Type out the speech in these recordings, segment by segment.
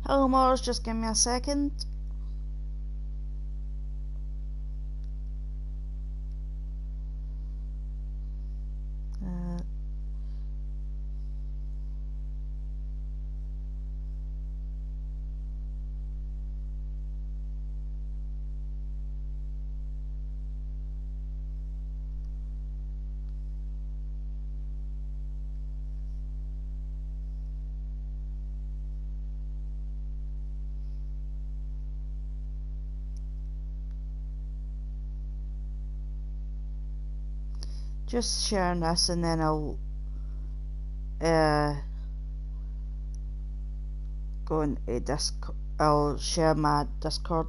Hello Mars, just give me a second. Just sharing this and then I'll go into Discord. I'll share my Discord.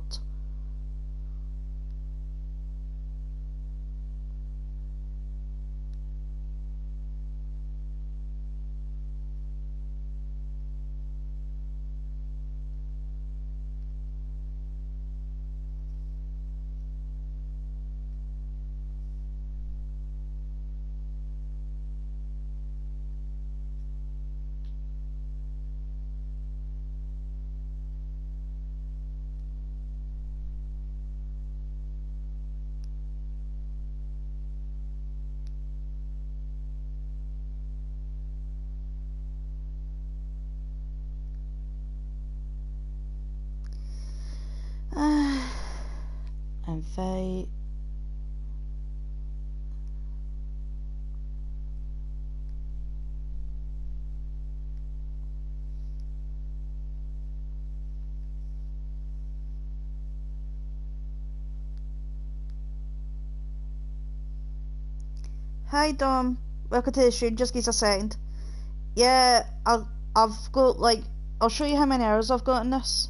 Invite. Hi Dom, welcome to the stream. Just give us a second. Yeah, I've got like, I'll show you how many hours I've got in this.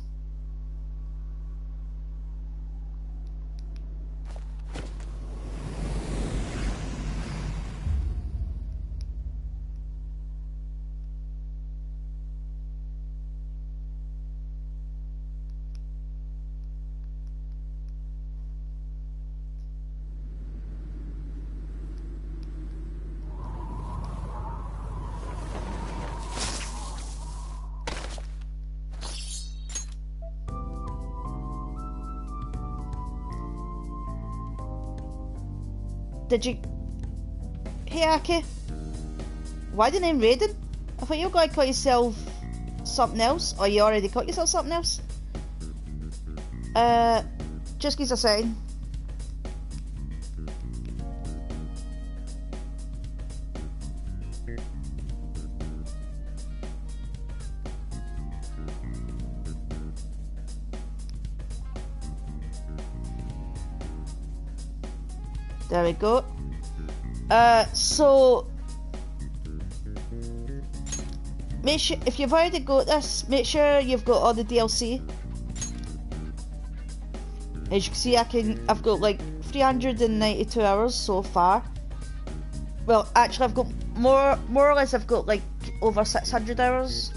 Did you... Hey Aki, why the name Raiden? I thought you were going to call yourself something else, or you already called yourself something else? Just give us a second. There we go. So make sure, if you've already got this, make sure you've got all the DLC. As you can see, I've got like 392 hours so far. Well, actually, I've got more or less. I've got like over 600 hours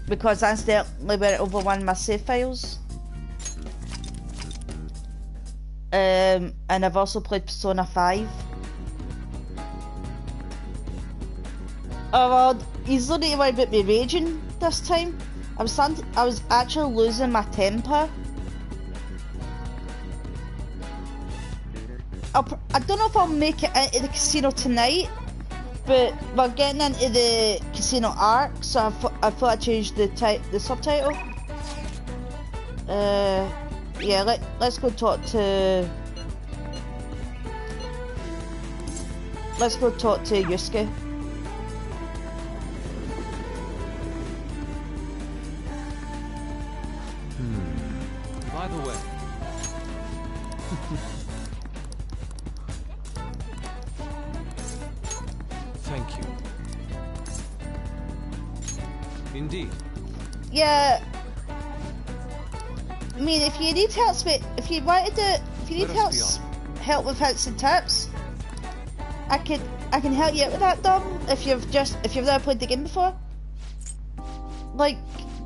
because I accidentally went over one of my save files. And I've also played Persona 5. Oh well, he's not even about me raging this time. I was actually losing my temper. I don't know if I'll make it into the casino tonight, but we're getting into the casino arc, so I thought I'd change the subtitle. Yeah, let's go talk to... Let's go talk to Yusuke. By the way... Thank you. Indeed. Yeah... I mean, if you need help, if you need help with hints and tips, I can help you out with that, Dom. If you've never played the game before, like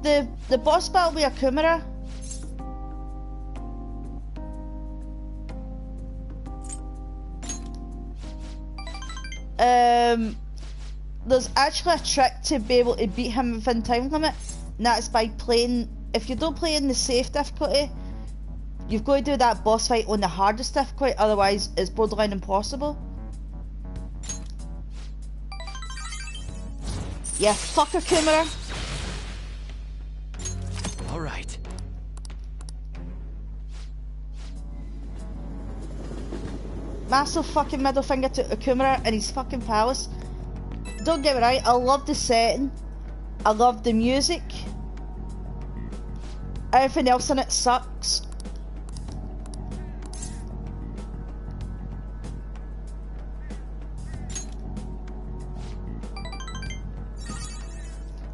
the boss battle with Akumura. There's actually a trick to be able to beat him within time limit, and that is by playing if you don't play in the safe difficulty, you've got to do that boss fight on the hardest difficulty, otherwise it's borderline impossible. Yeah, fucker, Kumara. All right. Massive fucking middle finger to Kumara and his fucking palace. Don't get me right, I love the setting. I love the music. Everything else in it sucks.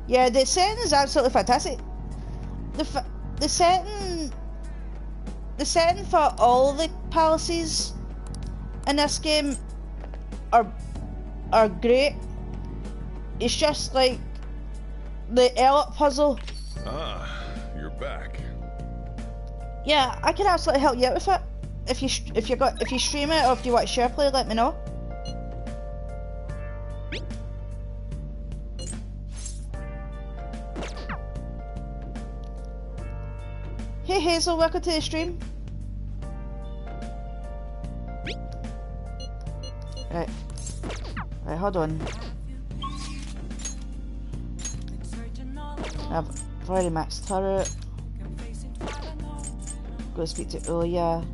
Yeah, the setting is absolutely fantastic. The setting for all the palaces in this game are great. It's just like the Elliot puzzle. Ah, you're back. Yeah, I can absolutely help you out with it. If you stream it or if you want to share play, let me know. Hey Hazel, welcome to the stream. Right, hold on. I've already maxed turret. Go speak to Ulia.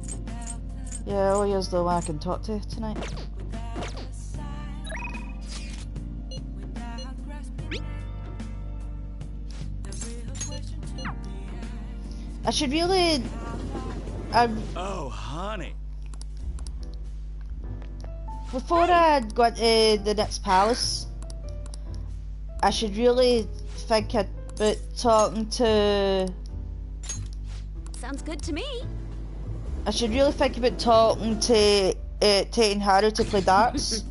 Yeah, Ulia's the one I can talk to tonight. I should really... Oh, honey. Before I go to the next palace, I should really think about talking to... Sounds good to me. I should really think about talking to Tate and Haru to play darts.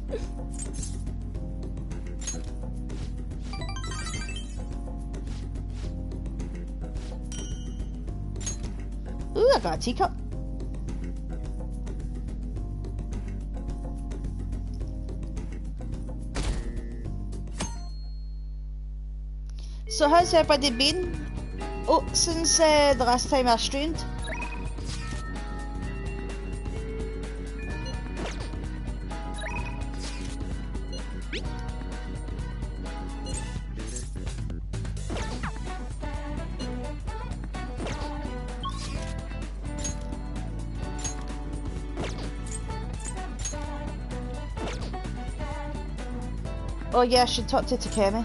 Ooh, I got a teacup. So how's everybody been? Oh, since the last time I streamed? Oh yeah, I should talk to Takemi.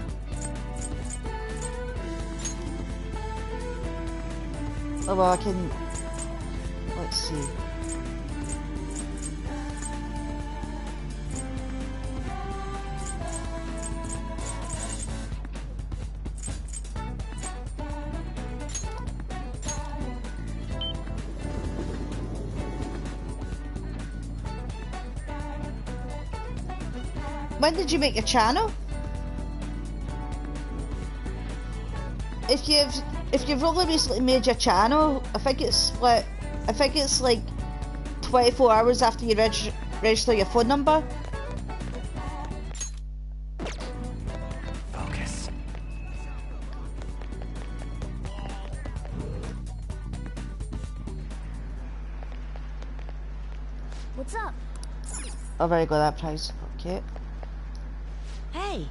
Oh well, I can... Let's see. When did you make your channel? If you've only recently made your channel, I think it's like 24 hours after you register your phone number. Focus. What's up? I've already got that prize. Okay. Hey.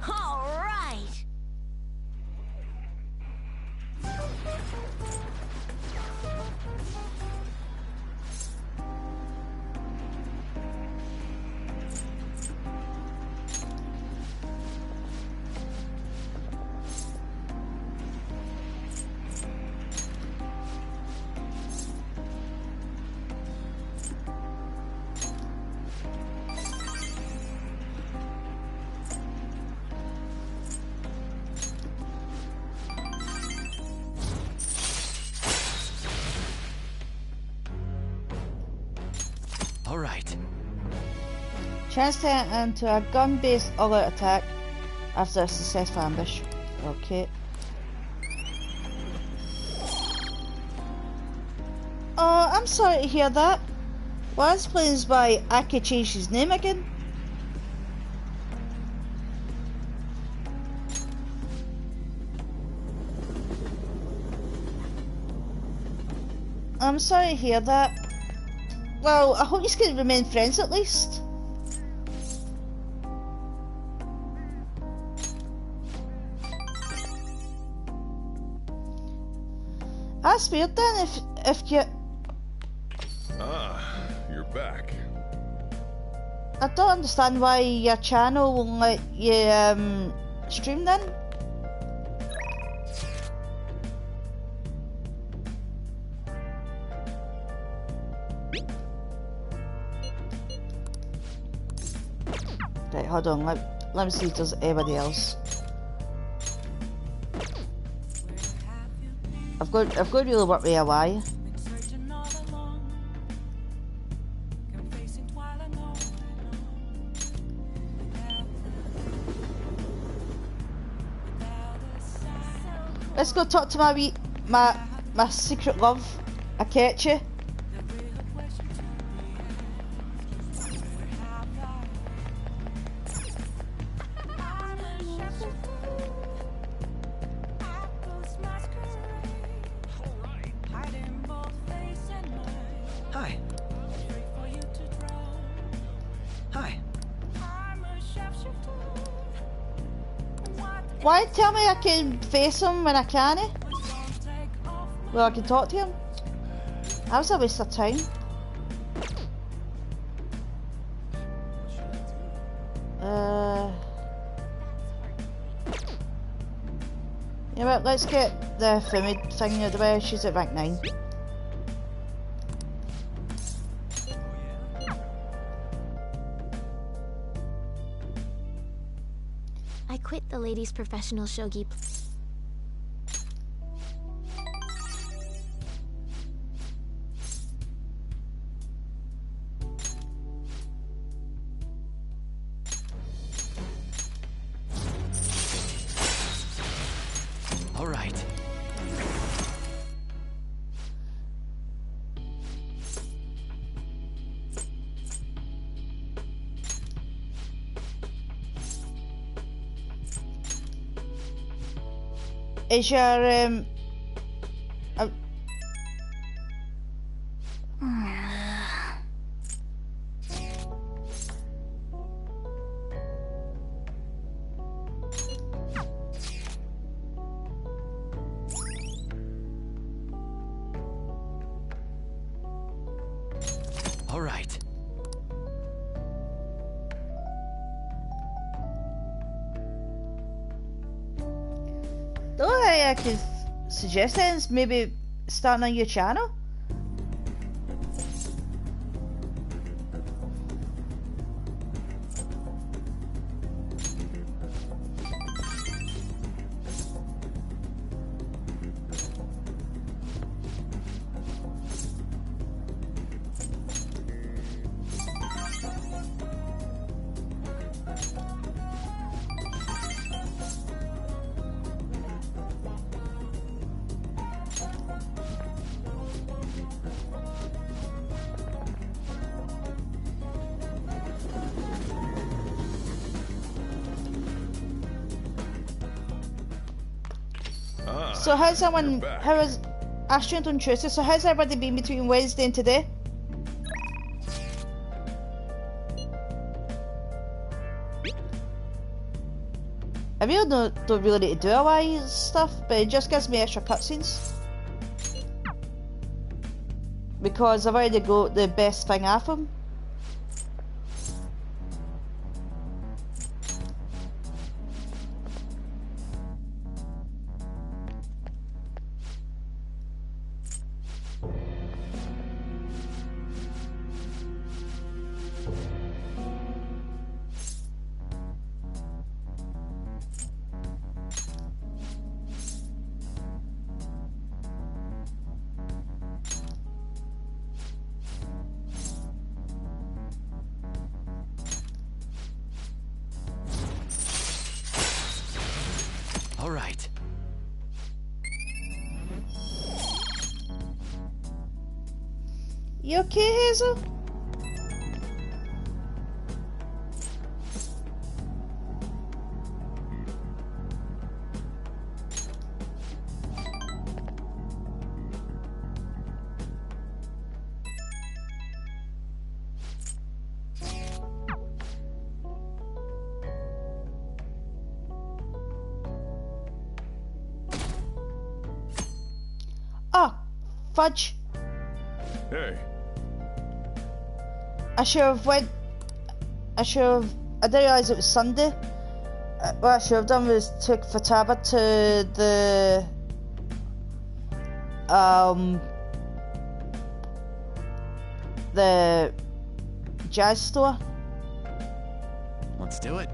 All right. All right. Chance to enter into a gun-based all-out attack after a successful ambush. Okay. Oh, I'm sorry to hear that. Well, that explains why Aki changed his name again. I'm sorry to hear that. Well, I hope you can remain friends at least. That's weird then, if you... Ah, you're back. I don't understand why your channel won't let you stream then. Right, hold on, let me see if there's anybody else. I've got to really work with AI. Let's go talk to my secret love, Akechi. Hi. Hi. Why tell me I can face him when I can't? Well, I can talk to him. That was a waste of time. You know what, let's get the Fumid thing out of the way. She's at rank 9. I quit the ladies' professional shogi. All right. Is your All right. the only thing I could suggest then is maybe starting on your channel. So how's everyone, how is Astrid on Tuesday, so how's everybody been between Wednesday and today? I really don't really need to do a lot of stuff, but it just gives me extra cutscenes. Because I've already got the best thing off them. All right. You okay, Hazel? Fudge. Hey, I should have went. I didn't realise it was Sunday. What I should have done was took Fataba to the jazz store. Let's do it.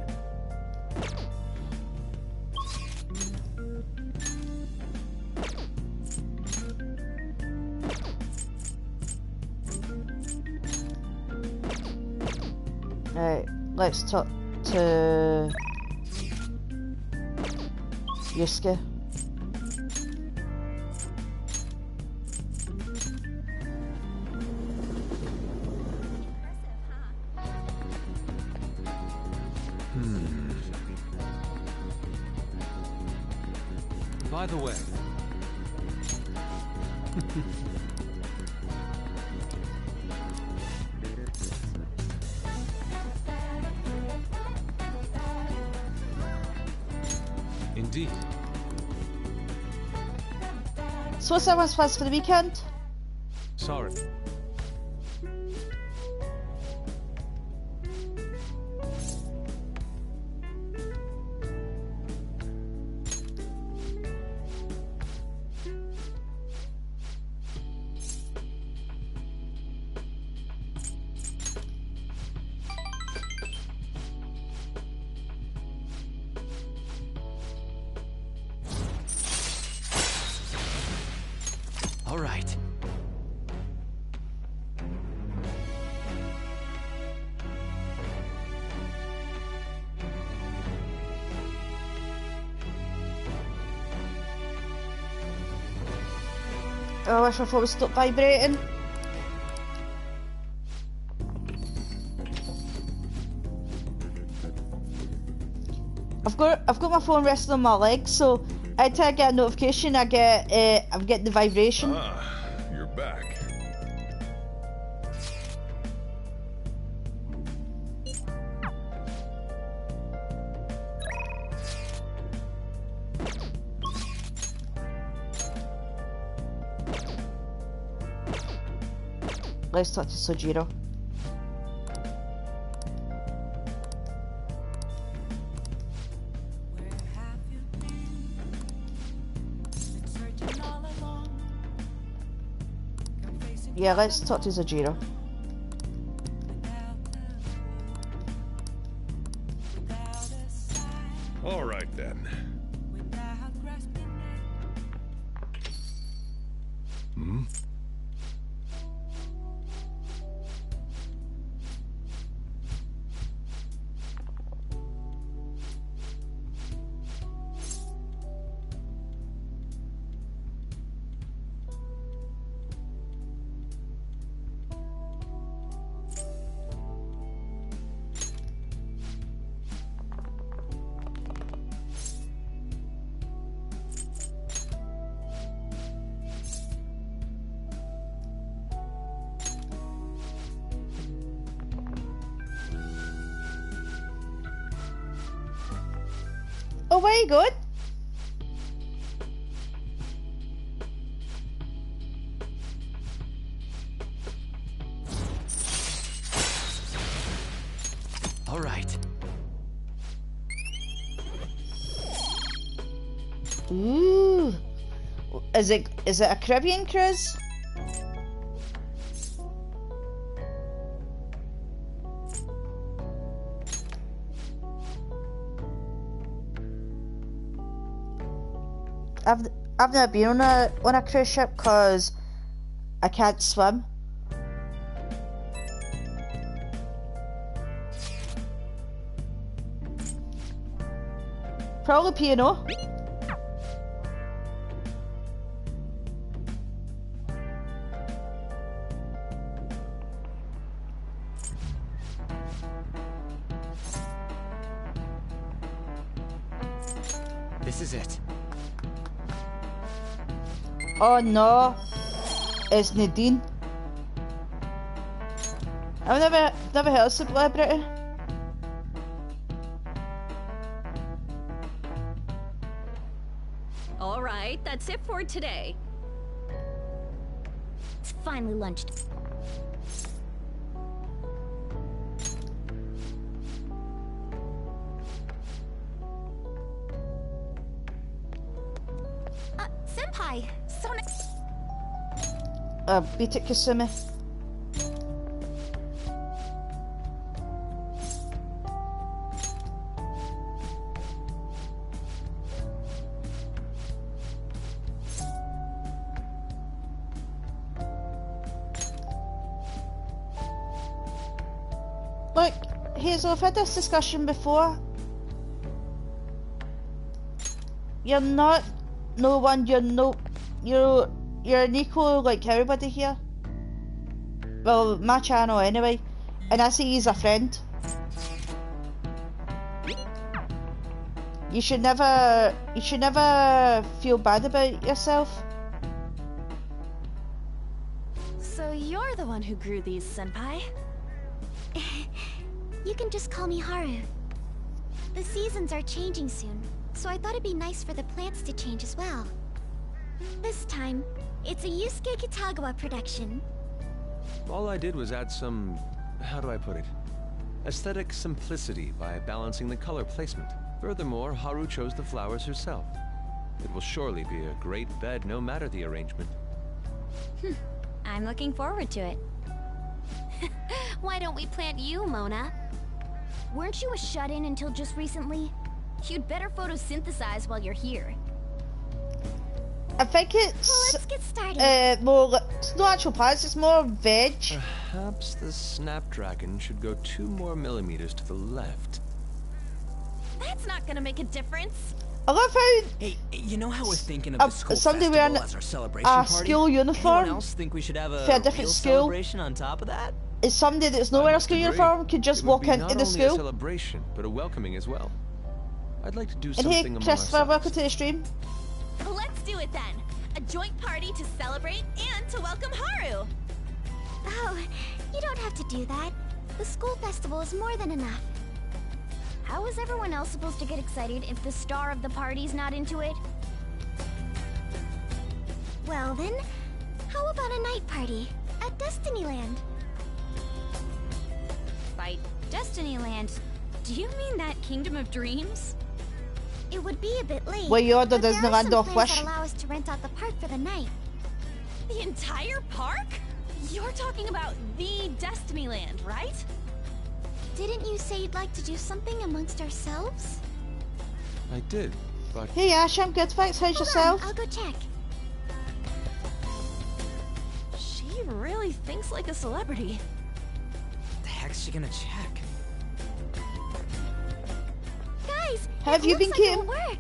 Right, let's talk to Yusuke. By the way, indeed. So what's everyone's plans for the weekend? Sorry. All right. Oh, I wish my phone would stop vibrating. I've got my phone resting on my leg, so every time I get a notification, I'm getting the vibration. ah, you're back. Let's talk to Sojiro. Yeah, let's talk to Sojiro. All right then. Hmm? Oh, very good. All right. Ooh, is it a Caribbean cruise? I've never been on a cruise ship because I can't swim. Probably P&O. This is it. Oh no, it's Nadine. I've never heard of celebrity. All right, that's it for today. It's finally lunch. Senpai, so nice. Beat it, Kasumi. Look, Hazel, I've had this discussion before. You're not no one, you're an equal like everybody here. Well, my channel anyway. And I see you as a friend. You should never feel bad about yourself. So you're the one who grew these, Senpai? You can just call me Haru. The seasons are changing soon, so I thought it'd be nice for the plants to change as well. This time, it's a Yusuke Kitagawa production. All I did was add some, how do I put it, aesthetic simplicity by balancing the color placement. Furthermore, Haru chose the flowers herself. It will surely be a great bed no matter the arrangement. I'm looking forward to it. Why don't we plant you, Mona? Weren't you a shut-in until just recently? You'd better photosynthesize while you're here. I think it's Well, let's get started. it's not actual plants, it's more veg. Perhaps the snapdragon should go 2 more millimeters to the left. That's not gonna make a difference. I love how Hey, you know how we're thinking of the school somebody festival wearing as our celebration a party? school uniform Anyone else think we should have a for a different real school celebration on top of that? is somebody that's not I wearing a must school agree. uniform could just It would walk be into not the only a school. celebration, but a welcoming as well. I'd like to do And something hey, among Christopher, ourselves. welcome to the stream. Let's do it then. A joint party to celebrate and to welcome Haru. Oh, you don't have to do that. The school festival is more than enough. How is everyone else supposed to get excited if the star of the party's not into it? Well then, how about a night party at Destinyland? By Destinyland, do you mean that Kingdom of Dreams? It would be a bit late, Well, you ordered but there are Disneyland some off plans Wish. that allow us to rent out the park for the night. The entire park? You're talking about the Destinyland, right? Didn't you say you'd like to do something amongst ourselves? I did, but Hey Ash, I'm good, thanks. How's Hold yourself? on, I'll go check. She really thinks like a celebrity. The heck's she gonna check? Guys, Have it you looks been like Kim? it'll work.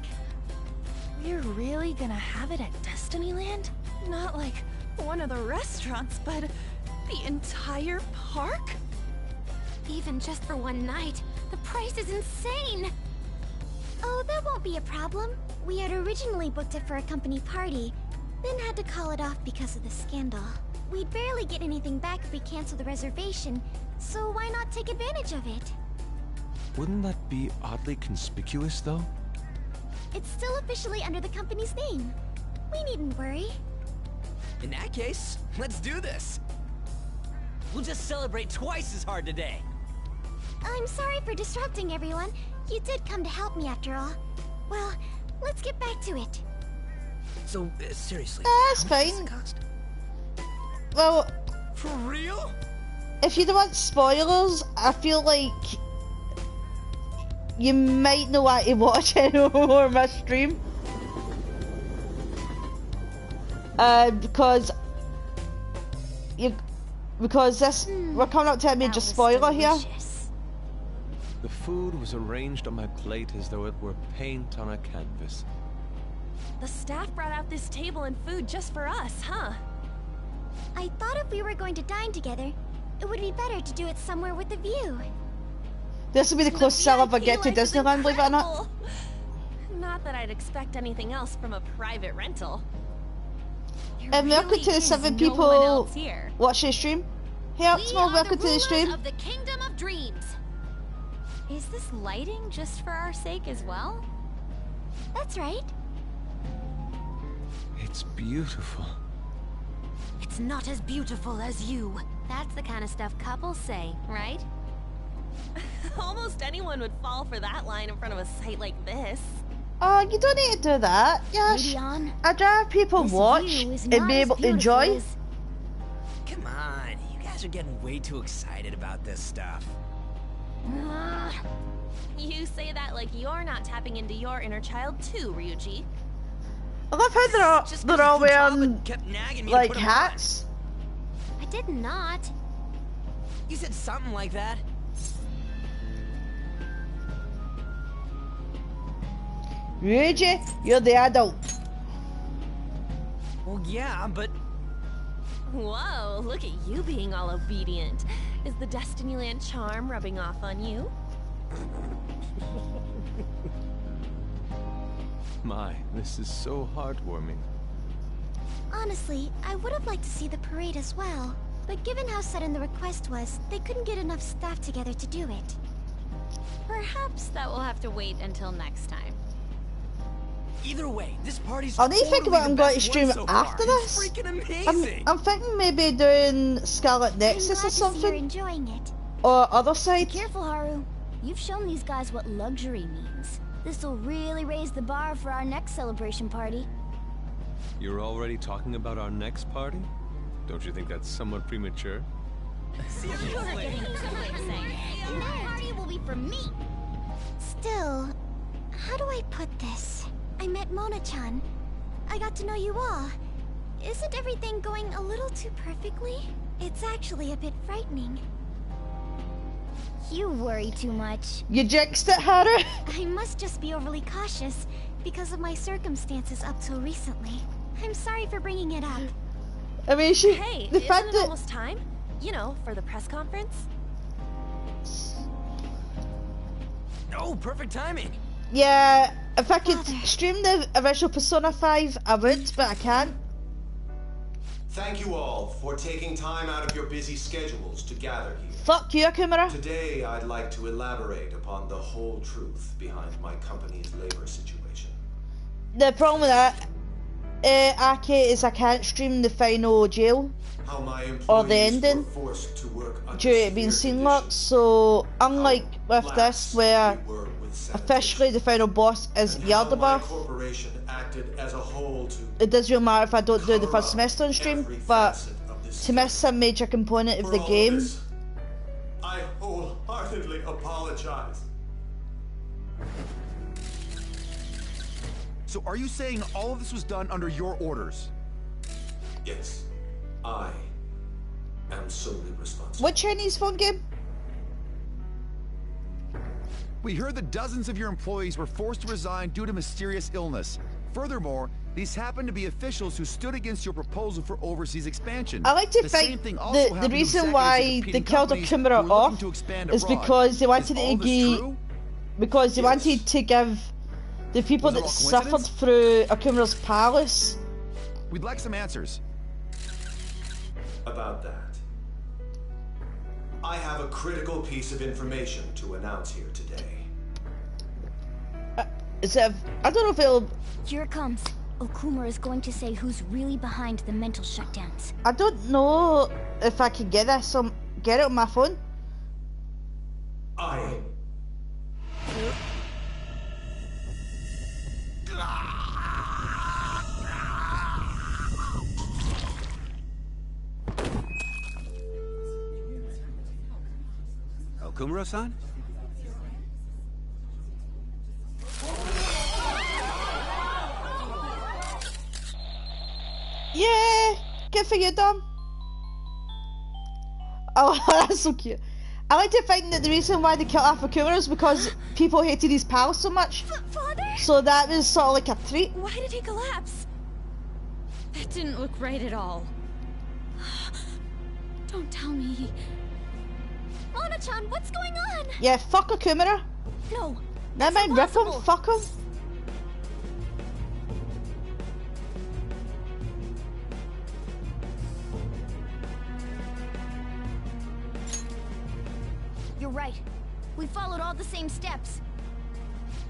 We're really gonna have it at Destinyland? Not like one of the restaurants, but the entire park? Even just for one night, the price is insane! Oh, that won't be a problem. We had originally booked it for a company party, then had to call it off because of the scandal. We'd barely get anything back if we cancel the reservation, so why not take advantage of it? wouldn't that be oddly conspicuous, though? It's still officially under the company's name. We needn't worry. In that case, let's do this. We'll just celebrate twice as hard today. I'm sorry for disrupting everyone. You did come to help me after all. Well, let's get back to it. So, seriously, That's how much does fine. it cost? Well, For real? if you don't want spoilers, I feel like you might not want to watch any more of my stream. Because this we're coming up to a major spoiler here. The food was arranged on my plate as though it were paint on a canvas. The staff brought out this table and food just for us, huh? I thought if we were going to dine together, it would be better to do it somewhere with a view. This will be the closest I'll ever get to VIP life is Disneyland, believe it or not. incredible. Not that I'd expect anything else from a private rental. There Welcome really to the is 7 no one people else here. watching the stream. Hey Optimal, welcome to the stream. Of the Kingdom of Dreams. Is this lighting just for our sake as well? That's right. It's beautiful. It's that's not as beautiful as you. That's the kind of stuff couples say, right? Almost anyone would fall for that line in front of a site like this. Oh, you don't need to do that. Yes. Leon, I'd rather people this watch view is and not be as able to beautiful enjoy. as- Come on, you guys are getting way too excited about this stuff. You say that like you're not tapping into your inner child too, Ryuji. I love how they're all wearing Kept nagging me like to put 'em hats. I did not. on. You said something like that. Ryuji, you're the adult. Well, yeah, but Whoa, look at you being all obedient. Is the Destinyland charm rubbing off on you? My, this is so heartwarming. Honestly, I would have liked to see the parade as well. But given how sudden the request was, they couldn't get enough staff together to do it. Perhaps that will have to wait until next time. either way, this party's I need to think totally about the I'm going to best stream one so after far. this. It's freaking amazing. I'm thinking maybe doing Scarlet Nexus I'm or glad to see you're something, enjoying it. or other side. Careful, Haru. You've shown these guys what luxury means. This'll really raise the bar for our next celebration party. You're already talking about our next party? Don't you think that's somewhat premature? Seriously. The party will be for me. Still, how do I put this? I met Mona-chan. I got to know you all. Isn't everything going a little too perfectly? It's actually a bit frightening. You worry too much. You jinxed it, Haru. I must just be overly cautious because of my circumstances up till recently. I'm sorry for bringing it up. I mean, Hey, the isn't fact it that almost time? You know, for the press conference? Oh, perfect timing. yeah, if I could Father. stream the original Persona 5, I would, but I can't. Thank you all for taking time out of your busy schedules to gather here. Fuck you, Akumura. Today, I'd like to elaborate upon the whole truth behind my company's labor situation. The problem with that, Ake, is I can't stream the final jail How my employees or the ending were forced to work under due to it being severe scene locked. conditions. So How unlike with this, lax where we were with sanitation. officially the final boss is And how my Yaldabaoth, corporation acted as a whole to it doesn't really matter if I don't do the cover first up semester on stream, every but facet of this to miss a major component of For the all game, this, I wholeheartedly apologize. So are you saying all of this was done under your orders? Yes, I am solely responsible. what Chinese phone game? We heard that dozens of your employees were forced to resign due to mysterious illness. Furthermore, these happen to be officials who stood against your proposal for overseas expansion. I like to The same think thing also the happened to reason executives why of they competing killed companies Akumura who were looking off to expand is abroad. because they wanted Is to all this give true? because they Yes. wanted to give the people Was it that all suffered coincidence? through Akumura's palace. We'd like some answers. About that. I have a critical piece of information to announce here today. I don't know if it'll. Here it comes. Okumura is going to say who's really behind the mental shutdowns. I don't know if I can get this. Get it on my phone. I... Okumura-san? Yeah, good for you, Dom. Oh, that's so cute. I like to think that the reason why they killed off Akumura is because people hated his palace so much. Father? So that was sort of like a treat. Why did he collapse? That didn't look right at all. Don't tell me. Mona-chan, what's going on? Yeah, fuck Akumura. No. Never mind, rip him, fuck him. You're right. We followed all the same steps.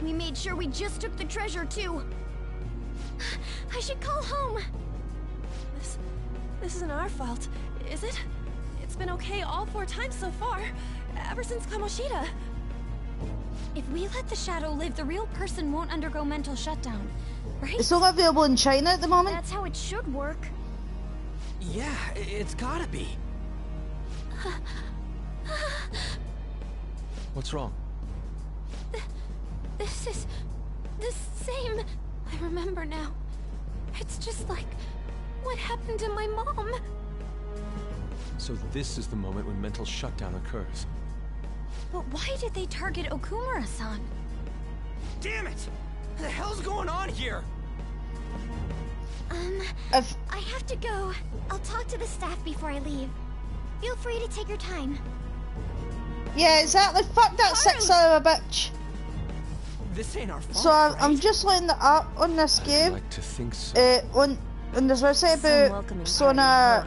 We made sure we just took the treasure, too. I should call home. This isn't our fault, is it? It's been okay all 4 times so far, ever since Kamoshida. If we let the shadow live, the real person won't undergo mental shutdown, right? It's only available in China at the moment. That's how it should work. Yeah, it's gotta be. What's wrong? This is the same. I remember now. It's just like what happened to my mom. So this is the moment when mental shutdown occurs. But why did they target Okumura-san? Damn it! What the hell's going on here? I have to go. I'll talk to the staff before I leave. Feel free to take your time. Yeah, exactly. Fuck that 6 hour bitch. This ain't our fault. So I'm just letting the art on this game. I'd like to think so. On this website about Persona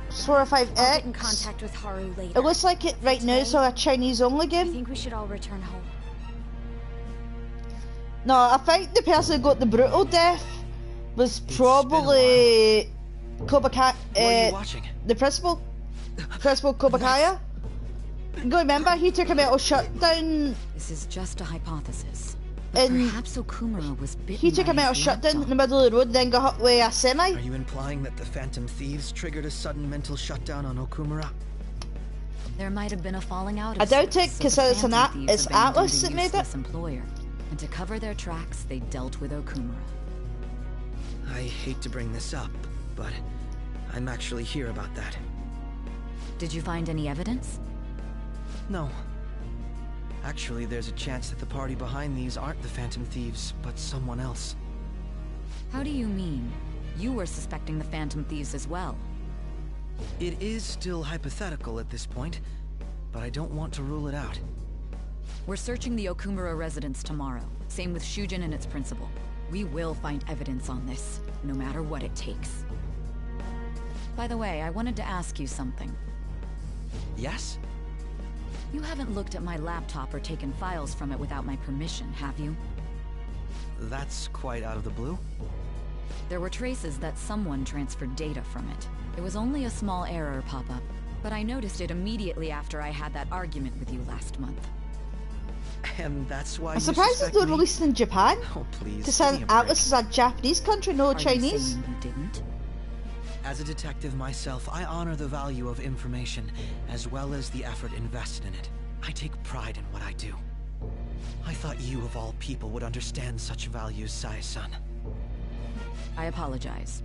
5X. I'll get in contact with Haru later. It looks like it right now is a Chinese only I game. think we should all return home. No, I think the person who got the brutal death was probably Kobakaya. What are you watching? The principal Kobakaya. You gotta remember, he took a metal shutdown. This is just a hypothesis. And perhaps Okumura was bitten. He took a metal shutdown in the middle of the road, then got hit with a semi. Are you implying that the Phantom Thieves triggered a sudden mental shutdown on Okumura? There might have been a falling out. I doubt it, because it's Atlas that made it. Employer, and to cover their tracks, they dealt with Okumura. I hate to bring this up, but I'm actually here about that. Did you find any evidence? No. Actually, there's a chance that the party behind these aren't the Phantom Thieves, but someone else. How do you mean? You were suspecting the Phantom Thieves as well. It is still hypothetical at this point, but I don't want to rule it out. We're searching the Okumura residence tomorrow. Same with Shujin and its principal. We will find evidence on this, no matter what it takes. By the way, I wanted to ask you something. Yes? You haven't looked at my laptop or taken files from it without my permission, have you? That's quite out of the blue. There were traces that someone transferred data from it. It was only a small error pop-up, but I noticed it immediately after I had that argument with you last month. And that's why I'm surprised it's not released in Japan. Oh, please. Because Atlas is a Japanese country, no Chinese. You saying you didn't? As a detective myself, I honor the value of information, as well as the effort invested in it. I take pride in what I do. I thought you, of all people, would understand such values, Sae-san. I apologize.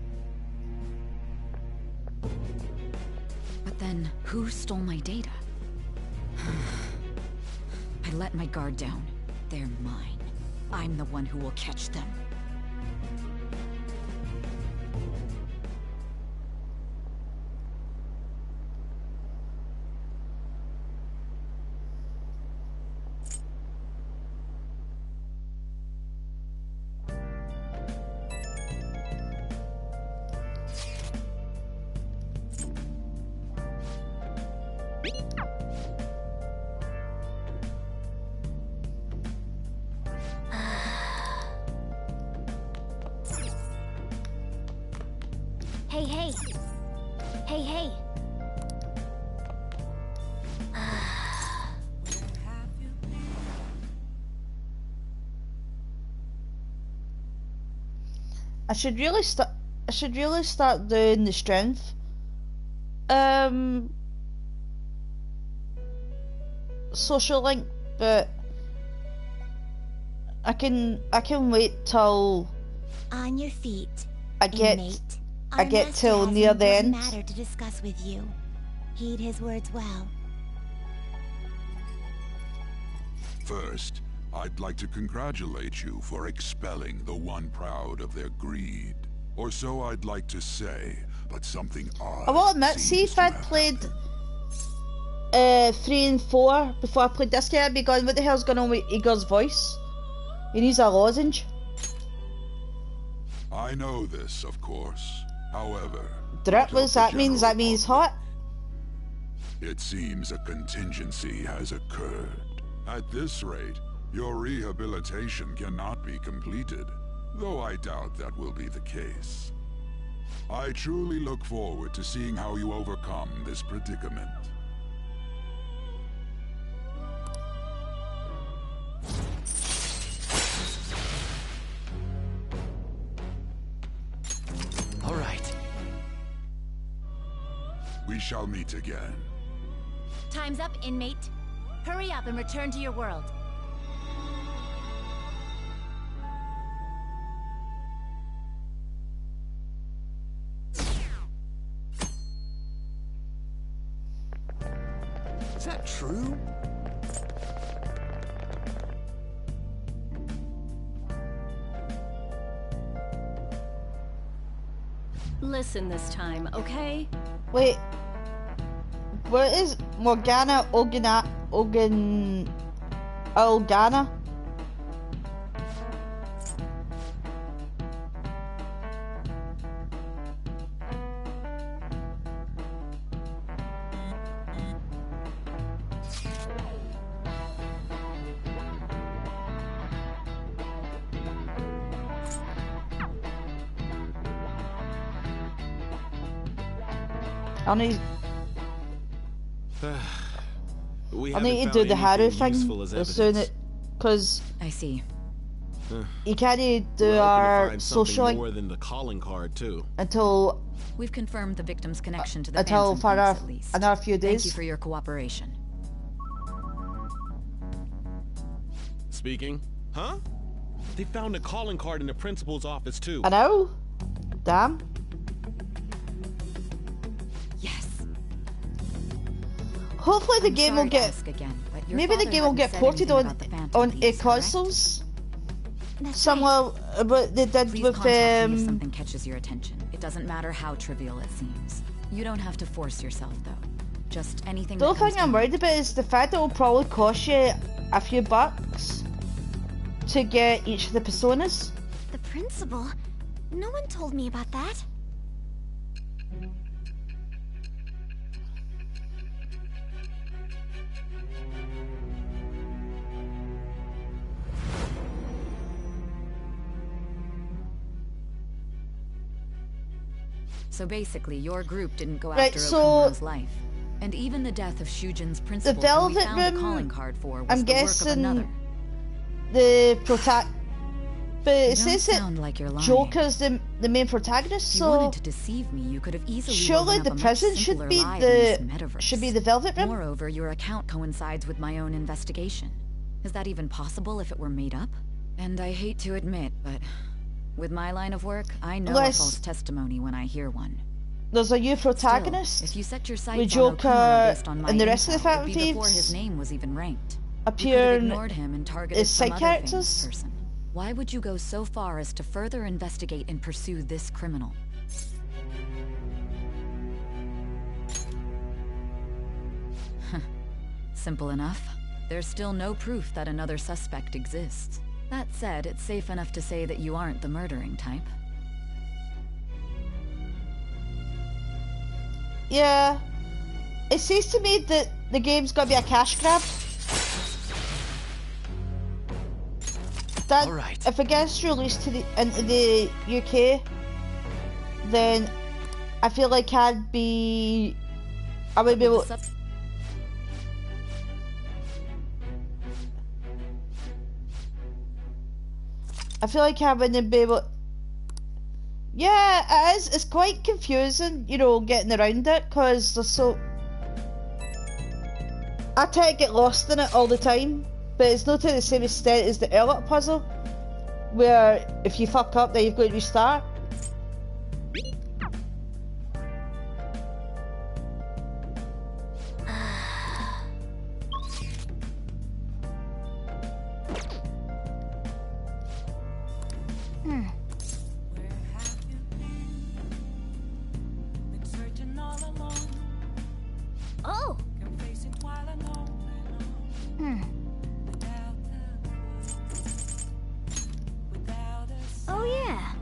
But then, who stole my data? I let my guard down. They're mine. I'm the one who will catch them. Hey, hey. Hey, hey. I should really start doing the strength. Social link, but I can wait till On your feet. I get inmate. I get till near the end. Matter to discuss with you. Heed his words well. First, I'd like to congratulate you for expelling the one proud of their greed. Or so I'd like to say, but something odd. I will admit, see if I'd played 3 and 4 before I played this game, I'd be going, what the hell's going on with Igor's voice? He needs a lozenge. I know this, of course. However, Dripless, that means he's hot. It seems a contingency has occurred. At this rate, your rehabilitation cannot be completed, though I doubt that will be the case. I truly look forward to seeing how you overcome this predicament. All right. We shall meet again. Time's up, inmate. Hurry up and return to your world. Is that true? Listen this time, okay? Wait. What is Morgana Ogana Olgana? I need to do the Haru thing as soon as, because I see. You can't do our social link more than the calling card too. Until we've confirmed the victim's connection to the until for at least. Another few days. Thank you for your cooperation. Speaking? Huh? They found a calling card in the principal's office too. I know. Damn. Yes. Hopefully the game will get. Again, maybe the game will get ported on consoles. Somewhere, but they did Please with contact me if something catches your attention. It doesn't matter how trivial it seems. You don't have to force yourself, though. Just anything. The only thing I'm worried about is the fact that it will probably cost you a few bucks to get each of the personas. The principal? No one told me about that. So basically, your group didn't go Right, after so Okumura's life. And even the death of Shujin's principal, the who we Velvet found the Room, calling card for, was I'm the guessing work of another. The but it You says don't that sound like you're lying. Joker's the main protagonist, If you so wanted to deceive me, you could have easily surely woven the up a much prison should simpler be lie than this metaverse. should be the Velvet Room. Moreover, your account coincides with my own investigation. Is that even possible if it were made up? And I hate to admit, but with my line of work, I know a false testimony when I hear one. There's a new protagonist. Still, if you set your sights with on Joker Okumura based on my and the rest of the intel, it'd Phantom be before Thieves his name was even ranked. appearing ignored him and targeted as some side other famous characters. person. Why would you go so far as to further investigate and pursue this criminal? Simple enough. There's still no proof that another suspect exists. That said, it's safe enough to say that you aren't the murdering type. Yeah. It seems to me that the game's gonna be a cash grab. That, if it gets released to into the UK, then I feel like I would be able. I feel like I wouldn't be able. Yeah, it is. It's quite confusing, you know, getting around it, because there's so. I tend to get lost in it all the time, but it's not to the same extent as the Elliot puzzle, where if you fuck up, then you've got to restart. Oh! Oh yeah.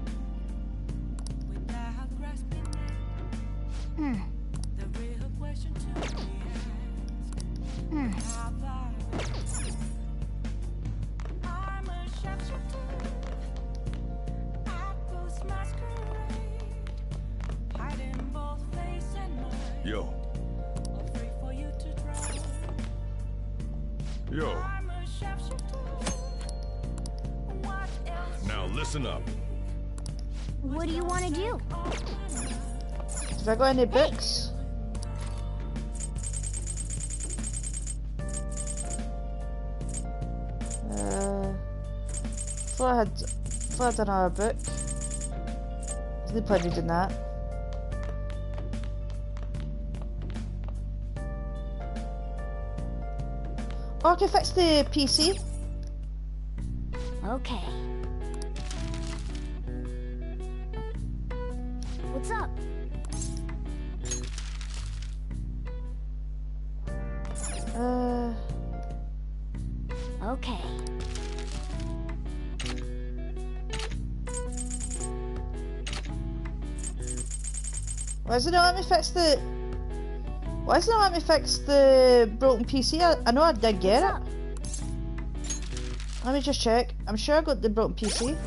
Yo. Yo. Now listen up. What do you want to do? Have I got any books? Thought I had another book. Didn't plan on doing that. Oh, I can fix the PC. Okay. What's up? Okay. Why doesn't it let me fix the... Why doesn't it let me fix the broken PC? I know I did get it. Let me just check. I'm sure I got the broken PC.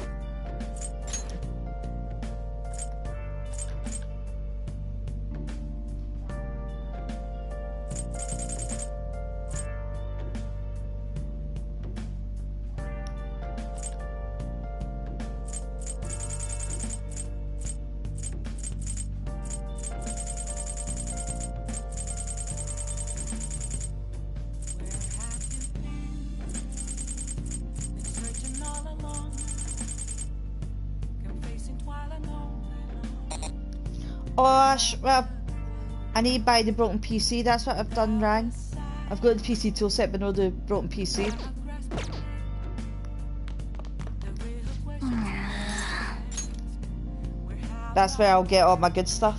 Oh, well, I need to buy the broken PC, that's what I've done wrong. I've got the PC toolset but not the broken PC. That's where I'll get all my good stuff.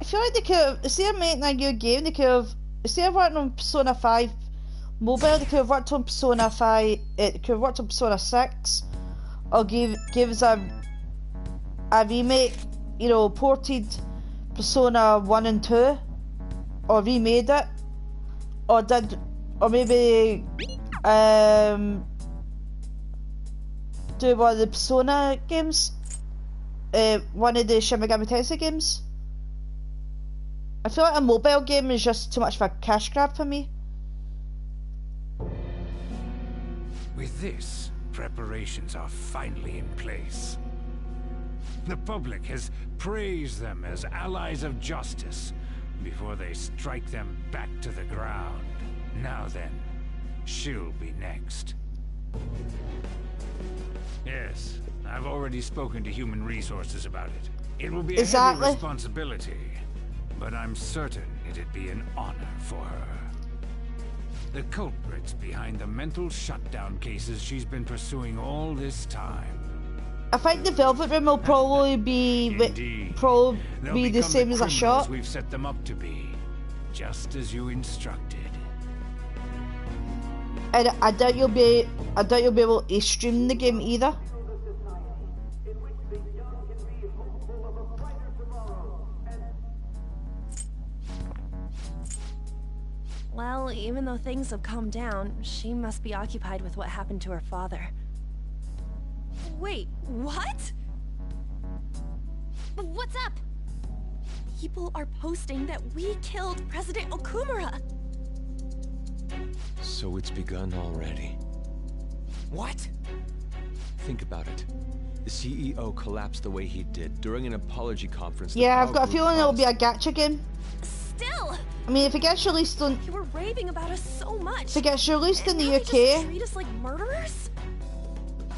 I feel like they could have, instead of making a new game, they could have, instead of working on Persona 5 mobile, they could have worked on Persona 5, they could have worked on Persona 6, or give us a remake, you know, ported Persona 1 and 2, or remade it, or maybe do one of the Persona games, one of the Shin Megami Tensei games. I feel like a mobile game is just too much of a cash grab for me. With this, preparations are finally in place. The public has praised them as allies of justice before they strike them back to the ground. Now then, she'll be next. Yes, I've already spoken to Human Resources about it. It will be a heavy responsibility, but I'm certain it'd be an honor for her. The culprits behind the mental shutdown cases she's been pursuing all this time. I think the Velvet Room will probably be the same as a shop. We've set them up to be, just as you instructed. And I doubt you'll be able to stream the game either. Well, even though things have calmed down, she must be occupied with what happened to her father. Wait, what? What's up? People are posting that we killed President Okumura. So it's begun already. What? Think about it. The CEO collapsed the way he did during an apology conference. Yeah, I've got a feeling it'll be a gacha game. Still! I mean, if it gets released on... You were raving about us so much. If it gets released in the UK... Just treat us like murderers?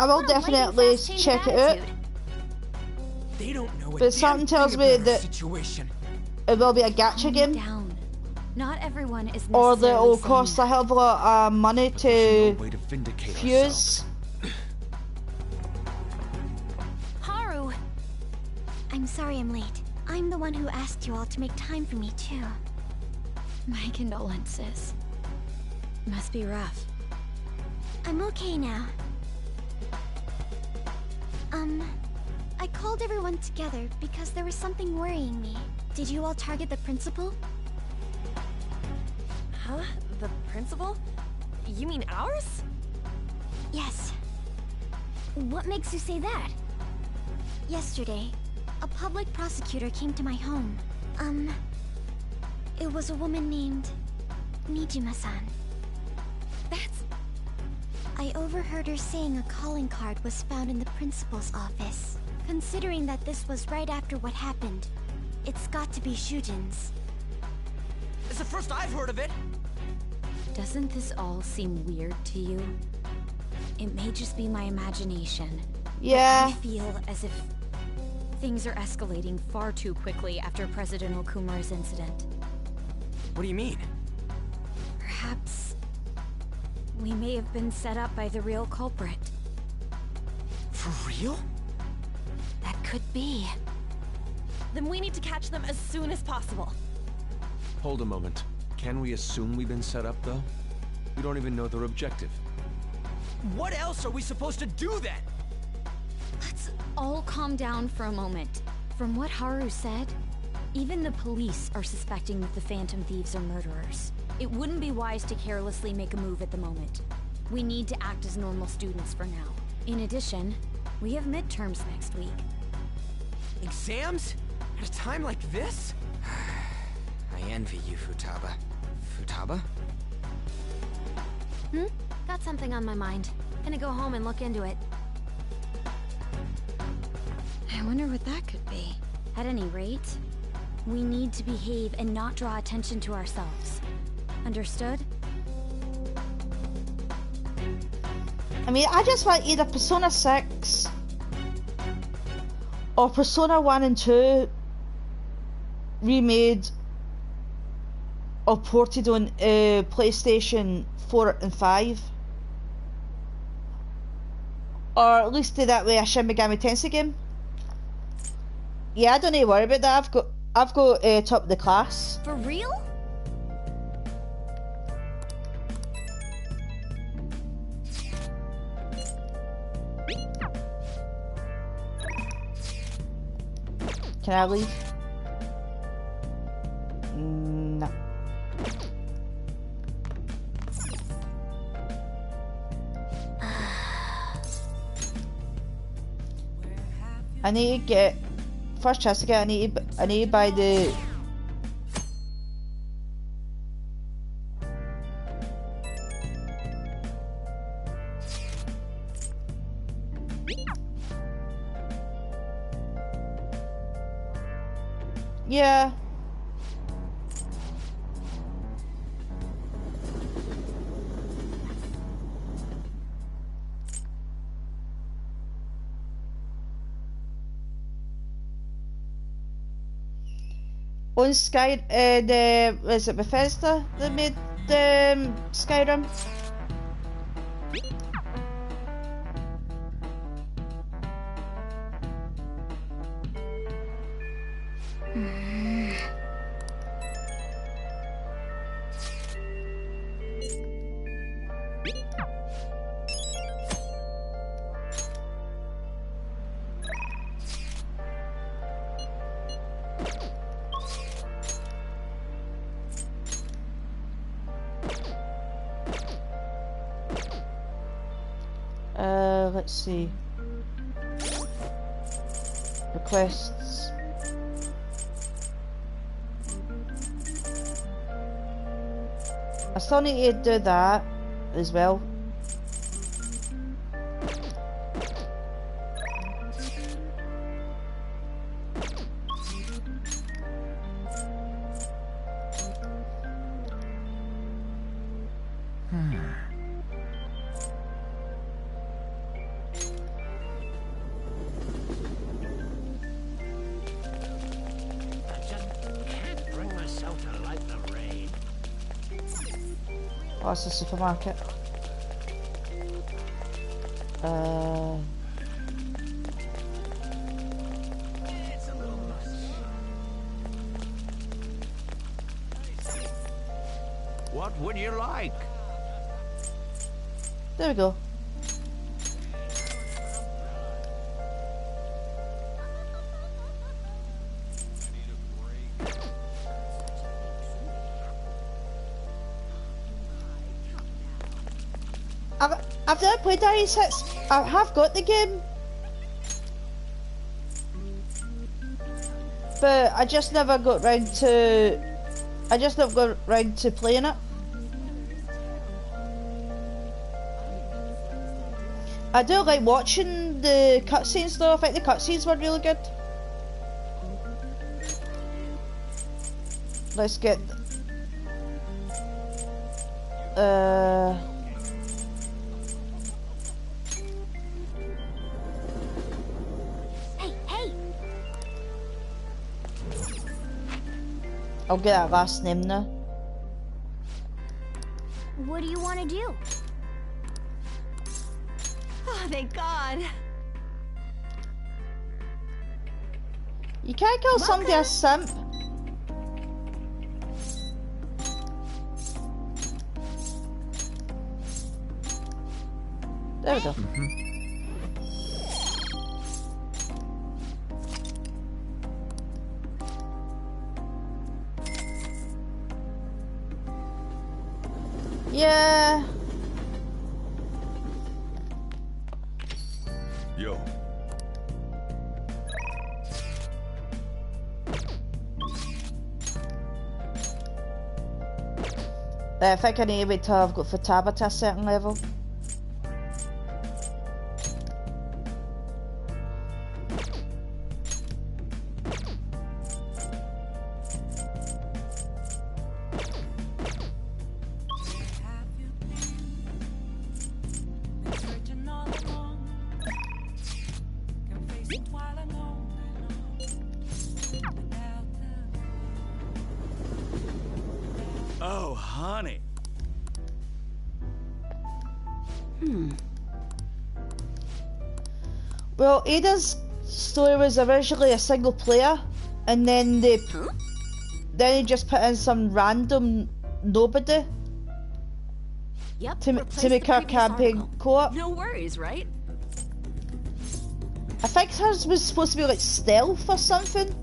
I will definitely check it out. They don't know but something tells me that it will be a gacha game. Not everyone is or that it will cost a hell of a lot of money to fuse. Haru! I'm sorry I'm late. I'm the one who asked you all to make time for me too. My condolences. Must be rough. I'm okay now. I called everyone together because there was something worrying me. Did you all target the principal? Huh? The principal? You mean ours? Yes. What makes you say that? Yesterday, a public prosecutor came to my home. It was a woman named Nijima-san. That's... I overheard her saying a calling card was found in the principal's office. Considering that this was right after what happened, it's got to be Shujin's. It's the first I've heard of it! Doesn't this all seem weird to you? It may just be my imagination. Yeah. But I feel as if things are escalating far too quickly after President Okumura's incident. What do you mean? Perhaps we may have been set up by the real culprit. For real? That could be. Then we need to catch them as soon as possible. Hold a moment. Can we assume we've been set up, though? We don't even know their objective. What else are we supposed to do then? Let's all calm down for a moment. From what Haru said, even the police are suspecting that the Phantom Thieves are murderers. It wouldn't be wise to carelessly make a move at the moment. We need to act as normal students for now. In addition, we have midterms next week. Exams? At a time like this? I envy you, Futaba. Futaba? Got something on my mind. Gonna go home and look into it. I wonder what that could be. At any rate, we need to behave and not draw attention to ourselves. Understood? I mean, I just want either Persona 6 or Persona 1 and 2 remade or ported on PlayStation 4 and 5. Or at least do that way a Shin Megami Tensei game. Yeah, I don't need to worry about that. I've got top of the class. For real? Can I leave? No. I need to get first chance to get. I need to buy the. Yeah. On Sky, was it Bethesda that made Skyrim? Let's see. Requests. I still need to do that as well. Oh, it's a supermarket. What would you like? There we go. I've never played RE6. I have got the game, but I just never got round to. I just never got round to playing it. I do like watching the cutscenes though. I think the cutscenes were really good. Let's get Hey! I'll get that last name now. What do you want to do? Oh, thank God. You can't call somebody a simp. There we go. Yeah. Yo. I think I need to wait till I've got Futaba to a certain level. Oh, honey. Well, Ada's story was originally a single player, and then they just put in some random nobody to make her campaign co-op. No worries, right? I think hers was supposed to be like stealth or something.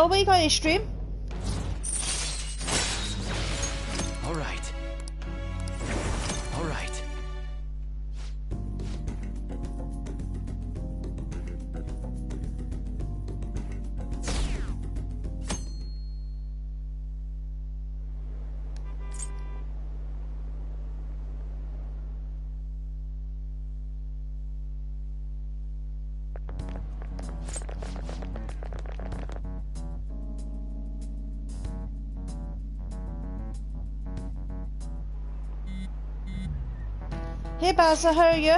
Oh, we got a stream. All right. All right. Hey Baza, how are you?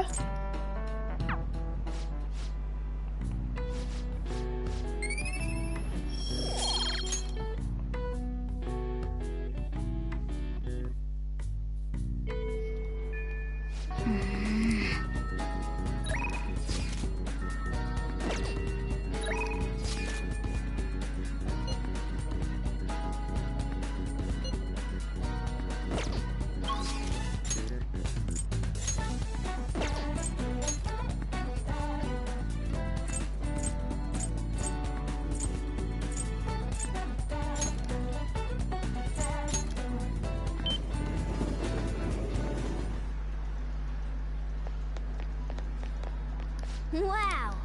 Wow.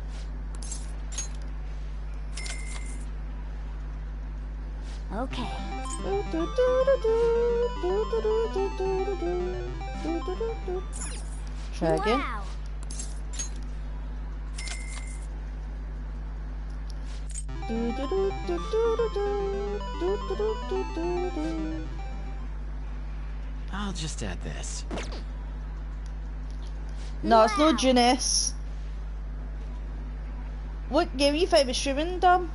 Okay. Try again. Wow. I'll just add this. No, it's no Juness. What game you think was streaming, Dom?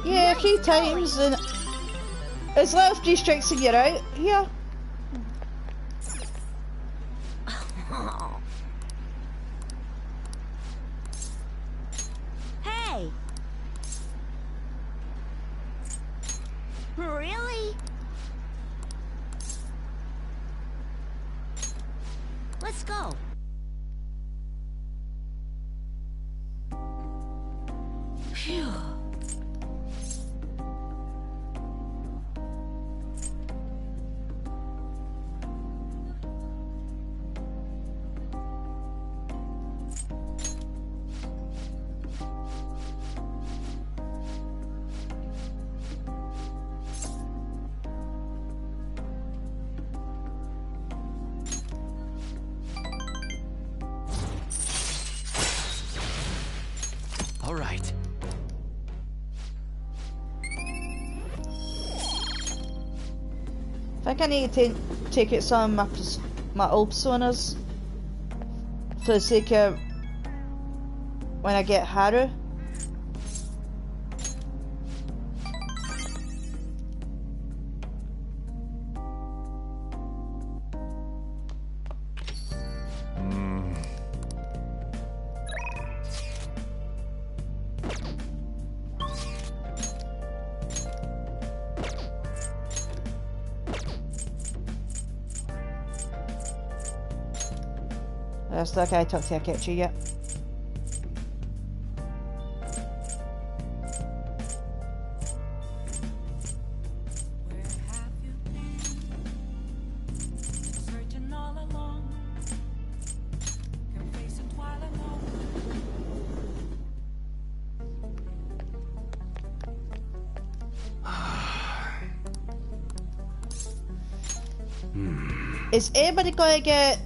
Yeah, a few times, and it's left restricting you out here. Really? Let's go. Phew. All right. I think I need to take out some of my old personas for the sake of when I get Haru. Still can't talk to Akechi yet. Is anybody going to get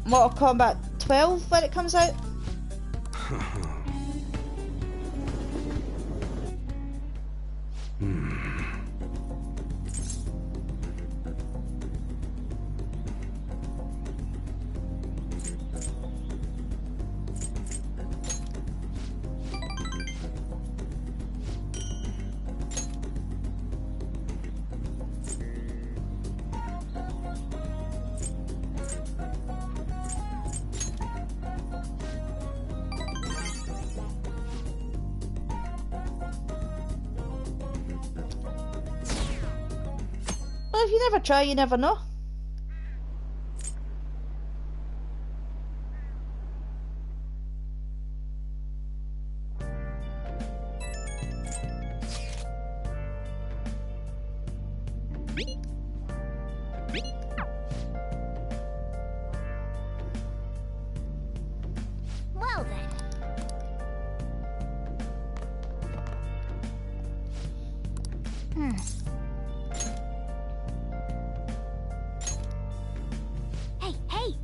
Mortal Kombat 12 when it comes out? Well, if you never try, you never know. Well then. Hey, hey!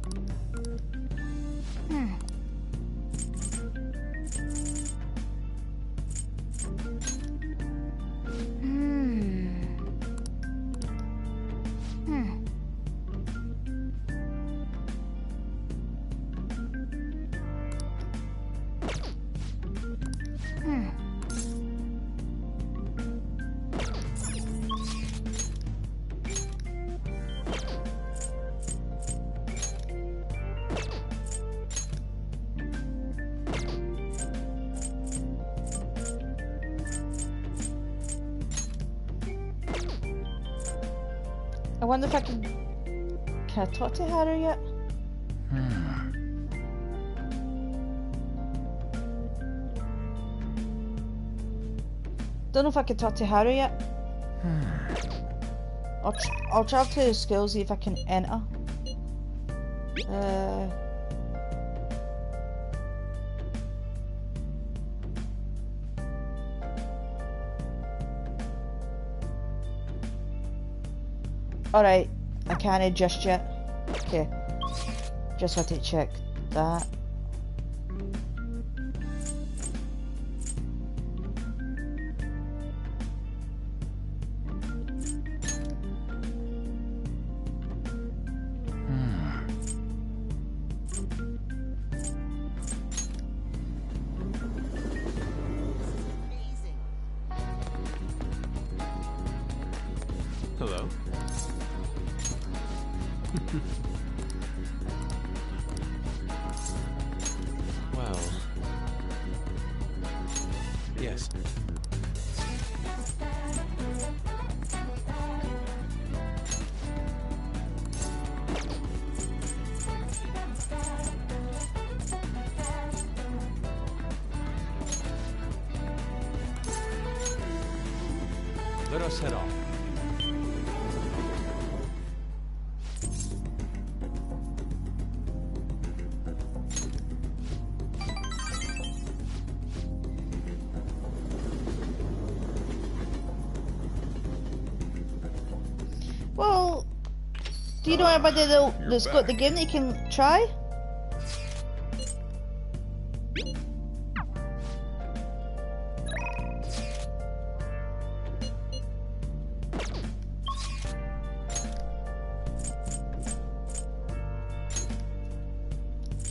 I wonder if I can I talk to Haru yet? Don't know if I can talk to Haru yet. I'll travel to the school, see if I can enter. Alright, I can't just yet. Okay, just want to check that. Hello? Well... Yes. Let us head off. Well, do you know anybody that's got the game that you can try?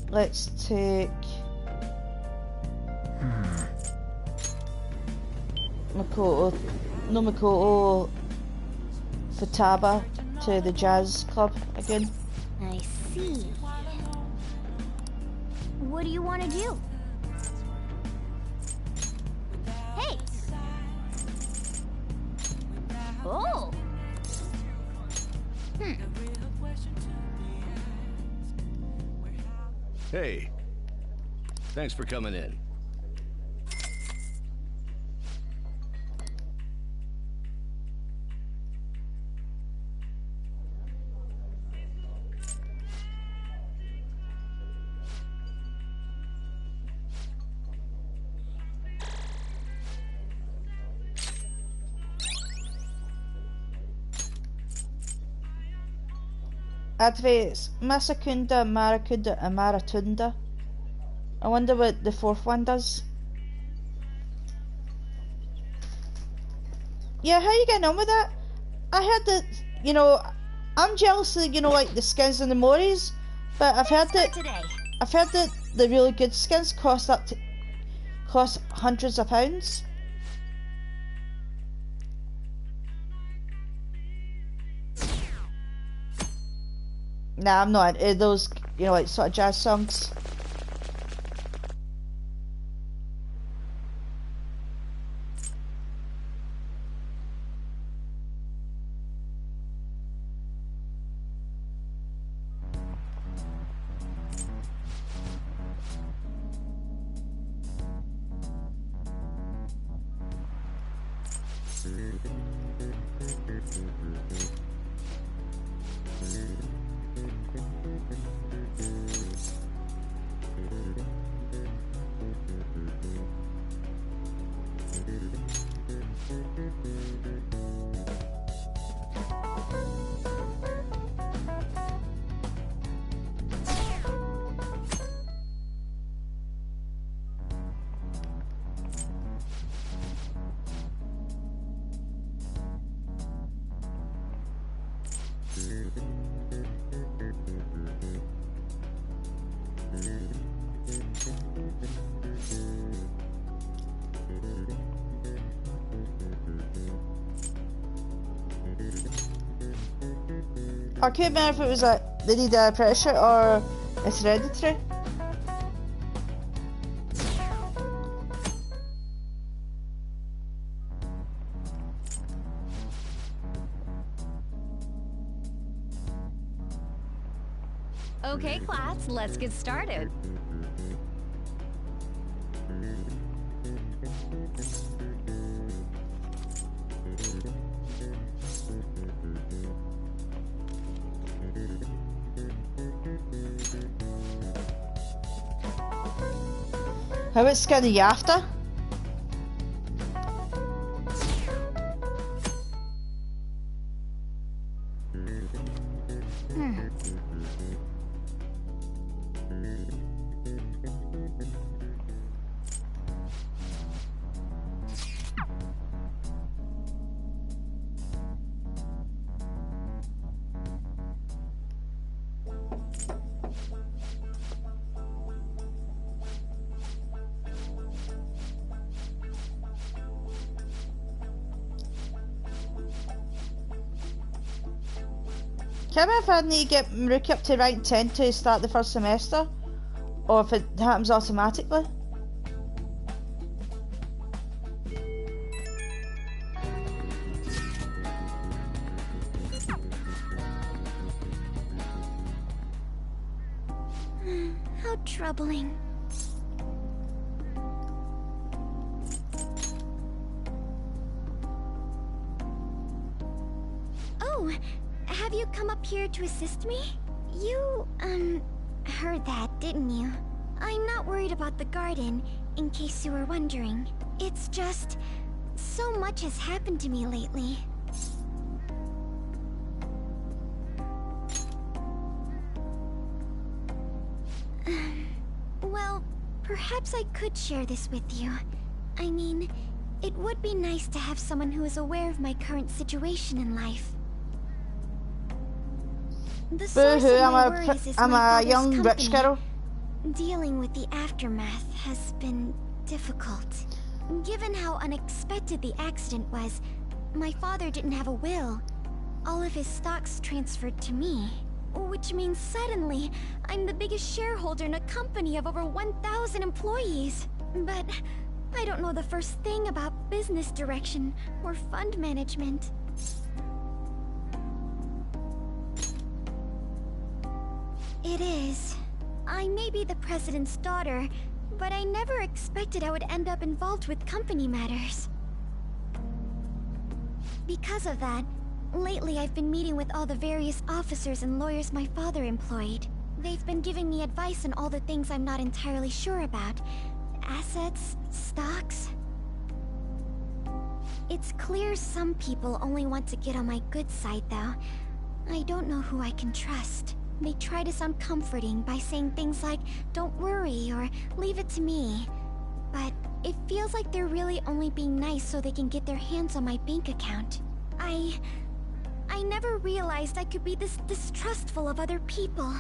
Let's take Makoto Futaba to the jazz club again. I see. What do you want to do? Hey! Oh! Hey, thanks for coming in. Advaits Masakunda, Marakunda, and Maratunda. I wonder what the fourth one does. Yeah, how you getting on with that? I heard that, you know, I'm jealous of, you know, like the skins and the Moris, but I've heard that the really good skins cost hundreds of pounds. Nah, I'm not into those, you know, like sort of jazz songs. I can't remember if it was like they need a pressure or it's hereditary. Okay, class, let's get started. How about skinny you after? Can't remember if I need to get Maruki up to rank 10 to start the first semester, or if it happens automatically. How troubling. Oh, have you come up here to assist me? You, heard that, didn't you? I'm not worried about the garden, in case you were wondering. It's just, so much has happened to me lately. Well, perhaps I could share this with you. I mean, it would be nice to have someone who is aware of my current situation in life. The source of my worries is I'm my a father's young rich company. girl. Dealing with the aftermath has been difficult. Given how unexpected the accident was, my father didn't have a will. All of his stocks transferred to me. Which means suddenly, I'm the biggest shareholder in a company of over 1,000 employees. But I don't know the first thing about business direction or fund management. It is. I may be the president's daughter, but I never expected I would end up involved with company matters. Because of that, lately I've been meeting with all the various officers and lawyers my father employed. They've been giving me advice on all the things I'm not entirely sure about. Assets, stocks. It's clear some people only want to get on my good side, though. I don't know who I can trust. They try to sound comforting by saying things like, "Don't worry," or "Leave it to me." But it feels like they're really only being nice so they can get their hands on my bank account. I never realized I could be this distrustful of other people.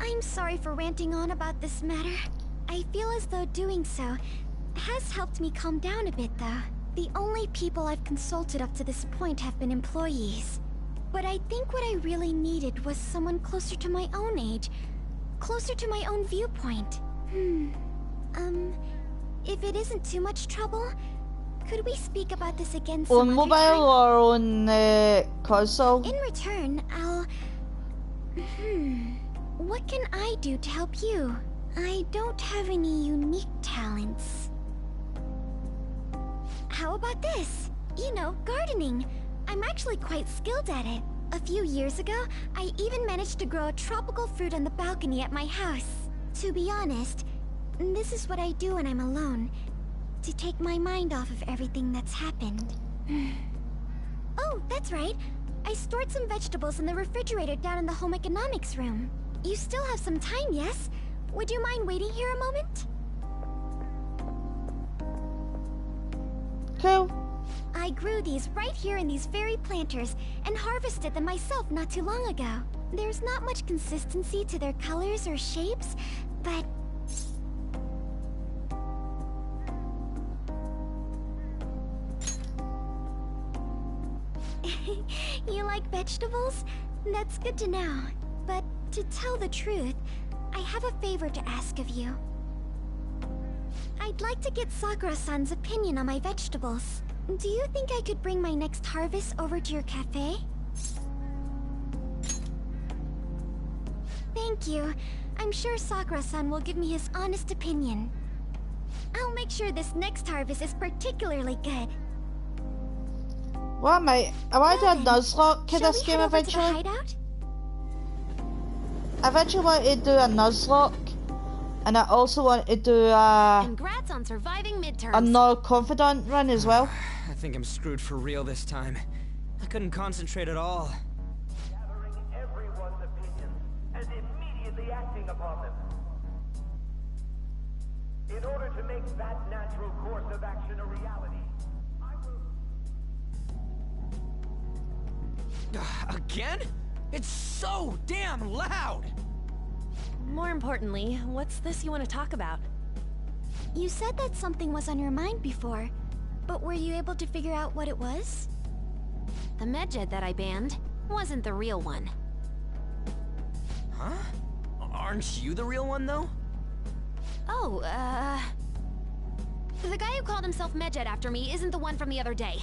I'm sorry for ranting on about this matter. I feel as though doing so has helped me calm down a bit, though. The only people I've consulted up to this point have been employees. But I think what I really needed was someone closer to my own age, closer to my own viewpoint. If it isn't too much trouble, could we speak about this again some On other mobile time? or on console? In return, I'll... What can I do to help you? I don't have any unique talents. How about this? You know, gardening. I'm actually quite skilled at it. A few years ago, I even managed to grow a tropical fruit on the balcony at my house. To be honest, this is what I do when I'm alone, to take my mind off of everything that's happened. Oh, that's right. I stored some vegetables in the refrigerator down in the home economics room. You still have some time, yes? Would you mind waiting here a moment? Cool. I grew these right here in these very planters and harvested them myself not too long ago. There's not much consistency to their colors or shapes, but... You like vegetables? That's good to know. But to tell the truth, I have a favor to ask of you. I'd like to get Sakura-san's opinion on my vegetables. Do you think I could bring my next harvest over to your cafe? Thank you. I'm sure Sakura-san will give me his honest opinion. I'll make sure this next harvest is particularly good. What, mate? I want to do a Nuzlocke to this game eventually. I eventually want to do a Nuzlocke, and I also want to do a... Congrats on surviving midterms. a no confidant run as well. I think I'm screwed for real this time. I couldn't concentrate at all. Gathering everyone's opinions and immediately acting upon them. In order to make that natural course of action a reality, I will... Again? It's so damn loud! More importantly, what's this you want to talk about? You said that something was on your mind before, but were you able to figure out what it was? The medjed that I banned wasn't the real one. Huh? Aren't you the real one, though? Oh, the guy who called himself Medjed after me isn't the one from the other day.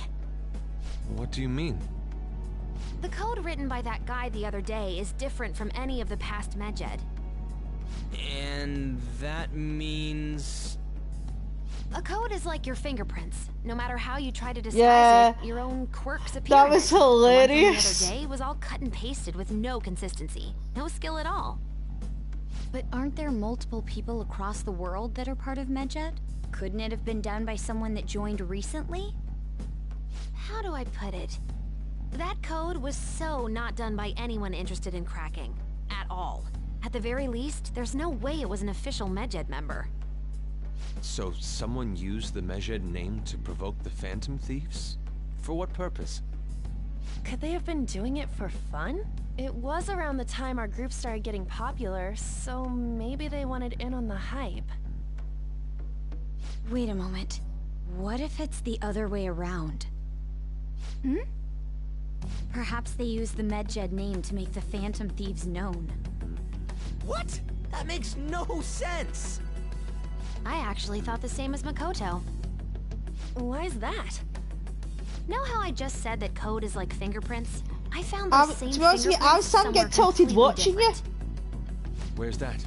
What do you mean? The code written by that guy the other day is different from any of the past Medjed. And that means... A code is like your fingerprints. No matter how you try to disguise it, your own quirks appear. That was hilarious. The other day was all cut and pasted with no consistency. No skill at all. But aren't there multiple people across the world that are part of Medjed? Couldn't it have been done by someone that joined recently? How do I put it? That code was so not done by anyone interested in cracking. At all. At the very least, there's no way it was an official Medjed member. So someone used the Medjed name to provoke the Phantom Thieves? For what purpose? Could they have been doing it for fun? It was around the time our group started getting popular, so maybe they wanted in on the hype. Wait a moment. What if it's the other way around? Hmm? Perhaps they used the Medjed name to make the Phantom Thieves known. What? That makes no sense! I actually thought the same as Makoto. Why's that? Know how I just said that code is like fingerprints? I found those same to be honest with you, I was starting to get tilted watching you. Where's that?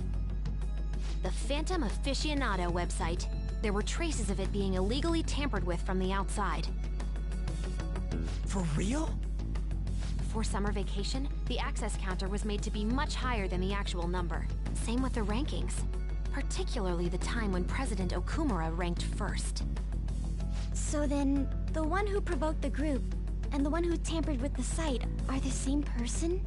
The Phantom Aficionado website. There were traces of it being illegally tampered with from the outside. For real? Before summer vacation, the access counter was made to be much higher than the actual number. Same with the rankings. Particularly the time when President Okumura ranked first. So then, the one who provoked the group and the one who tampered with the site are the same person?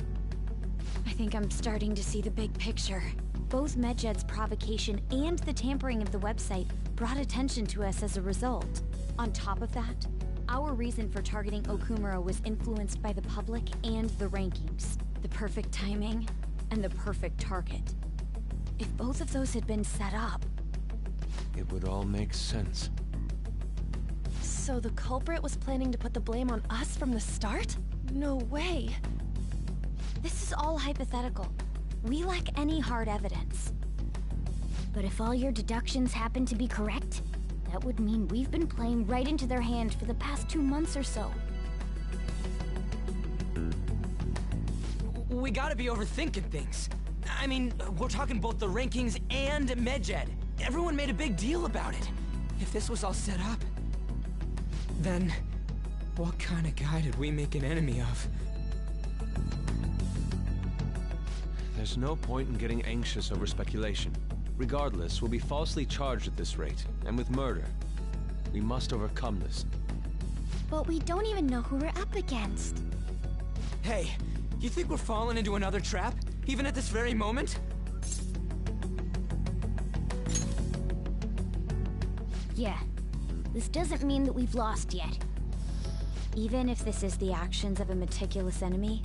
I think I'm starting to see the big picture. Both Medjed's provocation and the tampering of the website brought attention to us as a result. On top of that, our reason for targeting Okumura was influenced by the public and the rankings. The perfect timing and the perfect target. If both of those had been set up... It would all make sense. So the culprit was planning to put the blame on us from the start? No way. This is all hypothetical. We lack any hard evidence. But if all your deductions happen to be correct, that would mean we've been playing right into their hand for the past 2 months or so. We gotta be overthinking things. I mean, we're talking both the rankings and Medjed. Everyone made a big deal about it. If this was all set up, then what kind of guy did we make an enemy of? There's no point in getting anxious over speculation. Regardless, we'll be falsely charged at this rate, and with murder. We must overcome this. But we don't even know who we're up against. Hey, you think we're falling into another trap? Even at this very moment? Yeah. This doesn't mean that we've lost yet. Even if this is the actions of a meticulous enemy,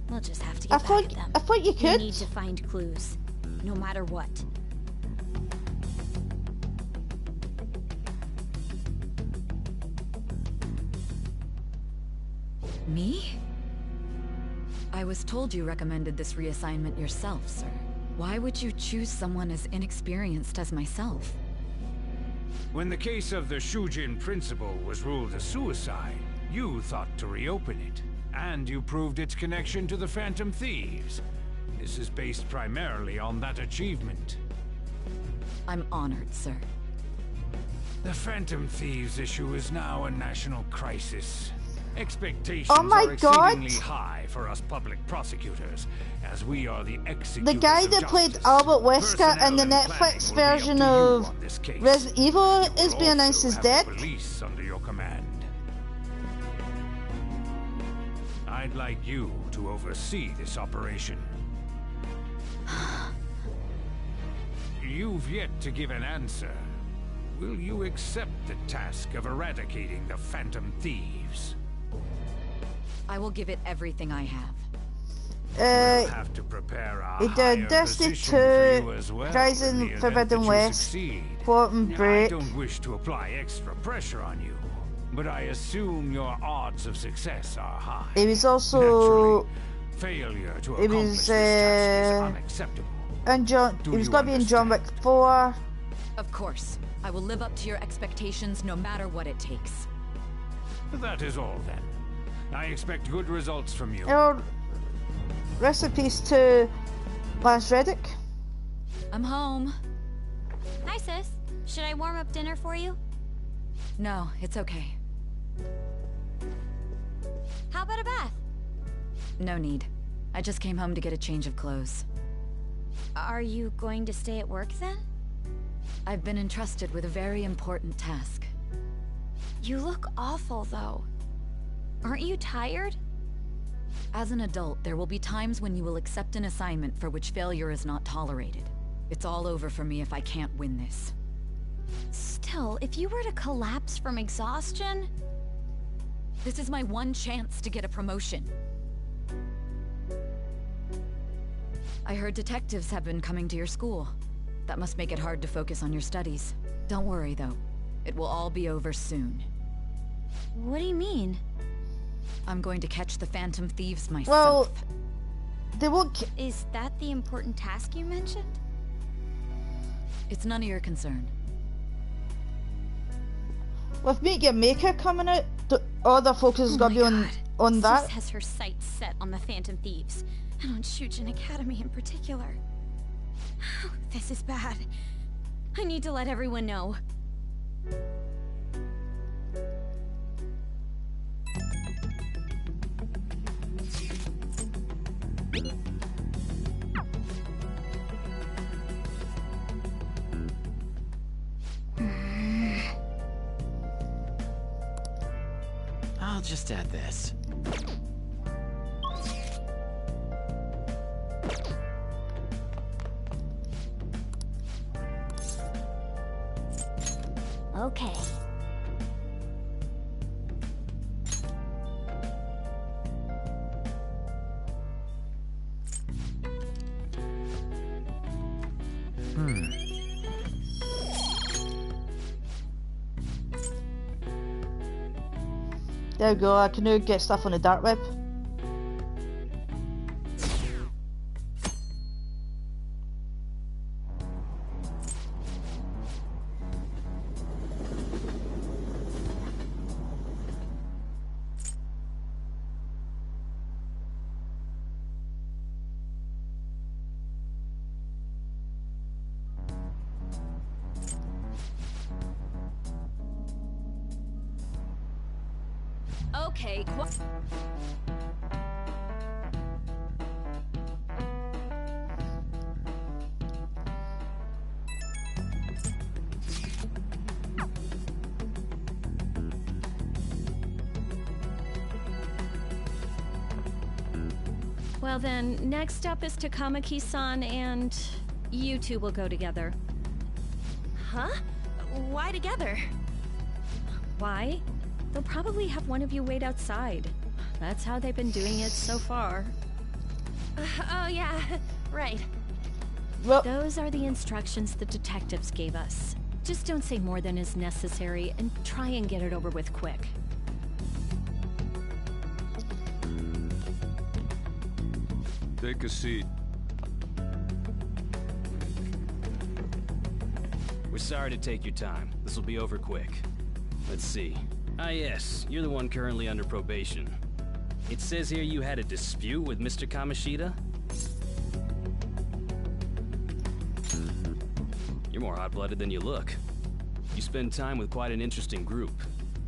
we'll just have to get back at them. I thought you could. We need to find clues, no matter what. Me? I was told you recommended this reassignment yourself, sir. Why would you choose someone as inexperienced as myself? When the case of the Shujin principal was ruled a suicide, you thought to reopen it. And you proved its connection to the Phantom Thieves. This is based primarily on that achievement. I'm honored, sir. The Phantom Thieves issue is now a national crisis. Expectations are exceedingly high for us public prosecutors, as we are the executors. The guy that played Albert Wesker in the Netflix version of Resident Evil is being announced as dead. Police under your command. I'd like you to oversee this operation. You've yet to give an answer. Will you accept the task of eradicating the Phantom Thieves? I will give it everything I have. We'll have to prepare a he did Destiny 2, Horizon Forbidden West, Quantum Break. I don't wish to apply extra pressure on you, but I assume your odds of success are high. It was also... Failure to accomplish this task is unacceptable. And he was going to be in John Wick 4. Of course. I will live up to your expectations no matter what it takes. That is all then. I expect good results from you. Rest in peace to Lance Reddick. I'm home. Hi, sis. Should I warm up dinner for you? No, it's okay. How about a bath? No need. I just came home to get a change of clothes. Are you going to stay at work then? I've been entrusted with a very important task. You look awful, though. Aren't you tired? As an adult, there will be times when you will accept an assignment for which failure is not tolerated. It's all over for me if I can't win this. Still, if you were to collapse from exhaustion... This is my one chance to get a promotion. I heard detectives have been coming to your school. That must make it hard to focus on your studies. Don't worry, though. It will all be over soon. What do you mean? I'm going to catch the Phantom Thieves myself. Well, they won't. Is that the important task you mentioned? It's none of your concern. With Meet Your Maker coming out, all the focus is gonna be on that. Sis has her sights set on the Phantom Thieves, and on Shujin Academy in particular. This is bad. I need to let everyone know. I'll just add this. Okay. There we go, I can now get stuff on the dark web. Okay, Well then, next up is Takamaki-san and you two will go together. Huh? Why together? Why? They'll probably have one of you wait outside. That's how they've been doing it so far. Oh yeah, right. Well, those are the instructions the detectives gave us. Just don't say more than is necessary and try and get it over with quick. Take a seat. We're sorry to take your time. This will be over quick. Let's see. Ah yes, you're the one currently under probation. It says here you had a dispute with Mr. Kamishita? You're more hot-blooded than you look. You spend time with quite an interesting group.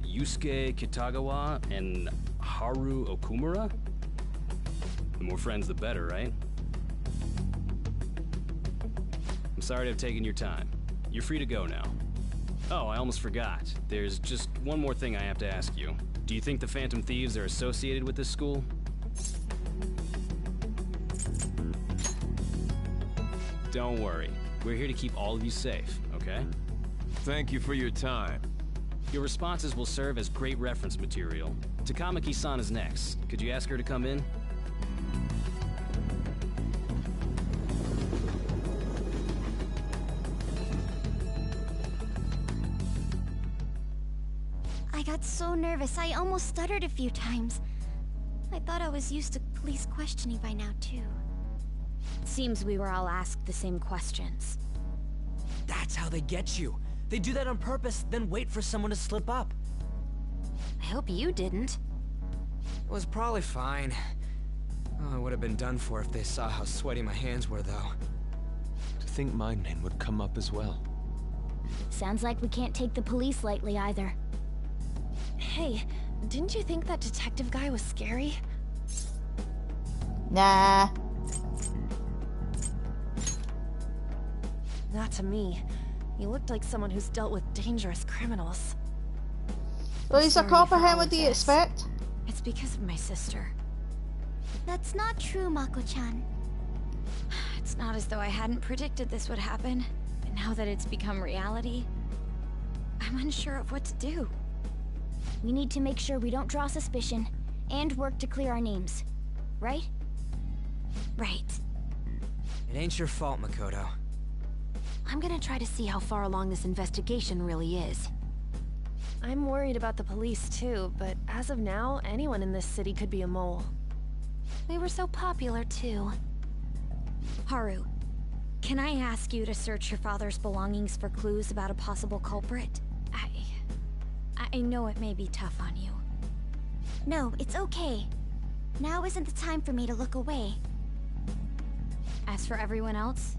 Yusuke Kitagawa and Haru Okumura? The more friends the better, right? I'm sorry to have taken your time. You're free to go now. Oh, I almost forgot. There's just one more thing I have to ask you. Do you think the Phantom Thieves are associated with this school? Don't worry. We're here to keep all of you safe, okay? Thank you for your time. Your responses will serve as great reference material. Takamaki-san is next. Could you ask her to come in? I got so nervous, I almost stuttered a few times. I thought I was used to police questioning by now, too. Seems we were all asked the same questions. That's how they get you. They do that on purpose, then wait for someone to slip up. I hope you didn't. It was probably fine. Oh, I would have been done for if they saw how sweaty my hands were, though. To think my name would come up as well. Sounds like we can't take the police lightly either. Hey, didn't you think that detective guy was scary? Nah. Not to me. He looked like someone who's dealt with dangerous criminals. Well, he's a Sorry cop, for how all would of you this. expect? It's because of my sister. That's not true, Mako-chan. It's not as though I hadn't predicted this would happen. But now that it's become reality, I'm unsure of what to do. We need to make sure we don't draw suspicion, and work to clear our names. Right? Right. It ain't your fault, Makoto. I'm gonna try to see how far along this investigation really is. I'm worried about the police too, but as of now, anyone in this city could be a mole. We were so popular too. Haru, can I ask you to search your father's belongings for clues about a possible culprit? I know it may be tough on you. No, it's okay. Now isn't the time for me to look away. As for everyone else,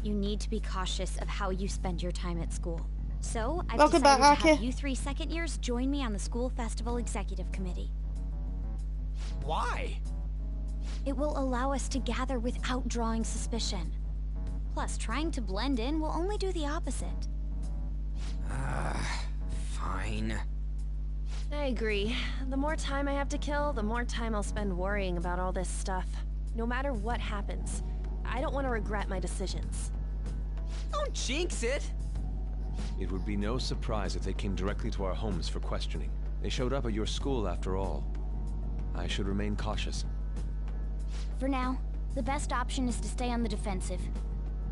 you need to be cautious of how you spend your time at school. So, I've Welcome decided back, to have Aki. you 3 second years join me on the school festival executive committee. Why? It will allow us to gather without drawing suspicion. Plus, trying to blend in will only do the opposite. Fine. I agree. The more time I have to kill, the more time I'll spend worrying about all this stuff. No matter what happens, I don't want to regret my decisions. Don't jinx it! It would be no surprise if they came directly to our homes for questioning. They showed up at your school after all. I should remain cautious. For now, the best option is to stay on the defensive.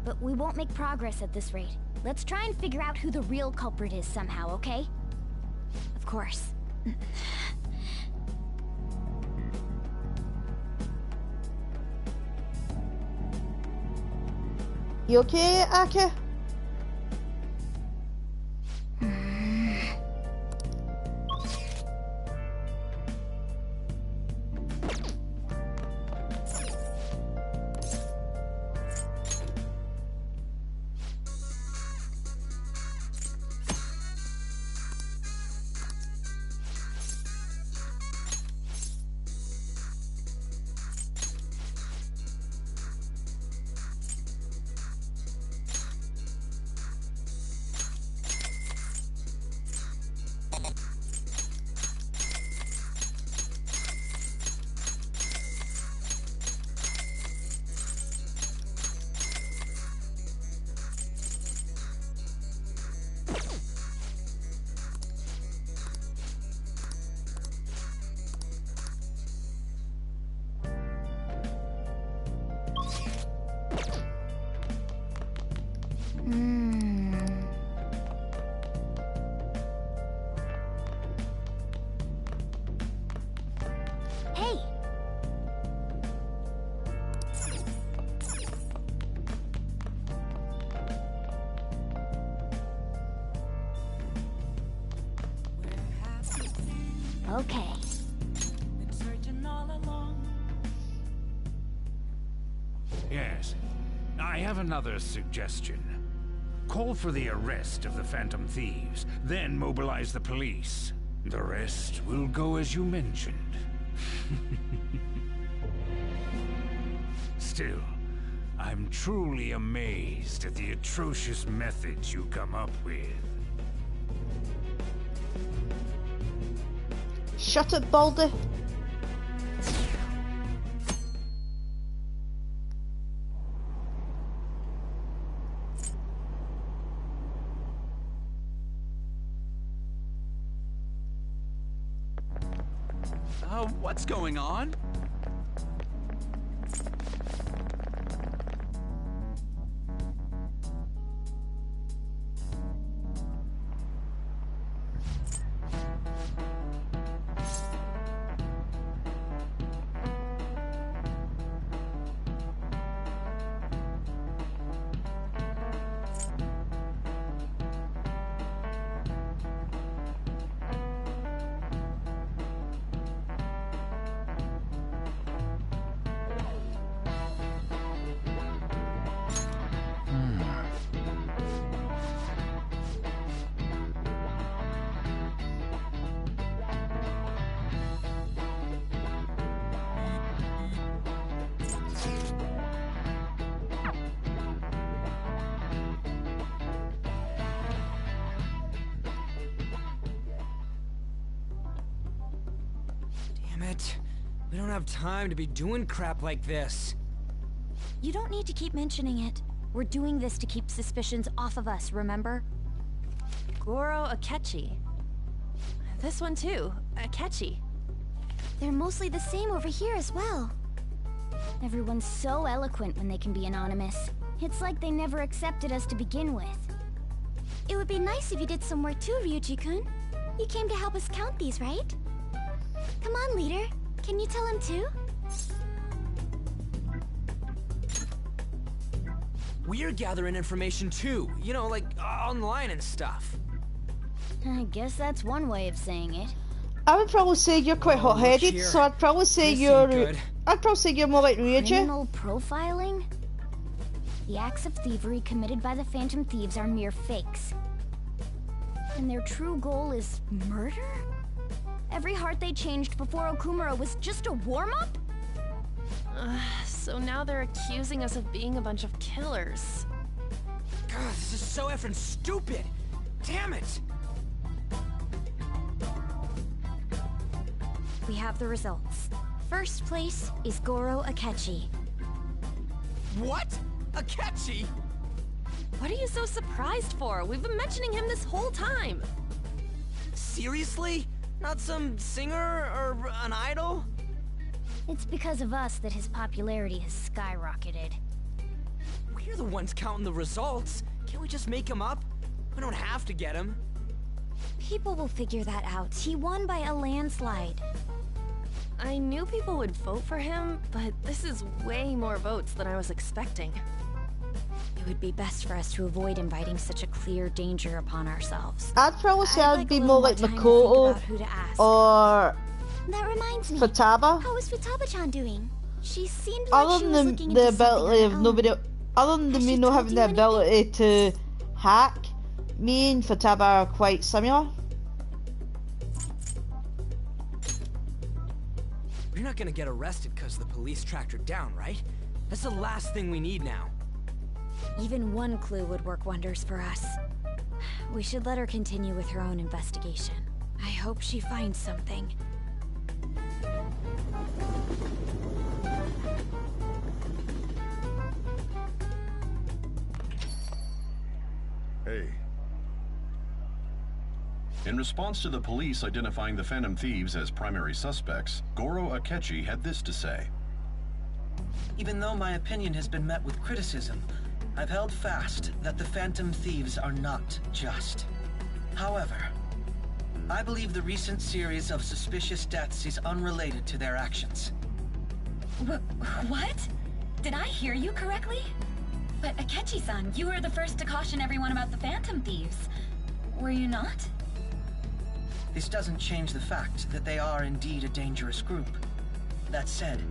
But we won't make progress at this rate. Let's try and figure out who the real culprit is somehow, okay? Of course. You okay, Aki? Hey! Okay. Yes. I have another suggestion. Call for the arrest of the Phantom Thieves, then mobilize the police. The rest will go as you mentioned. Still, I'm truly amazed at the atrocious methods you come up with. Shut it, Baldy. What's going on? But we don't have time to be doing crap like this. You don't need to keep mentioning it. We're doing this to keep suspicions off of us, remember? Goro Akechi. This one too, Akechi. They're mostly the same over here as well. Everyone's so eloquent when they can be anonymous. It's like they never accepted us to begin with. It would be nice if you did some work too, Ryuji-kun. You came to help us count these, right? Come on, leader. Can you tell him too? We're gathering information too, you know, like online and stuff. I guess that's one way of saying it. I would probably say you're quite hot-headed, so I'd probably say I'd probably say you're more like Ryuji. Criminal profiling? The acts of thievery committed by the Phantom Thieves are mere fakes. And their true goal is murder? Every heart they changed before Okumura was just a warm-up? So now they're accusing us of being a bunch of killers. God, this is so effing stupid! Damn it! We have the results. First place is Goro Akechi. What? Akechi? What are you so surprised for? We've been mentioning him this whole time. Seriously? Not some singer or an idol? It's because of us that his popularity has skyrocketed. We're the ones counting the results. Can't we just make him up? We don't have to get him. People will figure that out. He won by a landslide. I knew people would vote for him, but this is way more votes than I was expecting. It would be best for us to avoid inviting such a clear danger upon ourselves. I'd probably say I'd be more like Makoto or that reminds me. Futaba. How is Futaba-chan doing? She seemed like Other she was than looking the into something ability on her of own. nobody, other than me not having the ability to hack, me and Futaba are quite similar. We're not gonna get arrested because the police tracked her down, right? That's the last thing we need now. Even one clue would work wonders for us. We should let her continue with her own investigation. I hope she finds something. Hey. In response to the police identifying the Phantom Thieves as primary suspects, Goro Akechi had this to say. Even though my opinion has been met with criticism, I've held fast that the Phantom Thieves are not just. However, I believe the recent series of suspicious deaths is unrelated to their actions. What? Did I hear you correctly? But Akechi-san, you were the first to caution everyone about the Phantom Thieves. Were you not? This doesn't change the fact that they are indeed a dangerous group. That said,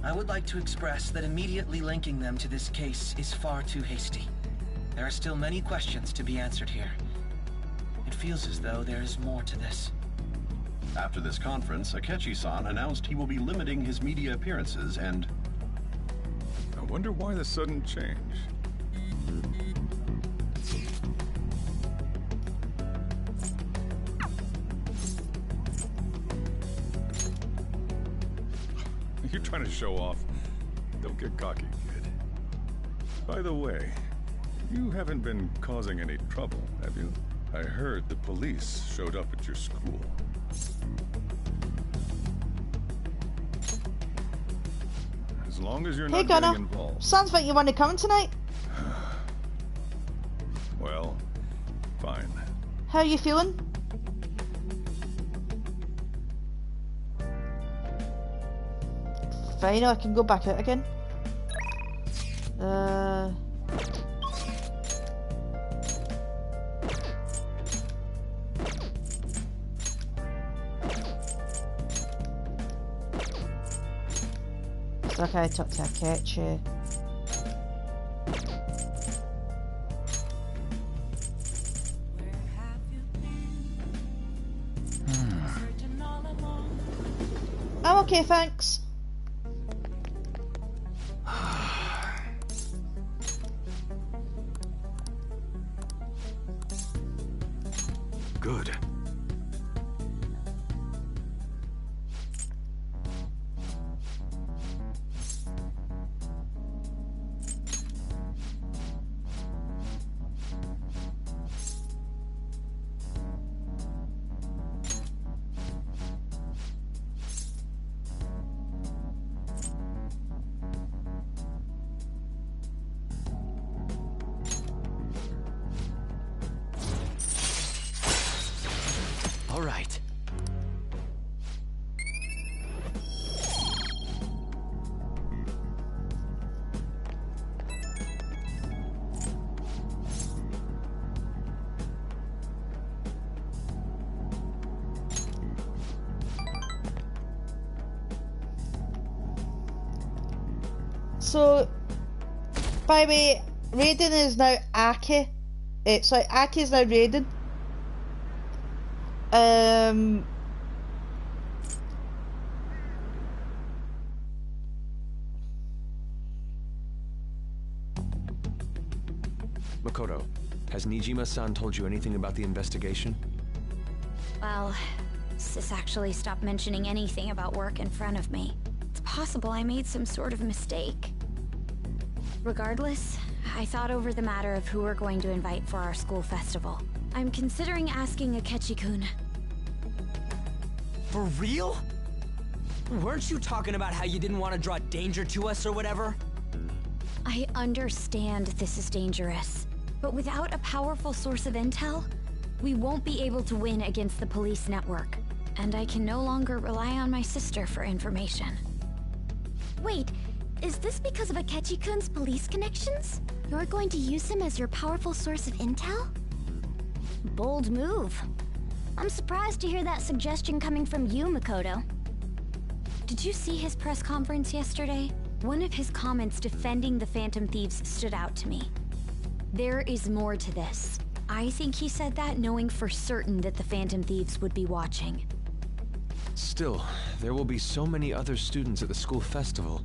I would like to express that immediately linking them to this case is far too hasty. There are still many questions to be answered here. It feels as though there is more to this. After this conference, Akechi-san announced he will be limiting his media appearances and... I wonder why the sudden change. You're trying to show off. Don't get cocky, kid. By the way, you haven't been causing any trouble, have you? I heard the police showed up at your school. As long as you're Hey, not Gunnar. getting involved. Sounds like you want to come tonight. Well, fine. How are you feeling? Fine, I can go back out again. Okay, I talked to Akechi. I'm okay, thanks. Good. All right. So, by the way, Raiden is now Aki. Sorry, Aki is now Raiden. Makoto, has Nijima-san told you anything about the investigation? Well, Sis actually stopped mentioning anything about work in front of me. It's possible I made some sort of mistake. Regardless, I thought over the matter of who we're going to invite for our school festival. I'm considering asking Akechi-kun. For real? Weren't you talking about how you didn't want to draw danger to us or whatever? I understand this is dangerous, but without a powerful source of intel, we won't be able to win against the police network. And I can no longer rely on my sister for information. Wait, is this because of Akechi-kun's police connections? You're going to use him as your powerful source of intel? Bold move. I'm surprised to hear that suggestion coming from you, Makoto. Did you see his press conference yesterday? One of his comments defending the Phantom Thieves stood out to me. There is more to this. I think he said that knowing for certain that the Phantom Thieves would be watching. Still, there will be so many other students at the school festival.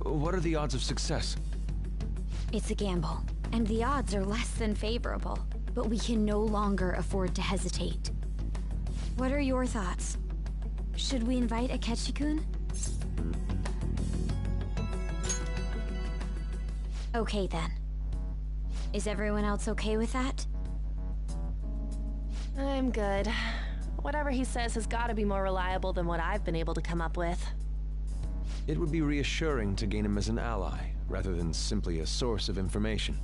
What are the odds of success? It's a gamble, and the odds are less than favorable, but we can no longer afford to hesitate. What are your thoughts? Should we invite Akechi-kun? Okay then. Is everyone else okay with that? I'm good. Whatever he says has got to be more reliable than what I've been able to come up with. It would be reassuring to gain him as an ally, rather than simply a source of information.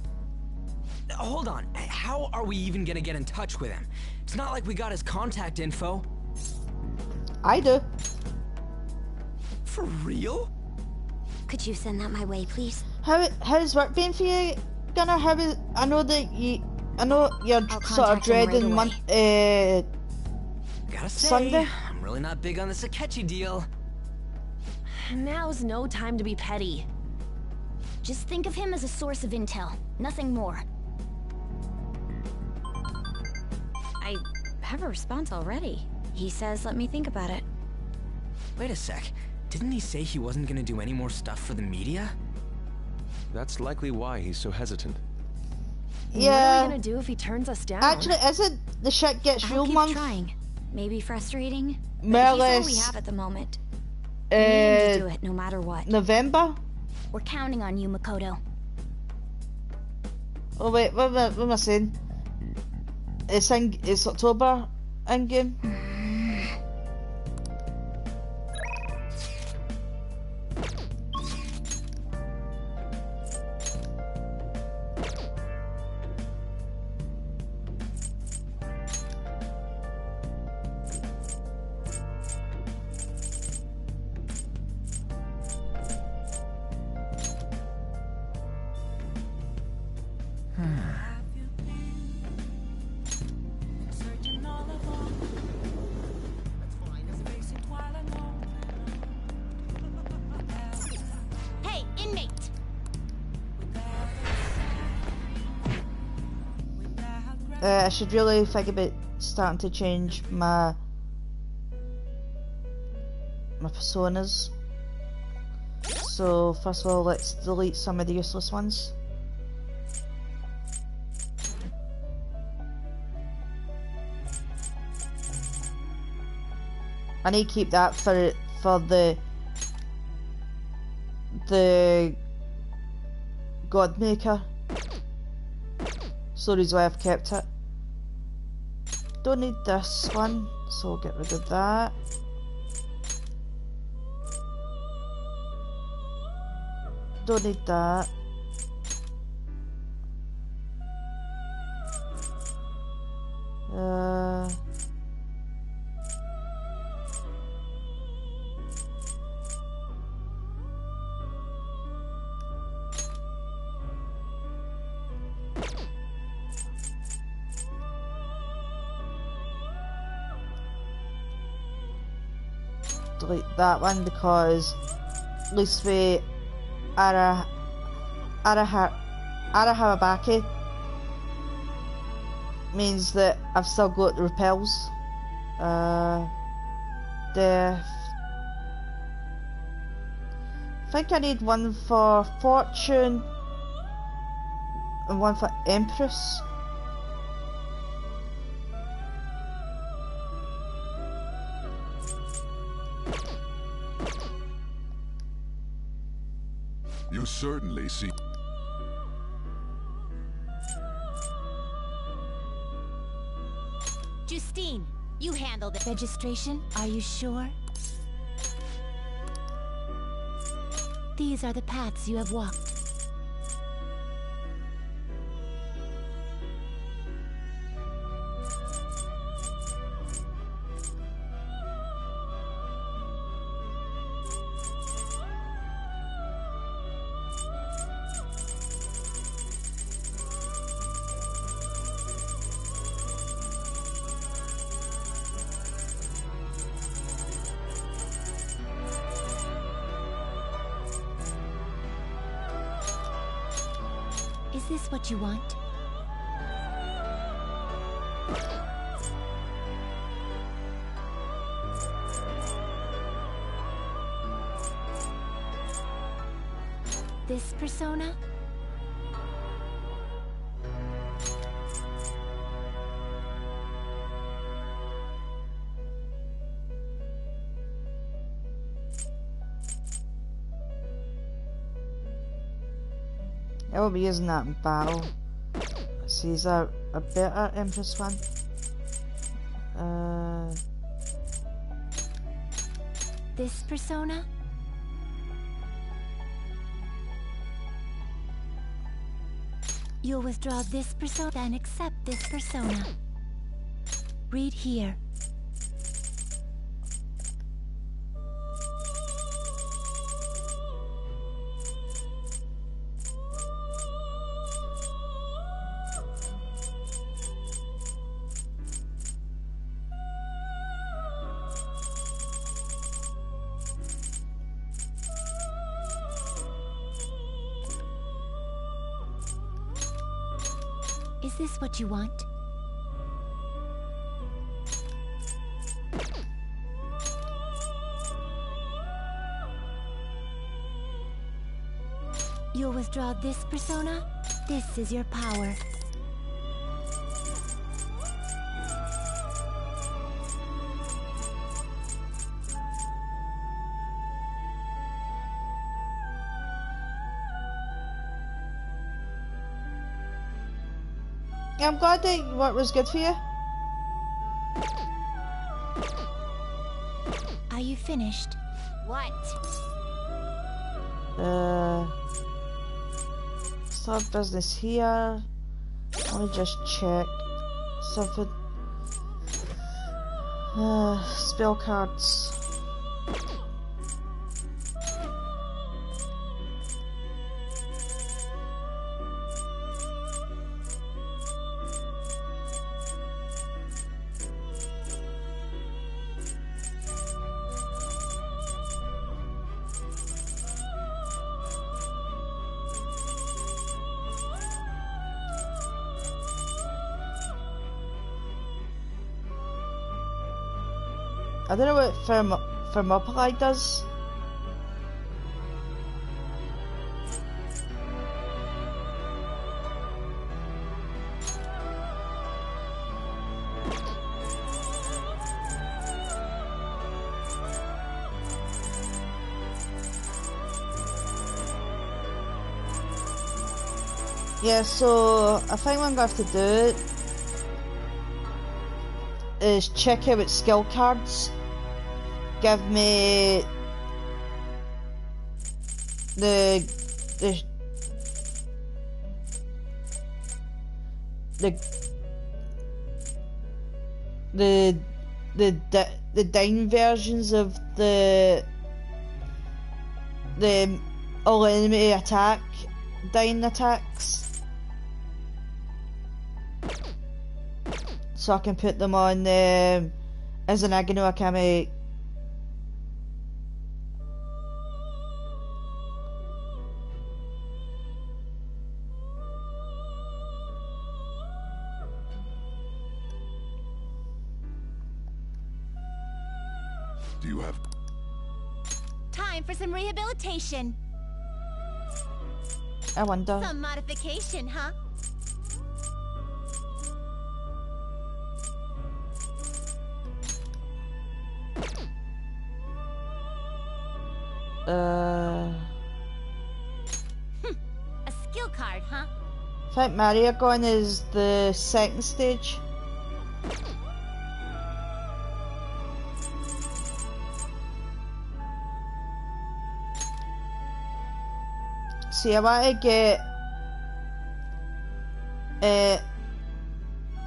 Hold on, how are we even gonna get in touch with him? It's not like we got his contact info. I do. For real? Could you send that my way, please? How's work been for you, Gunnar? I know you're sort of dreading Gotta say, Sunday. I'm really not big on this Akechi deal. Now's no time to be petty. Just think of him as a source of intel, nothing more. I have a response already. He says let me think about it. Wait a sec. Didn't he say he wasn't gonna do any more stuff for the media? That's likely why he's so hesitant. Yeah. What are we gonna do if he turns us down? Actually, isn't the shit gets real I'll month? keep trying. Maybe frustrating, More but or he's less, all we have at the moment. We need him to do it no matter what. November? We're counting on you, Makoto. Oh wait, what am I saying? It's October in-game. Hey, inmate! I should really think about starting to change my personas. So first of all, let's delete some of the useless ones. I need to keep that for the Godmaker. So reason why I've kept it. Don't need this one, so I'll get rid of that. Don't need that. delete that one because at least we Arahabaki means that I've still got the repels. Death. I think I need one for Fortune and one for Empress. You certainly see. Justine, you handle the registration, are you sure? These are the paths you have walked. Is this what you want? This persona? I will be using that in battle. See, is that a better Empress one? This persona? You'll withdraw this persona, then accept this persona. Read here. Is this what you want? You'll withdraw this persona? This is your power. I'm glad that what was good for you. Are you finished? What? Start business here. Let me just check something. Spell cards. I don't know what Thermopylae does. Yeah, so I think what I'm going to have to do is check out its skill cards. Give me the down versions of the all enemy attack down attacks, so I can put them on as an Agano Akame Do you have... Time for some rehabilitation. I wonder. Some modification, huh? A skill card, huh? I think Mariagon is the second stage. See, I want to get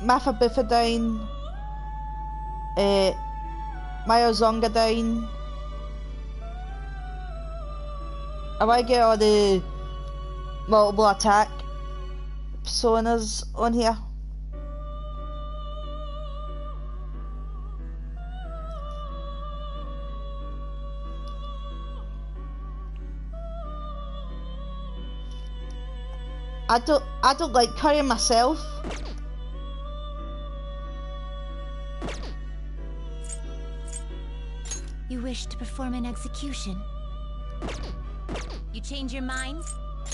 Mafabifidine, Myozongadine. I want to get all the multiple attack personas on here. I don't like carrying myself. You wish to perform an execution? You change your mind?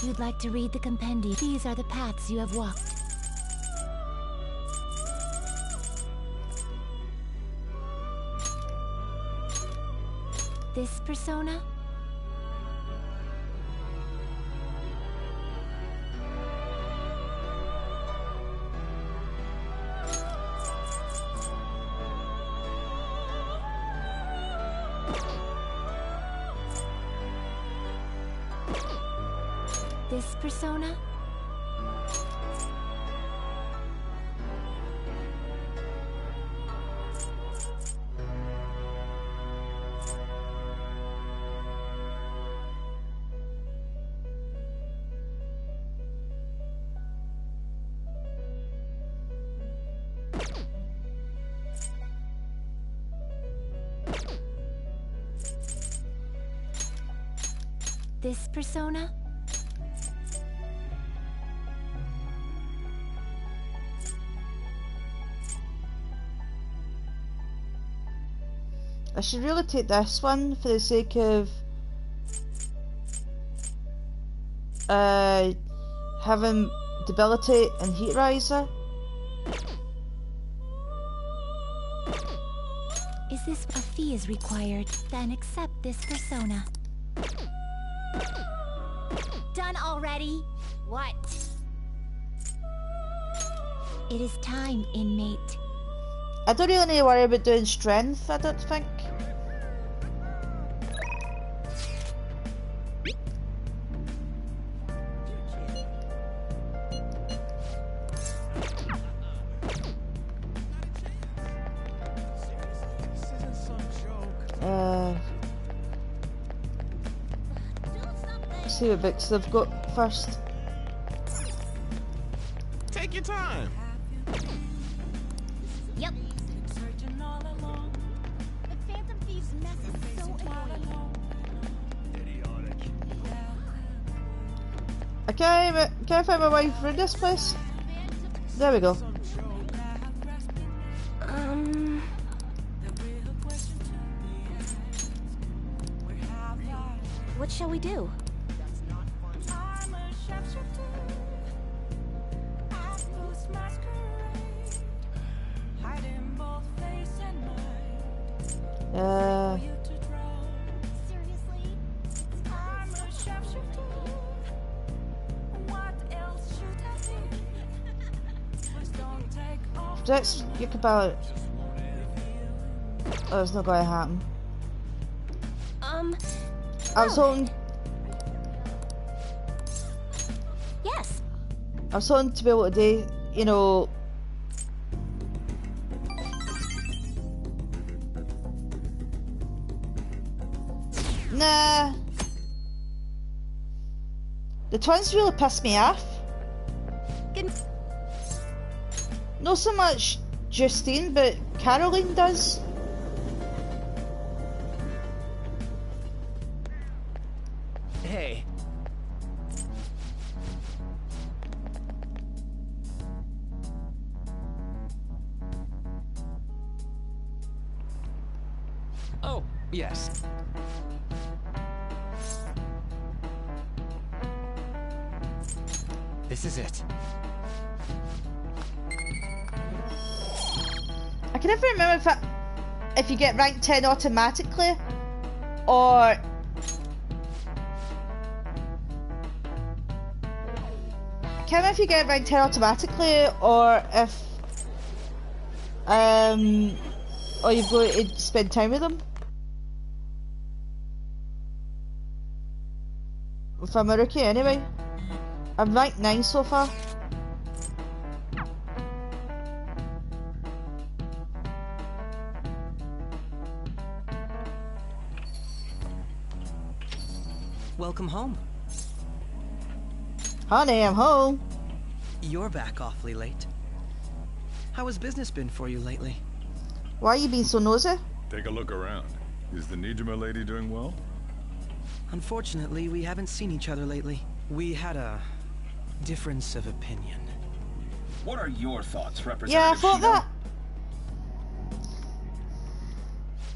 You'd like to read the compendium. These are the paths you have walked. This persona? This persona? This persona? I should really take this one for the sake of having debilitate and heat riser. Is this a fee is required? Then accept this persona. Done already? What? It is time, inmate. I don't really need to worry about doing strength, I don't think. Let's see what books they've got first. Take your time. Yep. The Phantom Thieves' mess is so annoying. Can I find my way through this place? There we go. What shall we do? Let's think about it. Oh, it's not going to happen. I was hoping. Yes. I was hoping to be able to do, you know. Nah. The twins really pissed me off. Not so much Justine, but Caroline does. Hey. Oh, Yes. This is it. I can never remember if you get rank 10 automatically, or I can't remember if you get rank 10 automatically, or if or you've got to spend time with them. If I'm a rookie anyway. I'm rank 9 so far. Welcome home. Honey, I'm home. You're back awfully late. How has business been for you lately? Why are you being so nosy? Take a look around. Is the Nijima lady doing well? Unfortunately, we haven't seen each other lately. We had a difference of opinion. What are your thoughts, Representative Yeah, I thought Shido? that.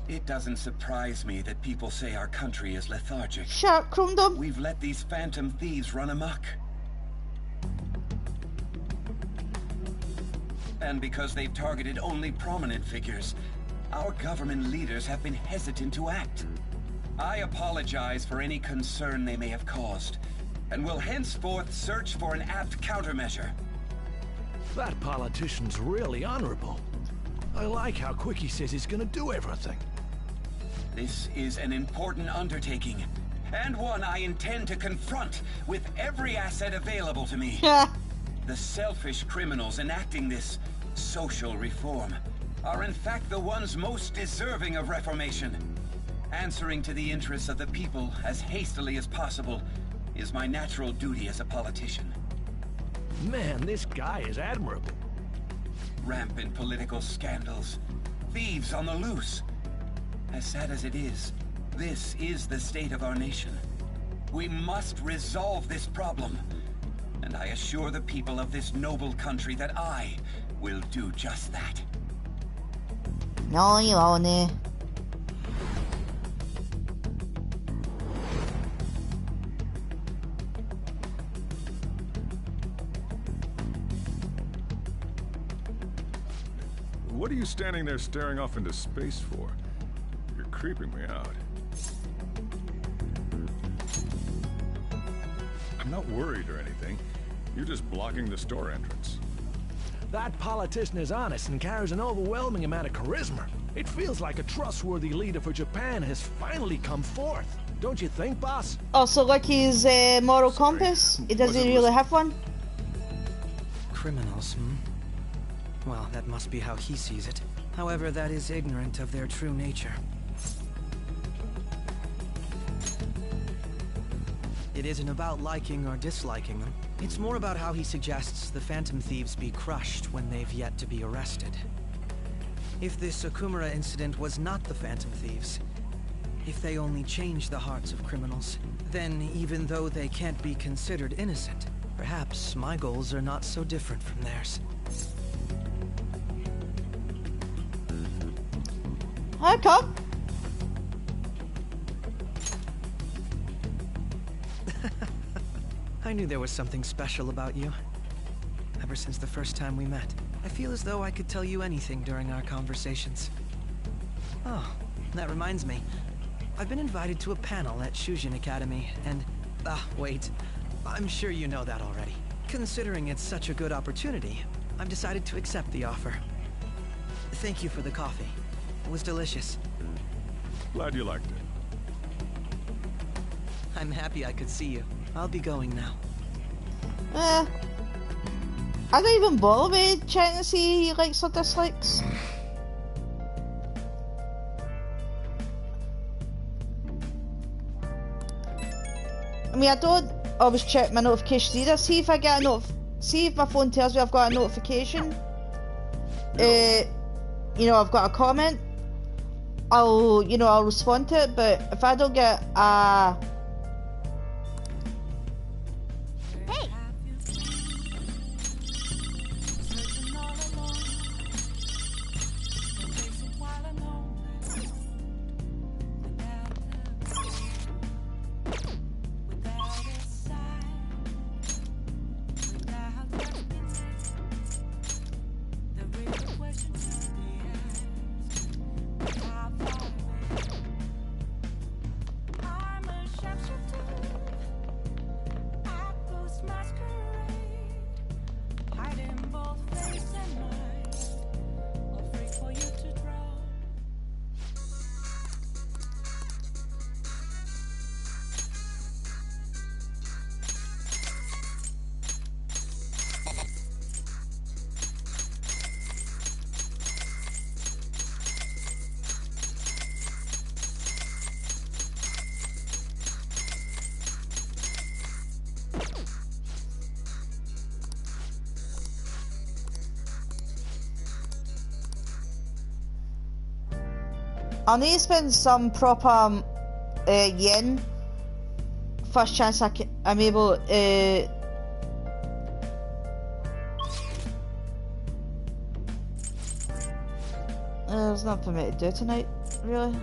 It doesn't surprise me that people say our country is lethargic. Shut up, Chromedom. We've let these phantom thieves run amok. And because they've targeted only prominent figures, our government leaders have been hesitant to act. I apologize for any concern they may have caused, and will henceforth search for an apt countermeasure. That politician's really honorable. I like how quick he says he's gonna do everything. This is an important undertaking, and one I intend to confront with every asset available to me. The selfish criminals enacting this social reform are in fact the ones most deserving of reformation. Answering to the interests of the people as hastily as possible is my natural duty as a politician. Man, this guy is admirable. Rampant political scandals, thieves on the loose. As sad as it is, this is the state of our nation. We must resolve this problem, and I assure the people of this noble country that I will do just that. No, you won't. What are you standing there staring off into space for? You're creeping me out. I'm not worried or anything. You're just blocking the store entrance. That politician is honest and carries an overwhelming amount of charisma. It feels like a trustworthy leader for Japan has finally come forth. Don't you think, boss? Also, like his moral compass, he doesn't really have one. Criminals, hmm? Well, that must be how he sees it. However, that is ignorant of their true nature. It isn't about liking or disliking them. It's more about how he suggests the Phantom Thieves be crushed when they've yet to be arrested. If this Okumura incident was not the Phantom Thieves, if they only change the hearts of criminals, then even though they can't be considered innocent, perhaps my goals are not so different from theirs. Okay. I knew there was something special about you. Ever since the first time we met, I feel as though I could tell you anything during our conversations. Oh, that reminds me. I've been invited to a panel at Shujin Academy, and... wait. I'm sure you know that already. Considering it's such a good opportunity, I've decided to accept the offer. Thank you for the coffee. It was delicious. Glad you liked it. I'm happy I could see you. I'll be going now. I don't even bother with checking to see he likes or dislikes. I mean, I don't always check my notifications either. See if I get a see if my phone tells me I've got a notification. You know, I've got a comment. I'll respond to it. But if I don't get a I'll need to spend some proper yen. First chance I'm able. There's nothing for me to do tonight, really.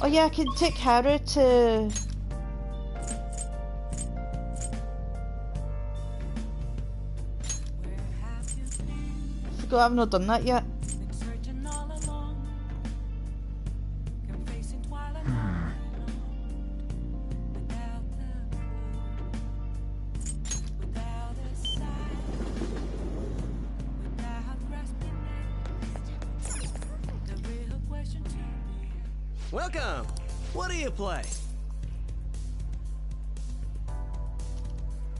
Oh yeah, I can take Haru to. I forgot I've not done that yet. Welcome! What do you play?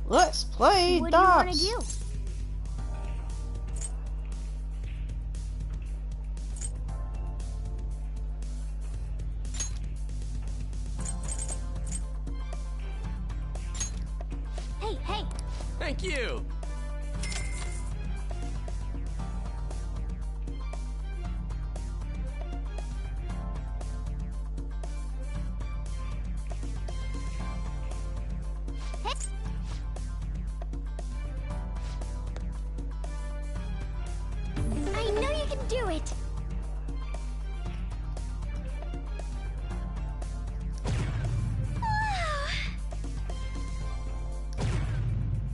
Let's play What darts. do you want to do? Hey, hey! Thank you! I know you can do it!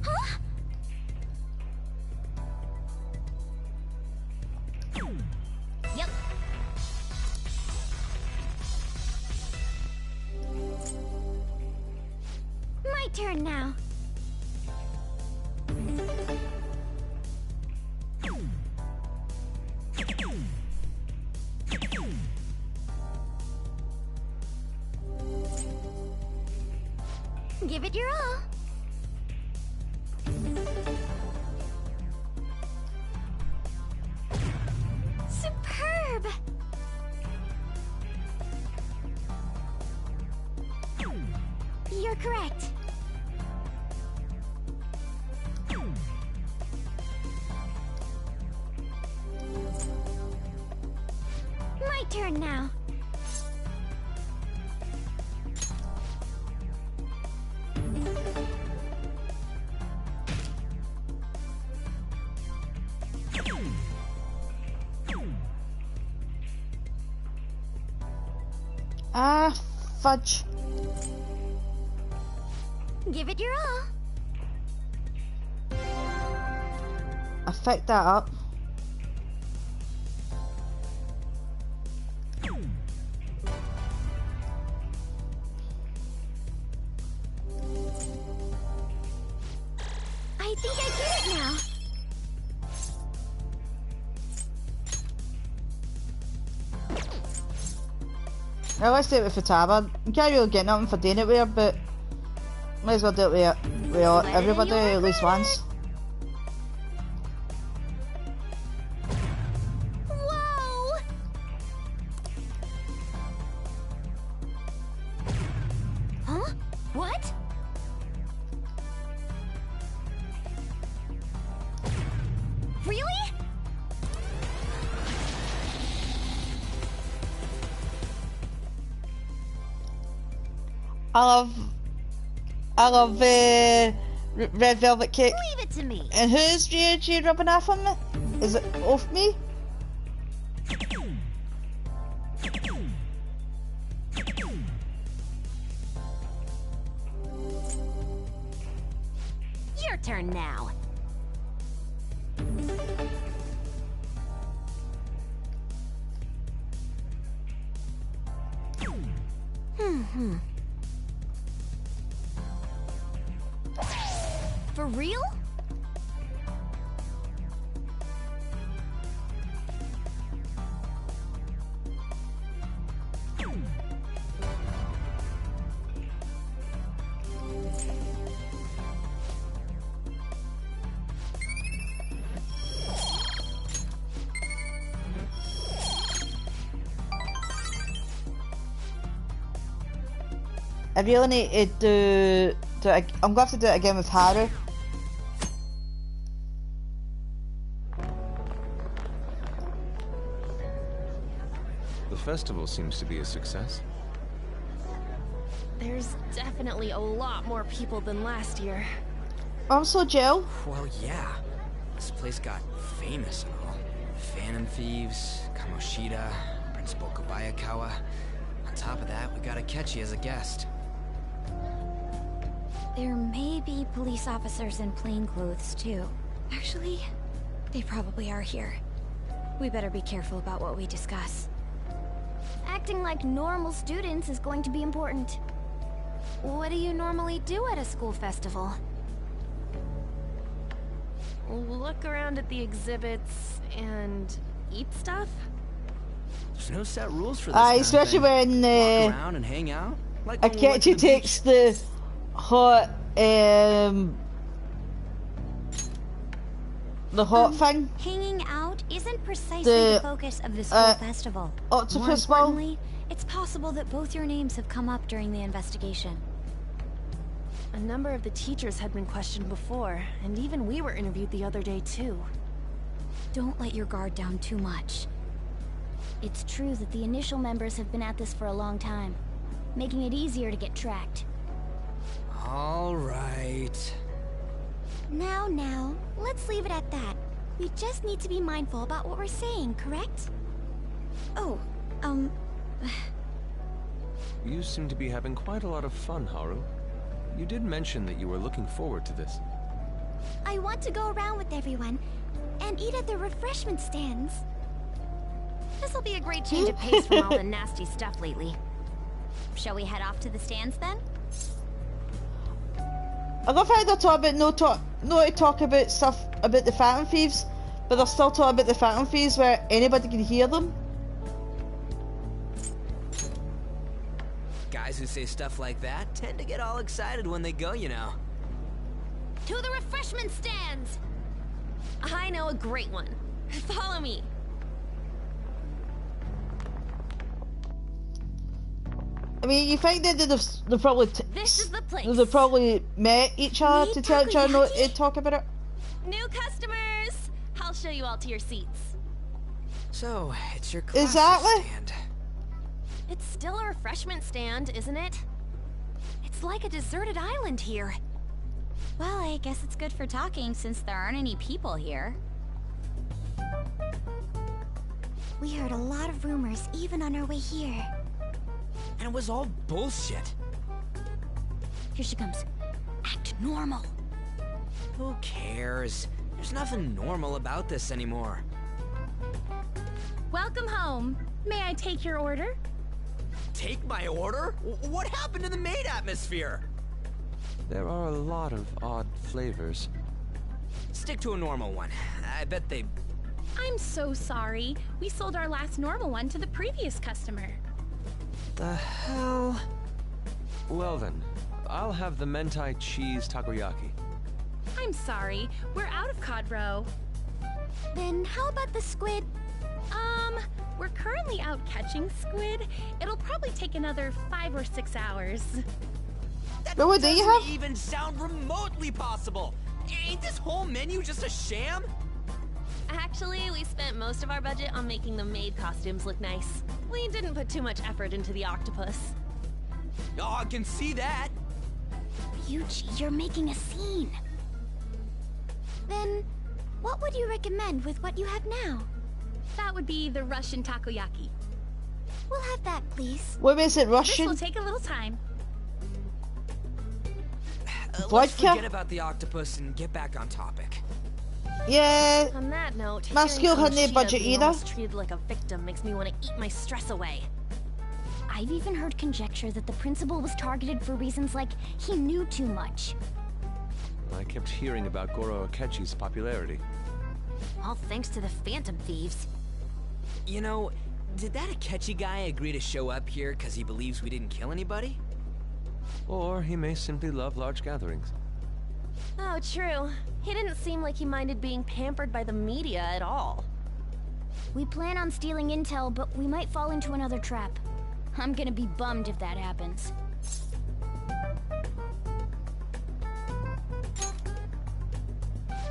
Huh? Yep. My turn now. Give it your all. Superb! You're correct. My turn now. Ah, fudge. Give it your all. I fucked that up. I think I get it now. Now let's do it with Futaba. You can't really get nothing for doing it with her, but might as well do it with everybody at least once. Whoa! Huh? What? Really? I love red velvet cake. Leave it to me. And who's you rubbing off on me? Is it off me? Your turn now. For real? I really need to do it. I'm going to have to do it again with Haru. The festival seems to be a success. There's definitely a lot more people than last year. Also, Jill. Well, yeah. This place got famous and all. Phantom Thieves, Kamoshida, Principal Kobayakawa. On top of that, we got Akechi as a guest. There may be police officers in plainclothes, too. Actually, they probably are here. We better be careful about what we discuss. Acting like normal students is going to be important. What do you normally do at a school festival? Look around at the exhibits and eat stuff? There's no set rules for this especially when walk around and hang out. Like when we went to Akechi the takes the hot thing. Hanging out isn't precisely the focus of the school festival. Octopus More ball. importantly, it's possible that both your names have come up during the investigation. A number of the teachers had been questioned before, and even we were interviewed the other day too. Don't let your guard down too much. It's true that the initial members have been at this for a long time, making it easier to get tracked. All right. Now, let's leave it at that. We just need to be mindful about what we're saying, correct? Oh, You seem to be having quite a lot of fun, Haru. You did mention that you were looking forward to this. I want to go around with everyone and eat at the refreshment stands. This'll be a great change of pace from all the nasty stuff lately. Shall we head off to the stands then? I love how they're talking about no to talk about stuff about the Phantom Thieves, but they're still talking about the Phantom Thieves where anybody can hear them. Guys who say stuff like that tend to get all excited when they go, you know. To the refreshment stands! I know a great one. Follow me. I mean, you think that they've probably This is the place. they've probably met each other to tell each other not to talk about it. New customers! I'll show you all to your seats. So, it's your class Exactly. stand. It's still a refreshment stand, isn't it? It's like a deserted island here. Well, I guess it's good for talking since there aren't any people here. We heard a lot of rumors even on our way here. And it was all bullshit. Here she comes. Act normal. Who cares? There's nothing normal about this anymore. Welcome home. May I take your order? Take my order? What happened to the maid atmosphere? There are a lot of odd flavors. Stick to a normal one. I bet they... I'm so sorry. We sold our last normal one to the previous customer. The hell? Well then, I'll have the mentai cheese takoyaki. I'm sorry. We're out of cod roe. Then how about the squid? We're currently out catching squid. It'll probably take another 5 or 6 hours. That what do you have? doesn't even sound remotely possible. Ain't this whole menu just a sham? Actually, we spent most of our budget on making the maid costumes look nice. We didn't put too much effort into the octopus. Oh, I can see that. Ryuji, you're making a scene. Then, what would you recommend with what you have now? That would be the Russian takoyaki. We'll have that, please. What is it, Russian? This will take a little time. Let's forget about the octopus and get back on topic. Yeah. On that note, My school had no budget either. Treated like a victim makes me want to eat my stress away. I've even heard conjecture that the principal was targeted for reasons like he knew too much. I kept hearing about Goro Akechi's popularity. All thanks to the Phantom Thieves. You know, did that Akechi guy agree to show up here because he believes we didn't kill anybody? Or he may simply love large gatherings. Oh, true. He didn't seem like he minded being pampered by the media at all. We plan on stealing intel, but we might fall into another trap. I'm gonna be bummed if that happens.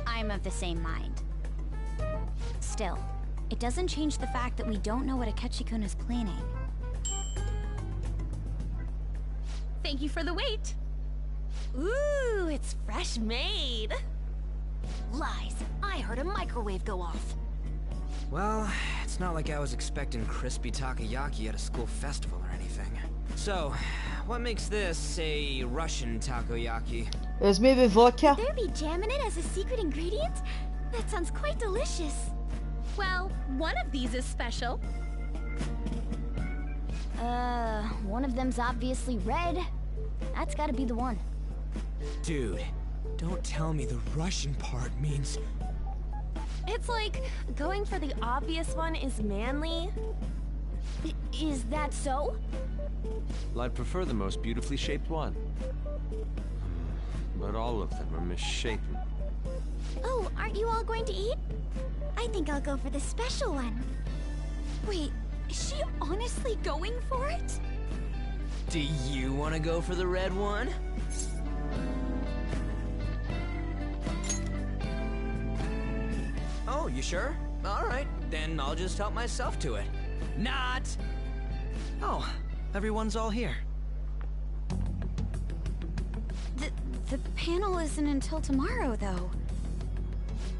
I'm of the same mind. Still, it doesn't change the fact that we don't know what Akechi-kun is planning. Thank you for the wait. Ooh, it's fresh made. Lies. I heard a microwave go off. Well, it's not like I was expecting crispy takoyaki at a school festival or anything. So, what makes this a Russian takoyaki? It was made with vodka. Could there be jam in it as a secret ingredient? That sounds quite delicious. Well, one of these is special. One of them's obviously red. That's gotta be the one. Dude, don't tell me the Russian part means... It's like going for the obvious one is manly. Is that so? Well, I'd prefer the most beautifully shaped one. But all of them are misshapen. Oh, aren't you all going to eat? I think I'll go for the special one. Wait, is she honestly going for it? Do you want to go for the red one? Oh, you sure? Alright, then I'll just help myself to it. Not! Oh, everyone's all here. The panel isn't until tomorrow, though.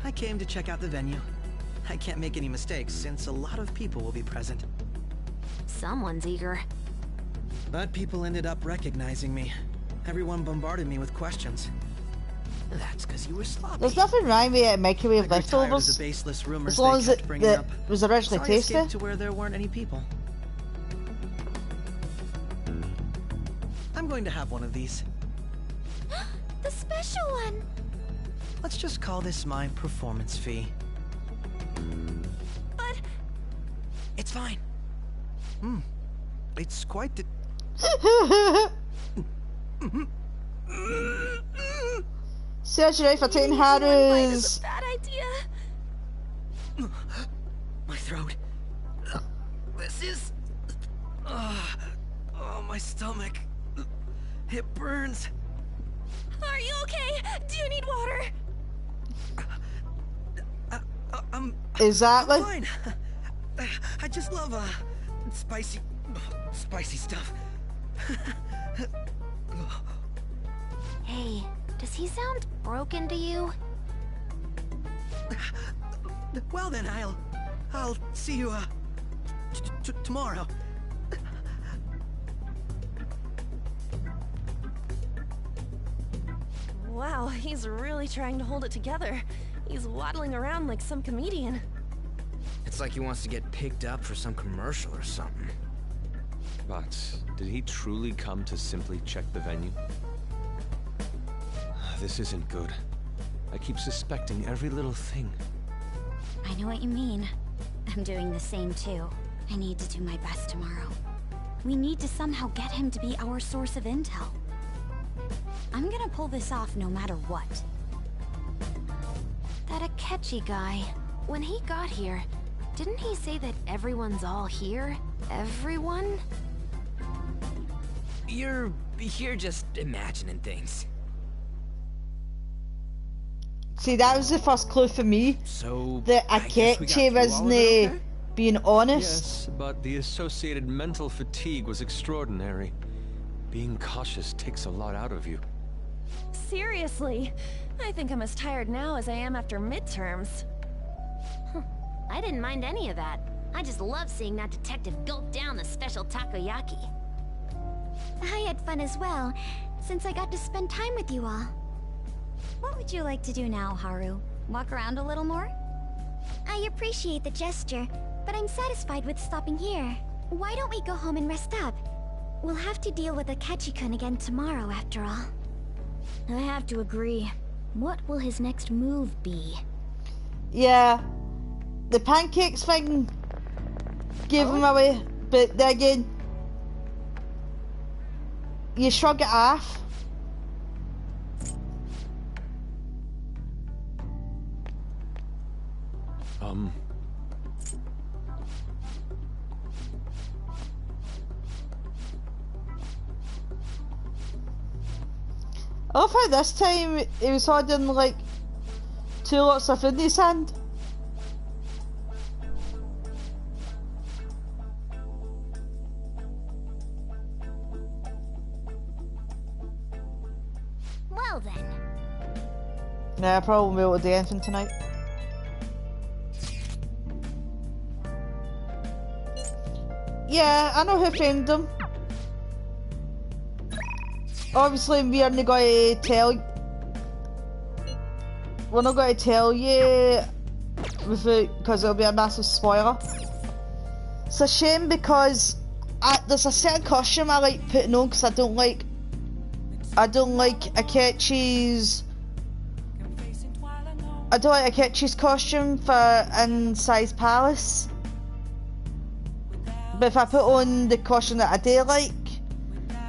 I came to check out the venue. I can't make any mistakes since a lot of people will be present. Someone's eager. But people ended up recognizing me. Everyone bombarded me with questions. That's because you were sloppy. There's nothing wrong with microwave leftovers, the baseless rumors as long as they kept it bringing up. was originally So I tasty. escaped to where there weren't any people. I'm going to have one of these. The special one! Let's just call this my performance fee. But... It's fine. It's quite the... Surgery for taking Haru's... Bad idea. My throat. This is... Oh, my stomach. It burns. Are you okay? Do you need water? Exactly. I'm fine. I just love spicy stuff. Hey, does he sound broken to you? Well then, I'll see you tomorrow. Wow, he's really trying to hold it together. He's waddling around like some comedian. It's like he wants to get picked up for some commercial or something. But did he truly come to simply check the venue? This isn't good. I keep suspecting every little thing. I know what you mean. I'm doing the same too. I need to do my best tomorrow. We need to somehow get him to be our source of intel. I'm gonna pull this off no matter what. That Akechi guy, when he got here, didn't he say that everyone's all here? Everyone? You're just imagining things. See, that was the first clue for me. So that Akechi wasn't being honest. Yes, but the associated mental fatigue was extraordinary. Being cautious takes a lot out of you. Seriously, I think I'm as tired now as I am after midterms. I didn't mind any of that. I just love seeing that detective gulp down the special takoyaki. I had fun as well, since I got to spend time with you all. What would you like to do now, Haru? Walk around a little more? I appreciate the gesture, but I'm satisfied with stopping here. Why don't we go home and rest up? We'll have to deal with Akechi-kun again tomorrow, after all. I have to agree. What will his next move be? Yeah, the pancakes thing gave him away, but then again, you shrug it off. I love how this time he was holding like 2 lots of food in his hand. Well then. Yeah, I probably won't be able to do anything tonight. Yeah, I know who framed them. Obviously, we are not going to tell. We're not going to tell you because it'll be a massive spoiler. It's a shame because there's a certain costume I like putting on because I don't like Akechi's. I don't like Akechi's costume for Inside Palace. But if I put on the costume that I do like,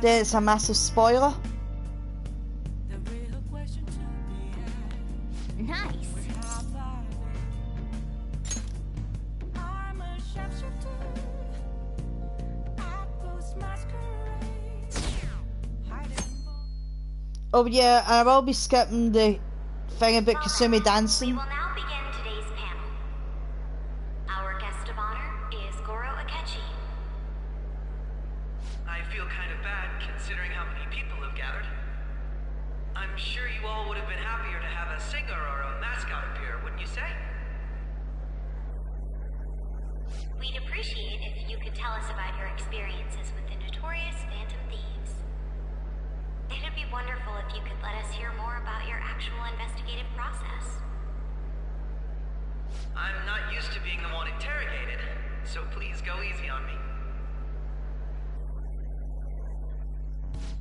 then it's a massive spoiler. Nice. Oh yeah, and I will be skipping the thing about Kasumi dancing. We will now begin today's panel. Our guest of honor is Goro Akechi. I feel kind of bad considering how many people have gathered. I'm sure you all would have been happier to have a singer or a mascot appear, wouldn't you say? We'd appreciate if you could tell us about your experiences with the notorious Phantom Thieves. It'd be wonderful if you could let us hear more about your actual investigative process. I'm not used to being the one interrogated, so please go easy on me.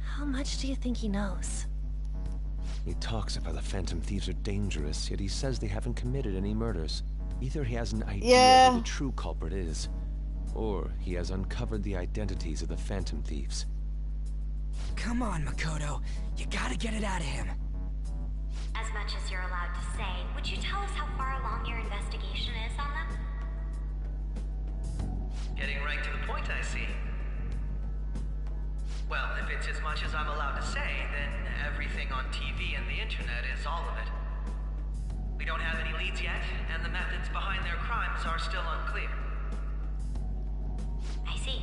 How much do you think he knows? He talks about the Phantom Thieves are dangerous, yet he says they haven't committed any murders. Either he has an idea who the true culprit is, or he has uncovered the identities of the Phantom Thieves. Come on, Makoto. You gotta get it out of him. As much as you're allowed to say, would you tell us how far along your investigation is on them? Getting right to the point, I see. Well, if it's as much as I'm allowed to say, then everything on TV and the internet is all of it. We don't have any leads yet, and the methods behind their crimes are still unclear. I see.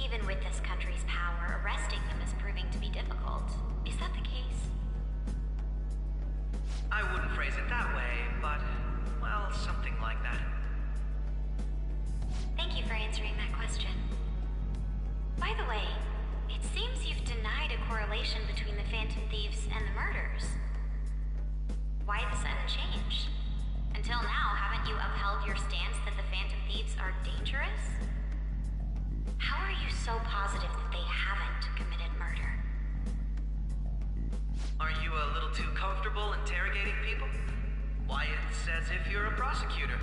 Even with this country's power, arresting them is proving to be difficult. Is that the case? I wouldn't phrase it that way, but, well, something like that. Thank you for answering that question. By the way, it seems you've denied a correlation between the Phantom Thieves and the murders. Why the sudden change? Until now, haven't you upheld your stance that the Phantom Thieves are dangerous? How are you so positive that they haven't committed murder? Are you a little too comfortable interrogating people? Why, it's as if you're a prosecutor.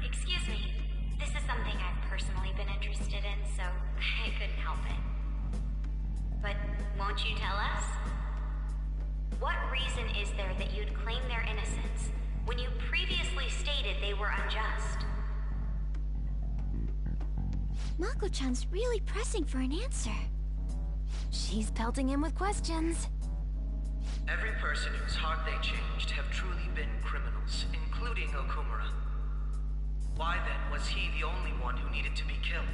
Excuse me. This is something I've personally been interested in, so I couldn't help it. But won't you tell us? What reason is there that you'd claim their innocence when you previously stated they were unjust? Mako-chan's really pressing for an answer. She's pelting him with questions. Every person whose heart they changed have truly been criminals, including Okumura. Why then was he the only one who needed to be killed?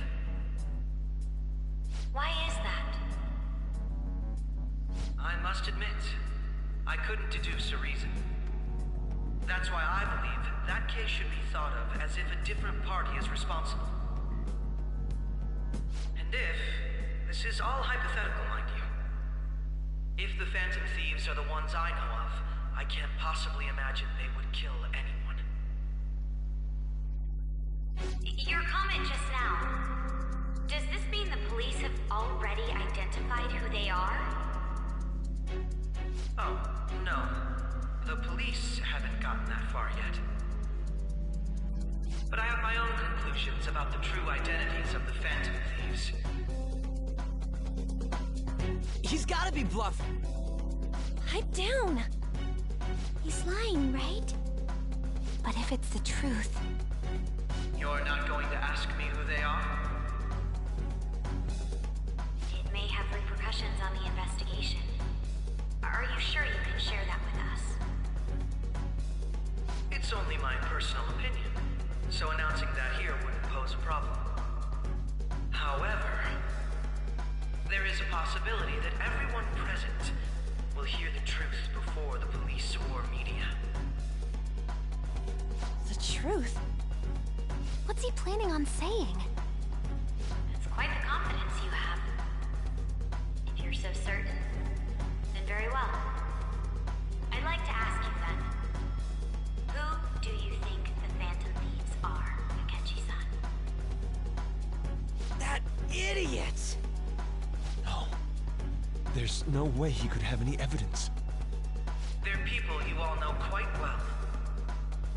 Why is that? I must admit, I couldn't deduce a reason. That's why I believe that case should be thought of as if a different party is responsible. And if, this is all hypothetical, mind you, if the Phantom Thieves are the ones I know of, I can't possibly imagine they would kill anyone. Your comment just now, does this mean the police have already identified who they are? Oh, no. The police haven't gotten that far yet. But I have my own conclusions about the true identities of the Phantom Thieves. He's gotta be bluffing. Pipe down. He's lying, right? But if it's the truth... You're not going to ask me who they are? It may have repercussions on the investigation. Are you sure you can share that with us? It's only my personal opinion, so announcing that here wouldn't pose a problem. However, there is a possibility that everyone present will hear the truth before the police or media. The truth? What's he planning on saying? It's quite the confidence you have. If you're so certain, then very well. I'd like to ask you then, who do you think the Phantom Thieves are, Akechi-san? That idiot! No. There's no way he could have any evidence. They're people you all know quite well.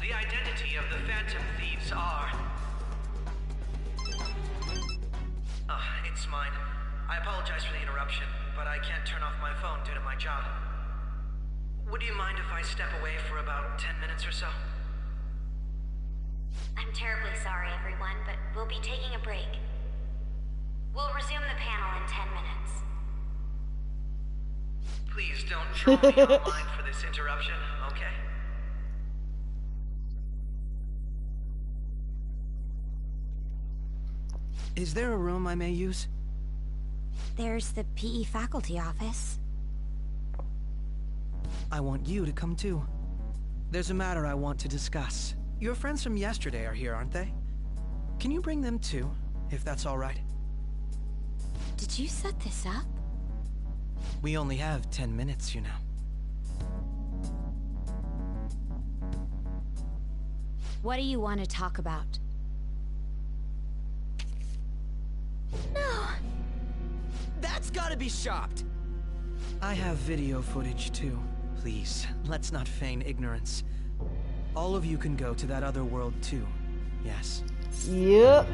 The identity of the Phantom Thieves are... it's mine. I apologize for the interruption, but I can't turn off my phone due to my job. Would you mind if I step away for about 10 minutes or so? I'm terribly sorry, everyone, but we'll be taking a break. We'll resume the panel in 10 minutes. Please don't troll me online for this interruption, okay? Is there a room I may use? There's the PE faculty office. I want you to come too. There's a matter I want to discuss. Your friends from yesterday are here, aren't they? Can you bring them too, if that's all right? Did you set this up? We only have 10 minutes, you know. What do you want to talk about? No! That's gotta be shopped! I have video footage too. Please, let's not feign ignorance. All of you can go to that other world too, yes? Yep.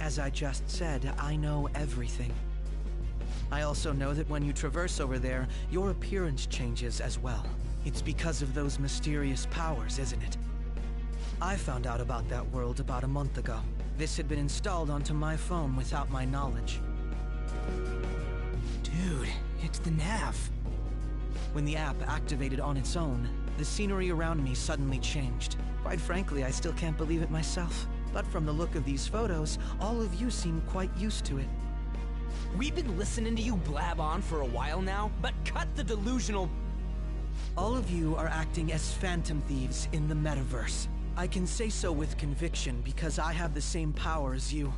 As I just said, I know everything. I also know that when you traverse over there, your appearance changes as well. It's because of those mysterious powers, isn't it? I found out about that world about a month ago. This had been installed onto my phone without my knowledge. Dude, it's the nav. When the app activated on its own, the scenery around me suddenly changed. Quite frankly, I still can't believe it myself. But from the look of these photos, all of you seem quite used to it. We've been listening to you blab on for a while now, but cut the delusional... All of you are acting as Phantom Thieves in the metaverse. I can say so with conviction because I have the same power as you.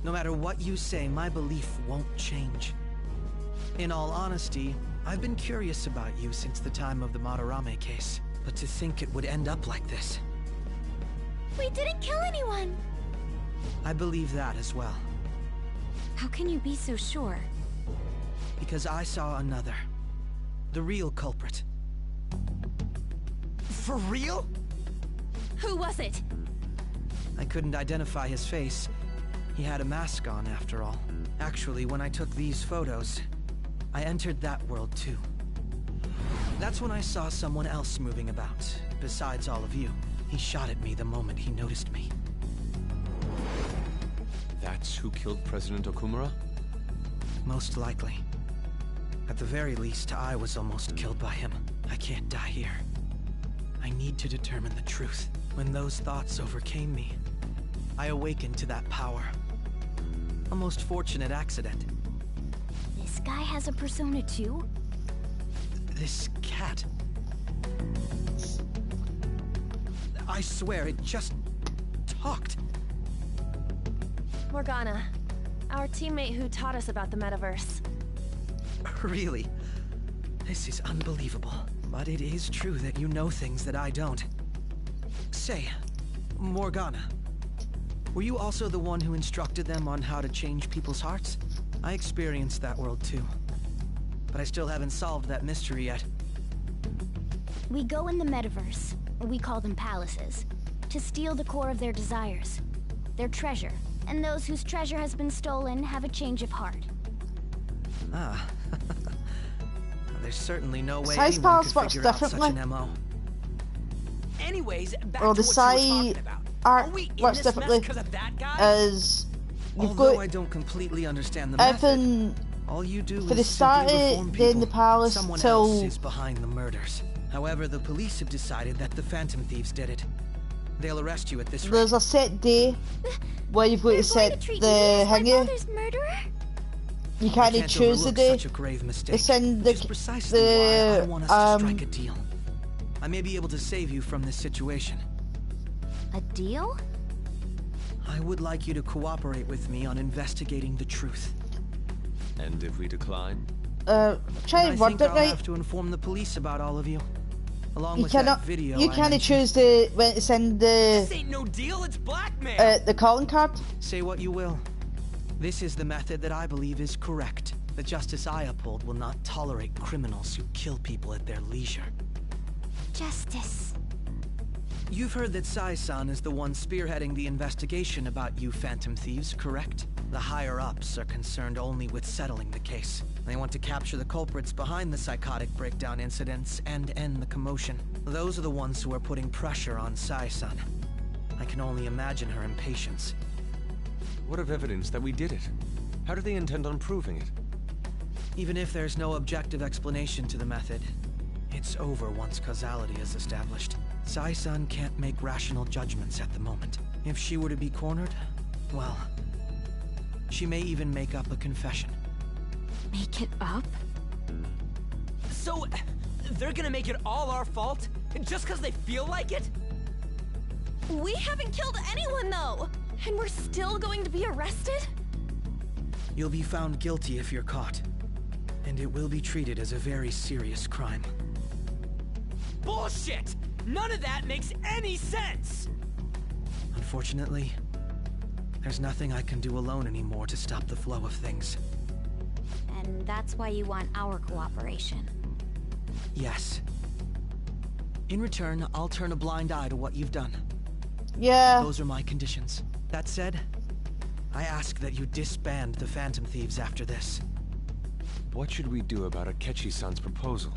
No matter what you say, my belief won't change. In all honesty, I've been curious about you since the time of the Madarame case. But to think it would end up like this... We didn't kill anyone! I believe that as well. How can you be so sure? Because I saw another. The real culprit. For real? Who was it? I couldn't identify his face. He had a mask on, after all. Actually, when I took these photos, I entered that world too. That's when I saw someone else moving about, besides all of you. He shot at me the moment he noticed me. That's who killed President Okumura? Most likely. At the very least, I was almost killed by him. I can't die here. I need to determine the truth. When those thoughts overcame me, I awakened to that power. A most fortunate accident. This guy has a persona too? This cat... I swear, it just... talked. Morgana, our teammate who taught us about the metaverse. Really? This is unbelievable. But it is true that you know things that I don't. Say, Morgana, were you also the one who instructed them on how to change people's hearts? I experienced that world too. But I still haven't solved that mystery yet. We go in the metaverse, we call them palaces, to steal the core of their desires, their treasure. And those whose treasure has been stolen have a change of heart. Ah. There's certainly no way Size anyone palace could works figure out such differently. an MO. Anyways, back Well, to the what you were side talking about. art Are we in works this differently. mess 'cause of that guy? As you've Although got I don't completely understand the everything method, all you do for the is start simply of reform then the people. palace Someone till else is behind the murders. However, the police have decided that the Phantom Thieves did it. They'll arrest you at this rate. There's a set day where you've got to set the hanger. You can't choose the day. Such a grave mistake. It's in the precisely why I want us to strike a deal. I may be able to save you from this situation. A deal? I would like you to cooperate with me on investigating the truth. And if we decline? Try and word it I'll right. have to inform the police about all of you. Along You with cannot. that video You can't choose the when to send the. This ain't no deal, it's blackmail. The calling card. Say what you will. This is the method that I believe is correct. The justice I uphold will not tolerate criminals who kill people at their leisure. Justice. You've heard that Sai-san is the one spearheading the investigation about you Phantom Thieves, correct? The higher-ups are concerned only with settling the case. They want to capture the culprits behind the psychotic breakdown incidents and end the commotion. Those are the ones who are putting pressure on Sai-san. I can only imagine her impatience. What of evidence that we did it? How do they intend on proving it? Even if there's no objective explanation to the method, it's over once causality is established. Sai-san can't make rational judgments at the moment. If she were to be cornered, well, she may even make up a confession. Make it up? So, they're gonna make it all our fault? Just because they feel like it? We haven't killed anyone, though! And we're still going to be arrested? You'll be found guilty if you're caught. And it will be treated as a very serious crime. Bullshit! None of that makes any sense! Unfortunately, there's nothing I can do alone anymore to stop the flow of things. And that's why you want our cooperation. Yes. In return, I'll turn a blind eye to what you've done. Yeah. Those are my conditions. That said, I ask that you disband the Phantom Thieves after this. What should we do about Akechi-san's proposal?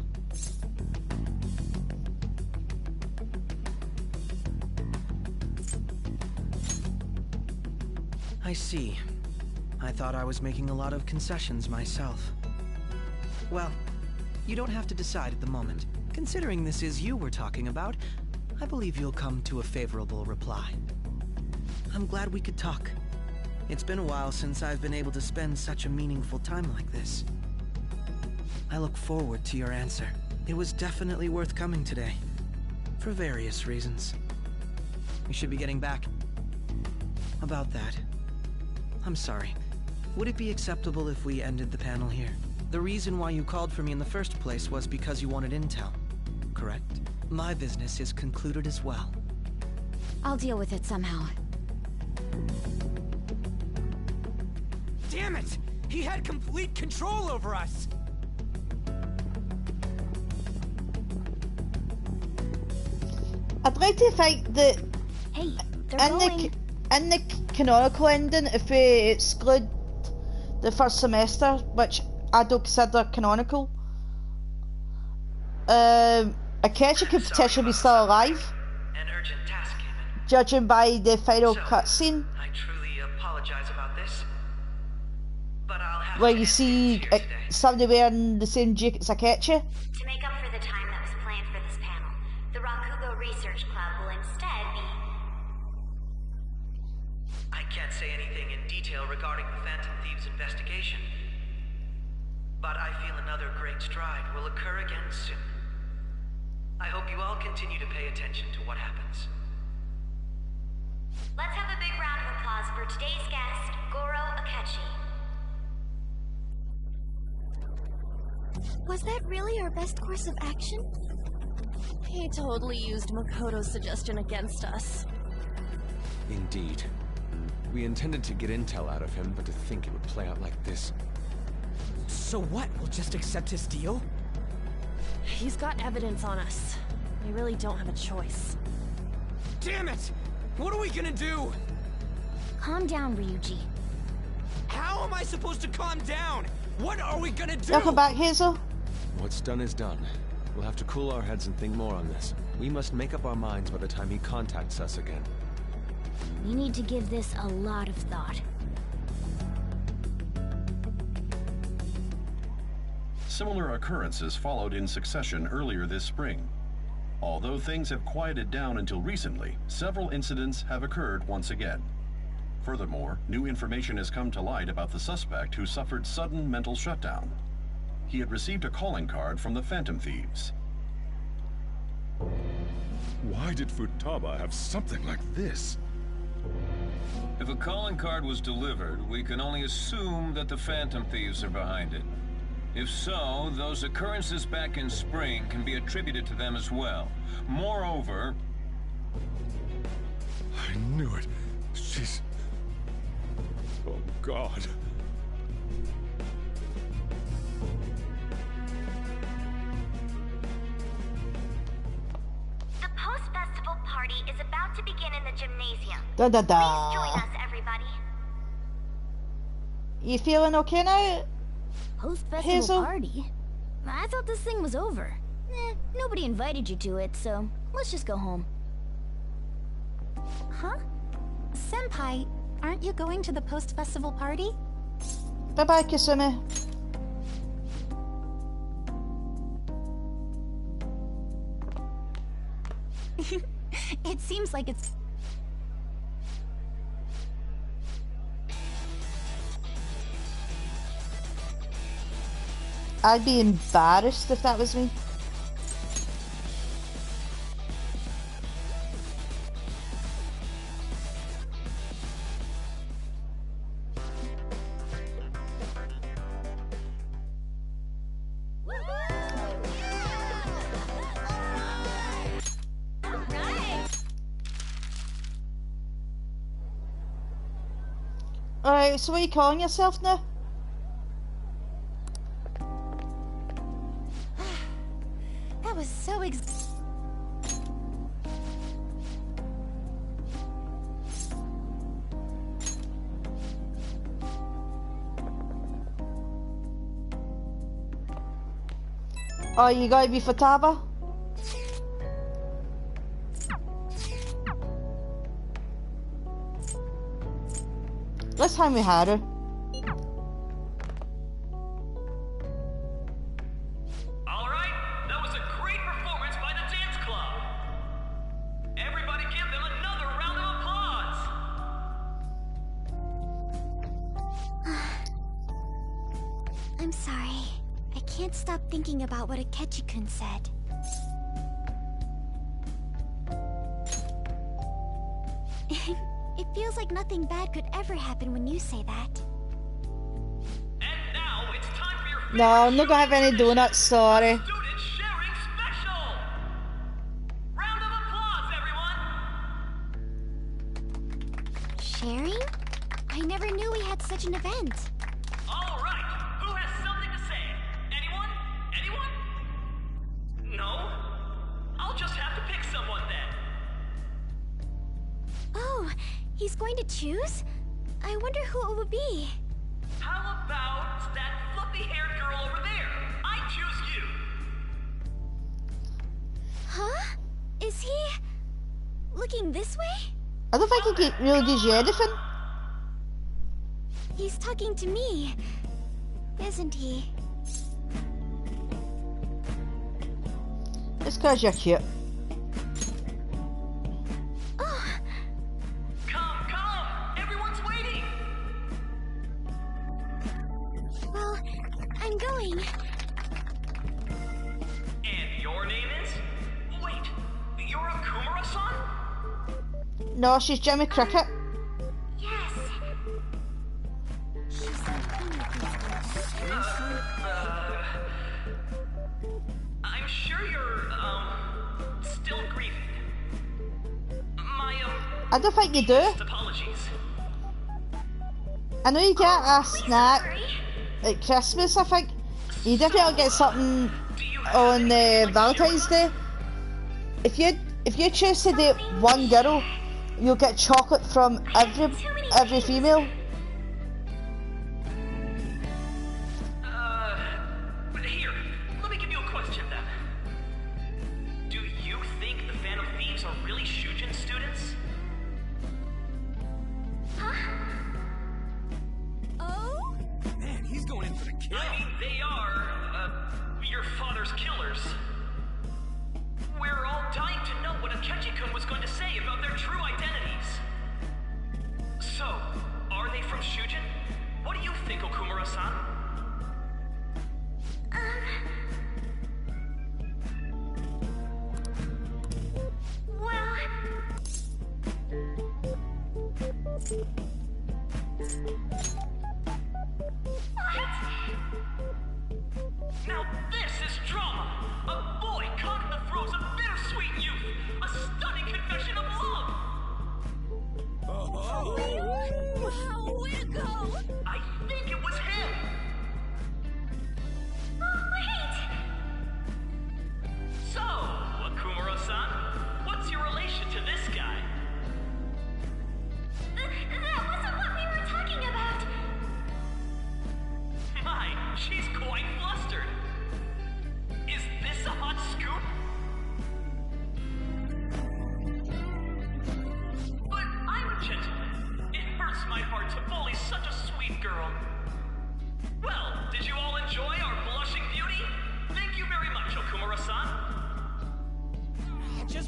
I see. I thought I was making a lot of concessions myself. Well, you don't have to decide at the moment. Considering this is you we're talking about, I believe you'll come to a favorable reply. I'm glad we could talk. It's been a while since I've been able to spend such a meaningful time like this. I look forward to your answer. It was definitely worth coming today. For various reasons. We should be getting back. About that, I'm sorry. Would it be acceptable if we ended the panel here? The reason why you called for me in the first place was because you wanted intel, correct? My business is concluded as well. I'll deal with it somehow. Damn it! He had complete control over us! I'd like to think that hey, in the canonical ending, if we exclude the first semester, which I don't consider canonical, Akechi could potentially be still alive. An urgent task came in. Judging by the final cutscene. I truly apologize about this, but I'll have where to you see somebody wearing the same jacket as Akechi. To make up for the time that was planned for this panel, the Rakugo Research Club will instead be... I can't say anything in detail regarding the Phantom Thieves investigation, but I feel another great stride will occur again soon. I hope you all continue to pay attention to what happens. Let's have a big round of applause for today's guest, Goro Akechi. Was that really our best course of action? He totally used Makoto's suggestion against us. Indeed. We intended to get intel out of him, but to think it would play out like this. So what? We'll just accept his deal? He's got evidence on us. We really don't have a choice. Damn it! What are we gonna do? Calm down, Ryuji. How am I supposed to calm down? What are we gonna do? Welcome back, Hazel. What's done is done. We'll have to cool our heads and think more on this. We must make up our minds by the time he contacts us again. We need to give this a lot of thought. Similar occurrences followed in succession earlier this spring. Although things have quieted down until recently, several incidents have occurred once again. Furthermore, new information has come to light about the suspect who suffered sudden mental shutdown. He had received a calling card from the Phantom Thieves. Why did Futaba have something like this? If a calling card was delivered, we can only assume that the Phantom Thieves are behind it. If so, those occurrences back in spring can be attributed to them as well. Moreover... I knew it. She's... Oh, God. The post-festival party is about to begin in the gymnasium. Da da da. Please join us, everybody. You feeling okay now? Post-festival Hazel? party? I thought this thing was over. Nobody invited you to it, so let's just go home. Huh? Senpai, aren't you going to the post-festival party? Bye-bye, Kasumi. It seems like it's... I'd be embarrassed if that was me. Alright, so what are you calling yourself now? That was so Oh, you gotta be Futaba? Last time we had her. Alright, that was a great performance by the dance club. Everybody give them another round of applause. I'm sorry. I can't stop thinking about what Akechi-kun said. It feels like nothing bad could ever happen when you say that. And now it's time for your No, I'm not gonna have any donuts, sorry. student sharing special. Round of applause, everyone. Sharing? I never knew we had such an event. Alright, who has something to say? Anyone? Anyone? No? I'll just have to pick someone then. Oh, he's going to choose? I wonder who it would be. How about that fluffy-haired girl over there? I choose you. Huh? Is he... looking this way? I don't think he really gives you anything. He's talking to me, isn't he? It's cause you're cute. Come, come! Everyone's waiting! Well, I'm going. And your name is? Wait, you're Akumura-san? No, she's Jimmy Cricket. Yes. I'm sure you're, still grieving. My, I don't think you do. apologies. I know you get a snack at Christmas, I think. You definitely get something on Valentine's Day. If you choose to date one girl, you'll get chocolate from every female. Here, let me give you a question then. Do you think the Phantom Thieves are really Shujin students? Oh? Man, he's going in for the kill. I mean, they are, your father's killers. We're all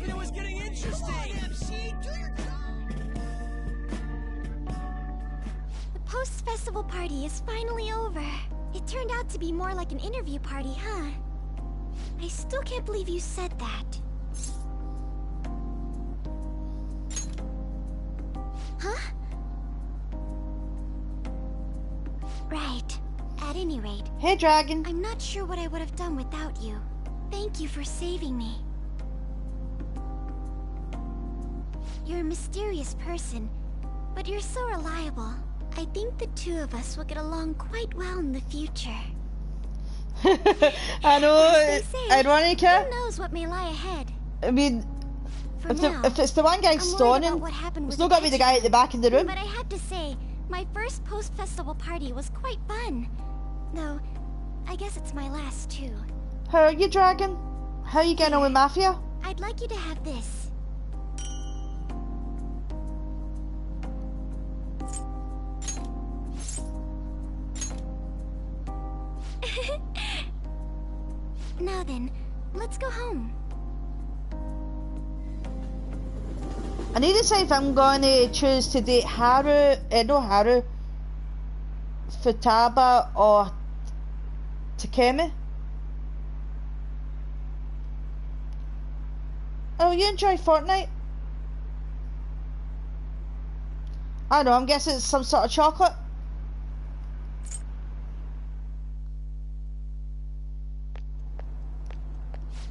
It was getting interesting. MC, do your The post-festival party is finally over. It turned out to be more like an interview party, huh? I still can't believe you said that. Huh? Right. At any rate... Hey, Dragon. I'm not sure what I would have done without you. Thank you for saving me. You're a mysterious person, but you're so reliable. I think the two of us will get along quite well in the future. I know, ironic, Who knows what may lie ahead? I mean, if it's the one guy stoning, it's not gonna be the guy at the back of the room. But I have to say, my first post-festival party was quite fun. Though, I guess it's my last too. How are you, Dragon? How are you getting on with Mafia? I'd like you to have this. Now then, let's go home. I need to decide if I'm going to choose to date Haru, Futaba or Takemi. Oh, you enjoy Fortnite? I don't know, I'm guessing it's some sort of chocolate.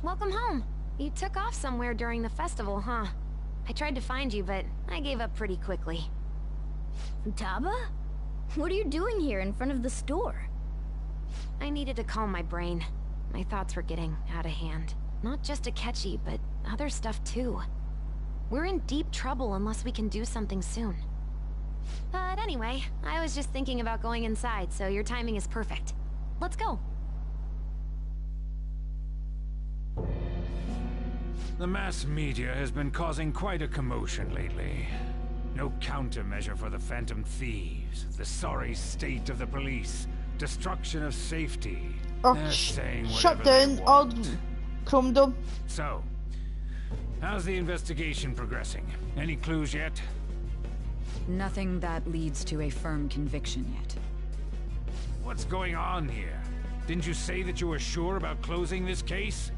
Welcome home. You took off somewhere during the festival, huh? I tried to find you, but I gave up pretty quickly. Futaba? What are you doing here in front of the store? I needed to calm my brain. My thoughts were getting out of hand. Not just Akechi, but other stuff too. We're in deep trouble unless we can do something soon. But anyway, I was just thinking about going inside, so your timing is perfect. Let's go. The mass media has been causing quite a commotion lately. No countermeasure for the Phantom Thieves, the sorry state of the police, destruction of safety. Oh, shut down, old Chrome Dome. So, how's the investigation progressing? Any clues yet? Nothing that leads to a firm conviction yet. What's going on here? Didn't you say that you were sure about closing this case?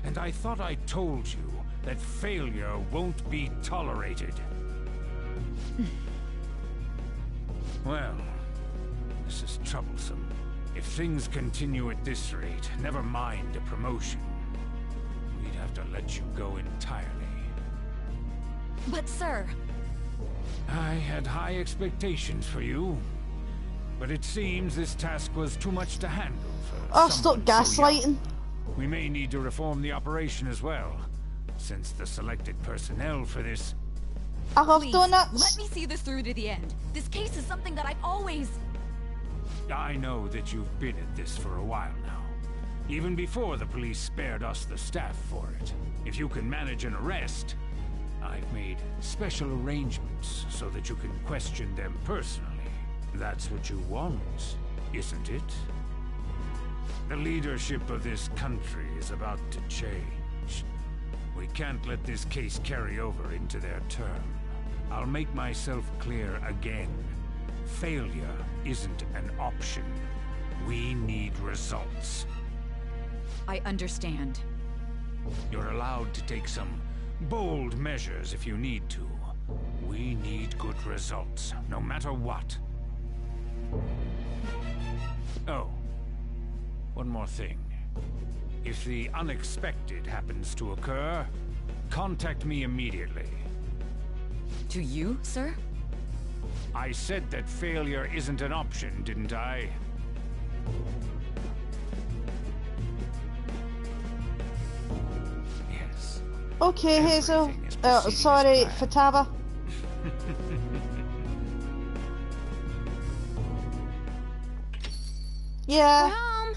And I thought I told you that failure won't be tolerated. Well, this is troublesome. If things continue at this rate, never mind a promotion. We'd have to let you go entirely. But sir... I had high expectations for you. But it seems this task was too much to handle for Oh, stop gaslighting. We may need to reform the operation as well, since the selected personnel for this... I love Please, donuts. let me see this through to the end. This case is something that I've always... I know that you've been at this for a while now. Even before the police spared us the staff for it. If you can manage an arrest, I've made special arrangements so that you can question them personally. That's what you want, isn't it? The leadership of this country is about to change. We can't let this case carry over into their term. I'll make myself clear again. Failure isn't an option. We need results. I understand. You're allowed to take some bold measures if you need to. We need good results, no matter what. Oh. One more thing. If the unexpected happens to occur, contact me immediately. To you, sir? I said that failure isn't an option, didn't I? Yes. Okay, Hazel. Sorry, Futaba. Yeah. Mom!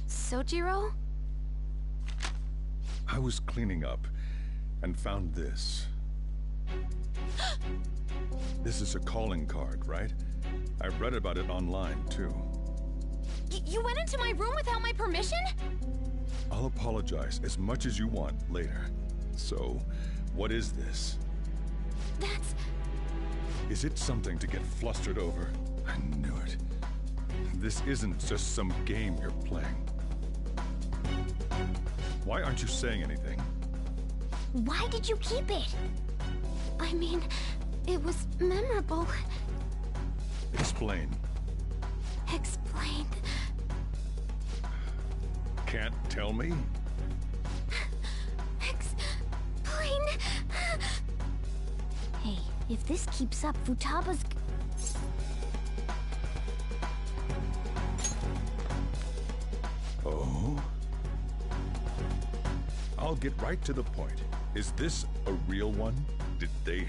Sojiro? I was cleaning up and found this. This is a calling card, right? I read about it online, too. You went into my room without my permission? A I'll apologize as much as you want later. So, what is this? That's... Is it something to get flustered over? I knew it. This isn't just some game you're playing. Why aren't you saying anything? Why did you keep it? I mean, it was memorable. Explain. Explain. Can't tell me? Explain. Hey, if this keeps up, Futaba's... Oh? I'll get right to the point. Is this a real one? Did they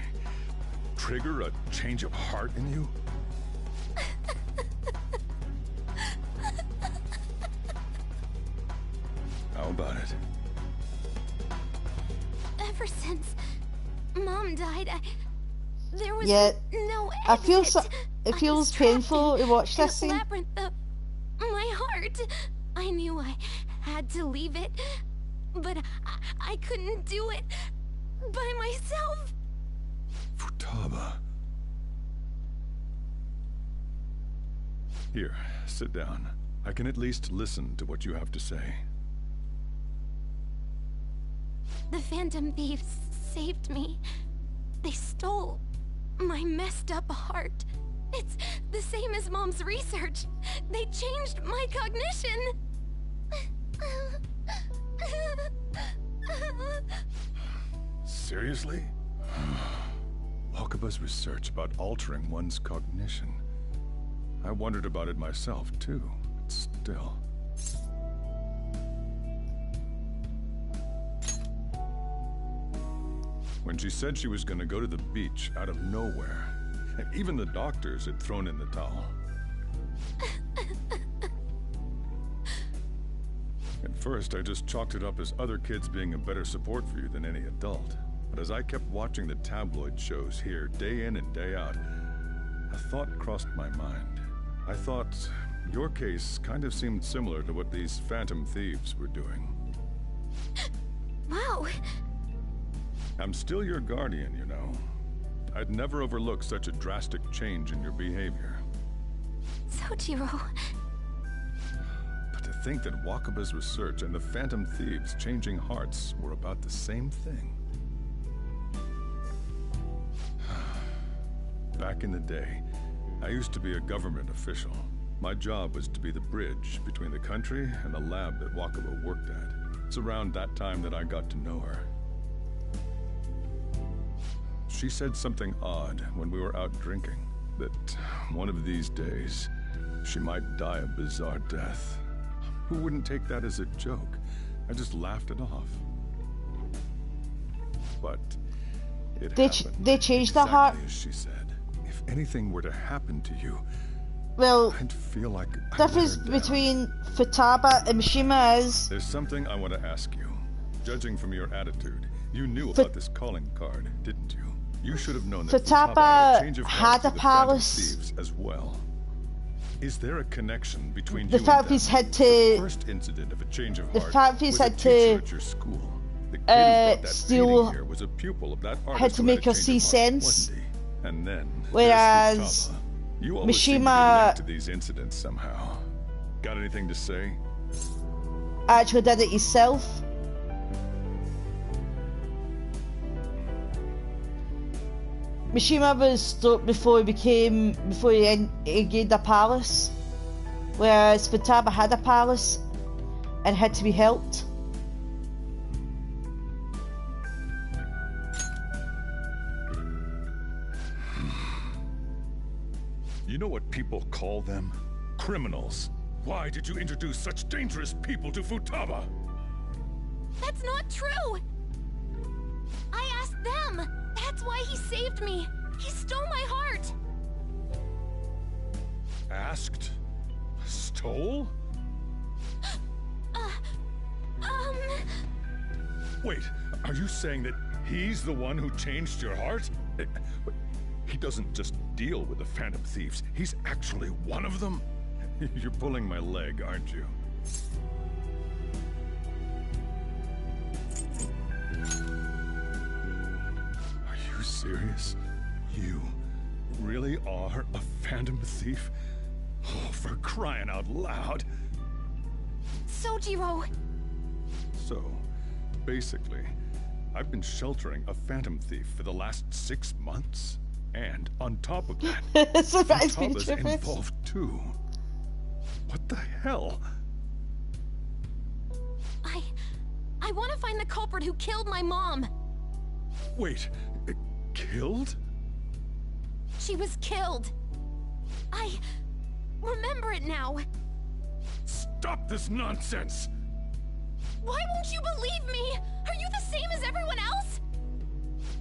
trigger a change of heart in you? How about it? Ever since Mom died, there was no exit. I feel it feels painful to watch this scene. Labyrinth of my heart. I knew I had to leave it, but I couldn't do it by myself. Futaba. Here, sit down. I can at least listen to what you have to say. The Phantom Thieves saved me. They stole my messed up heart. It's the same as Mom's research. They changed my cognition. Seriously? Wakaba's research about altering one's cognition. I wondered about it myself, too, but still. When she said she was going to go to the beach out of nowhere, and even the doctors had thrown in the towel. At first, I just chalked it up as other kids being a better support for you than any adult. But as I kept watching the tabloid shows here, day in and day out, a thought crossed my mind. I thought your case kind of seemed similar to what these Phantom Thieves were doing. Wow. I'm still your guardian, you know. I'd never overlook such a drastic change in your behavior. Sojiro. But to think that Wakaba's research and the Phantom Thieves changing hearts were about the same thing. Back in the day, I used to be a government official. My job was to be the bridge between the country and the lab that Wakaba worked at. It's around that time that I got to know her. She said something odd when we were out drinking, that one of these days, she might die a bizarre death. Who wouldn't take that as a joke? I just laughed it off. But it happened. They changed exactly the heart. As she said. If anything were to happen to you, well, I'd feel like difference between Futaba and Mishima is... There's something I want to ask you. Judging from your attitude, you knew about this calling card, didn't you? You should have known that Futaba had a palace as well. Is there a connection between the you Phantom and them? had to the first incident of a change of heart Phantom had to at your school. The kid who brought that steal here was a pupil of that artist had to make her see sense. And then whereas you always seem to be linked to these incidents somehow. Got anything to say? Actually did it himself. Mishima was stopped before he gained a palace, whereas Futaba had a palace and had to be helped. You know what people call them? Criminals. Why did you introduce such dangerous people to Futaba? That's not true! I asked them! That's why he saved me! He stole my heart! Asked? Stole? Wait, are you saying that he's the one who changed your heart? He doesn't just deal with the Phantom Thieves. He's actually one of them? You're pulling my leg, aren't you? really are a phantom thief? Oh, for crying out loud. Sojiro! So, basically, I've been sheltering a phantom thief for the last 6 months. And on top of that, Futaba's involved too. What the hell? I want to find the culprit who killed my mom. Wait, killed? She was killed. I remember it now. Stop this nonsense! Why won't you believe me? Are you the same as everyone else?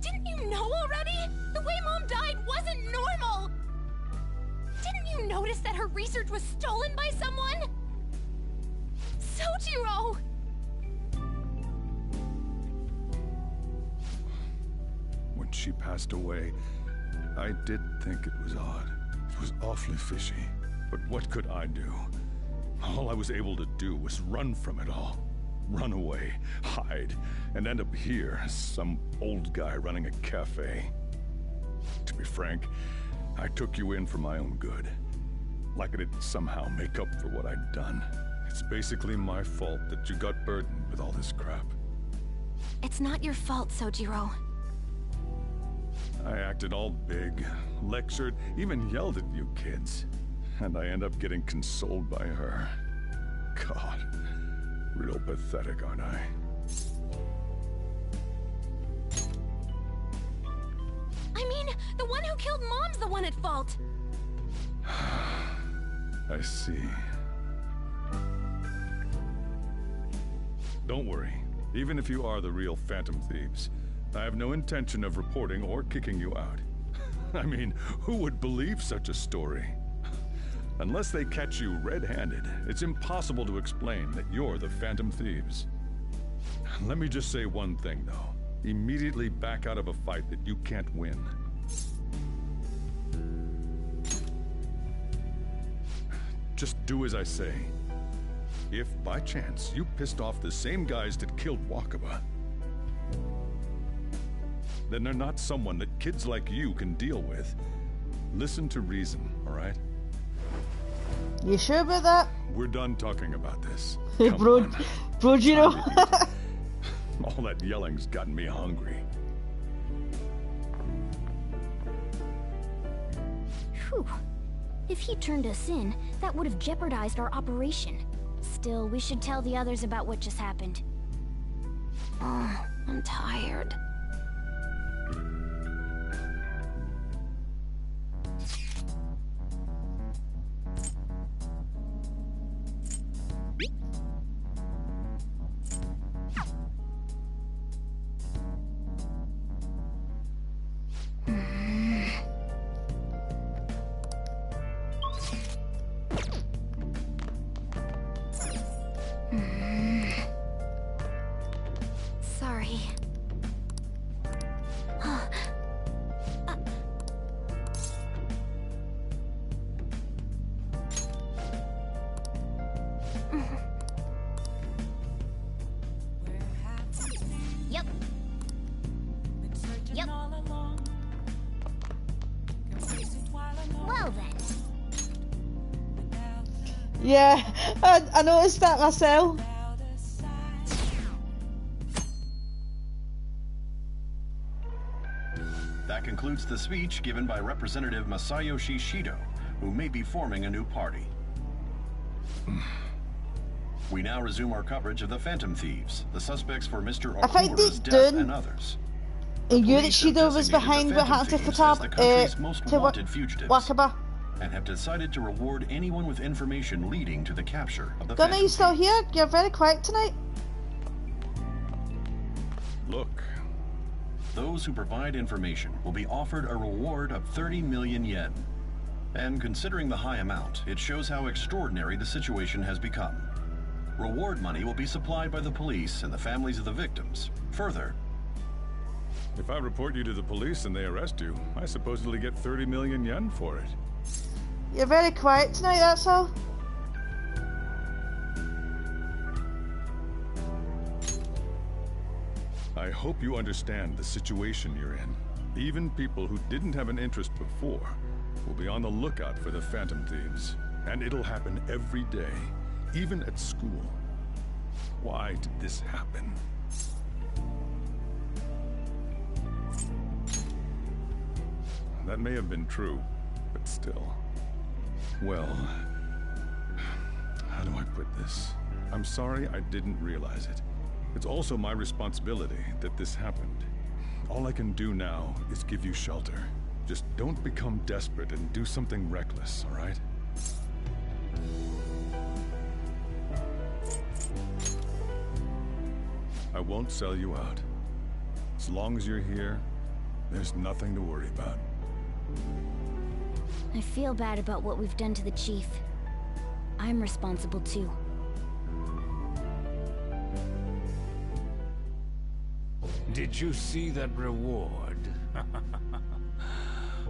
Didn't you know already? The way Mom died wasn't normal! Didn't you notice that her research was stolen by someone? Sojiro! When she passed away, I did think it was odd. It was awfully fishy. But what could I do? All I was able to do was run from it all. Run away, hide, and end up here as some old guy running a cafe. To be frank, I took you in for my own good. Like I didn't somehow make up for what I'd done. It's basically my fault that you got burdened with all this crap. It's not your fault, Sojiro. I acted all big, lectured, even yelled at you kids. And I end up getting consoled by her. God, real pathetic, aren't I? I mean, the one who killed Mom's the one at fault. I see. Don't worry. Even if you are the real phantom thieves, I have no intention of reporting or kicking you out. I mean, who would believe such a story? Unless they catch you red-handed, it's impossible to explain that you're the phantom thieves. Let me just say one thing, though. Immediately back out of a fight that you can't win. Just do as I say. If, by chance, you pissed off the same guys that killed Wakaba, then they're not someone that kids like you can deal with. Listen to reason, all right? You sure about that? We're done talking about this. Bro, you know. All that yelling's gotten me hungry. Whew. If he turned us in, that would have jeopardized our operation. Still, we should tell the others about what just happened. Oh, I'm tired. Sorry. Yep. Yep. Well then. Yeah, I noticed that myself. That concludes the speech given by Representative Masayoshi Shido, who may be forming a new party. We now resume our coverage of the Phantom Thieves, the suspects for Mr. Okumura's death and others. You that Shido was behind what happened to Wakaba. And have decided to reward anyone with information leading to the capture of the Gunnar, you still here? You're very quiet tonight. Look. Those who provide information will be offered a reward of 30 million yen. And considering the high amount, it shows how extraordinary the situation has become. Reward money will be supplied by the police and the families of the victims. Further, if I report you to the police and they arrest you, I supposedly get 30 million yen for it. You're very quiet tonight, that's all. I hope you understand the situation you're in. Even people who didn't have an interest before will be on the lookout for the Phantom Thieves. And it'll happen every day, even at school. Why did this happen? That may have been true, but still. Well, how do I put this? I'm sorry I didn't realize it. It's also my responsibility that this happened. All I can do now is give you shelter. Just don't become desperate and do something reckless, all right? I won't sell you out. As long as you're here, there's nothing to worry about. I feel bad about what we've done to the Chief. I'm responsible too. Did you see that reward?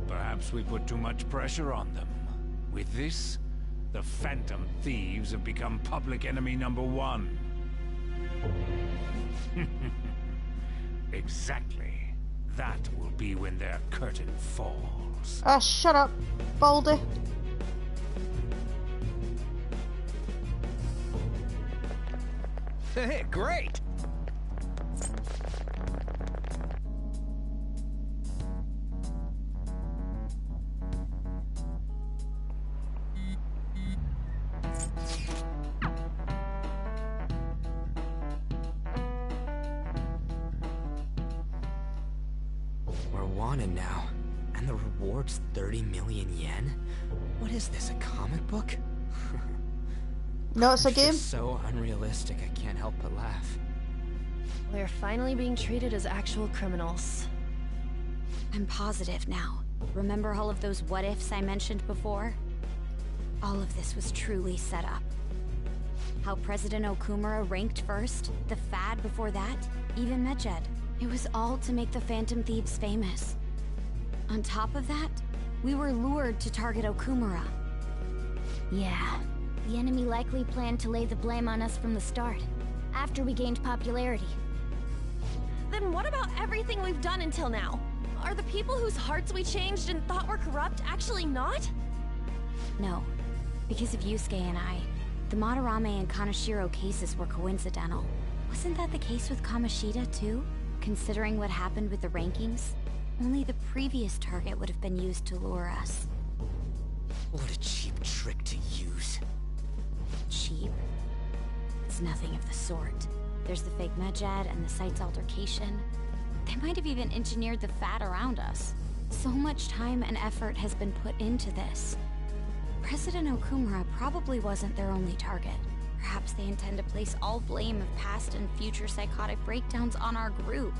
Perhaps we put too much pressure on them. With this, the Phantom Thieves have become public enemy #1. Exactly. That will be when their curtain falls. Ah, shut up, Baldy. Hey, great! We're wanted now, and the reward's 30 million yen? What is this, a comic book? No, it's a game. It's so unrealistic, I can't help but laugh. We're finally being treated as actual criminals. I'm positive now. Remember all of those what-ifs I mentioned before? All of this was truly set up. How President Okumura ranked first, the Fad before that, even Medjed. It was all to make the Phantom Thieves famous. On top of that, we were lured to target Okumura. Yeah, the enemy likely planned to lay the blame on us from the start, after we gained popularity. Then what about everything we've done until now? Are the people whose hearts we changed and thought were corrupt actually not? No, because of Yusuke and I, the Madarame and Kaneshiro cases were coincidental. Wasn't that the case with Kamoshida too? Considering what happened with the rankings, only the previous target would have been used to lure us. What a cheap trick to use. Cheap? It's nothing of the sort. There's the fake Medjed and the site's altercation. They might have even engineered the Fat around us. So much time and effort has been put into this. President Okumura probably wasn't their only target. Perhaps they intend to place all blame of past and future psychotic breakdowns on our group.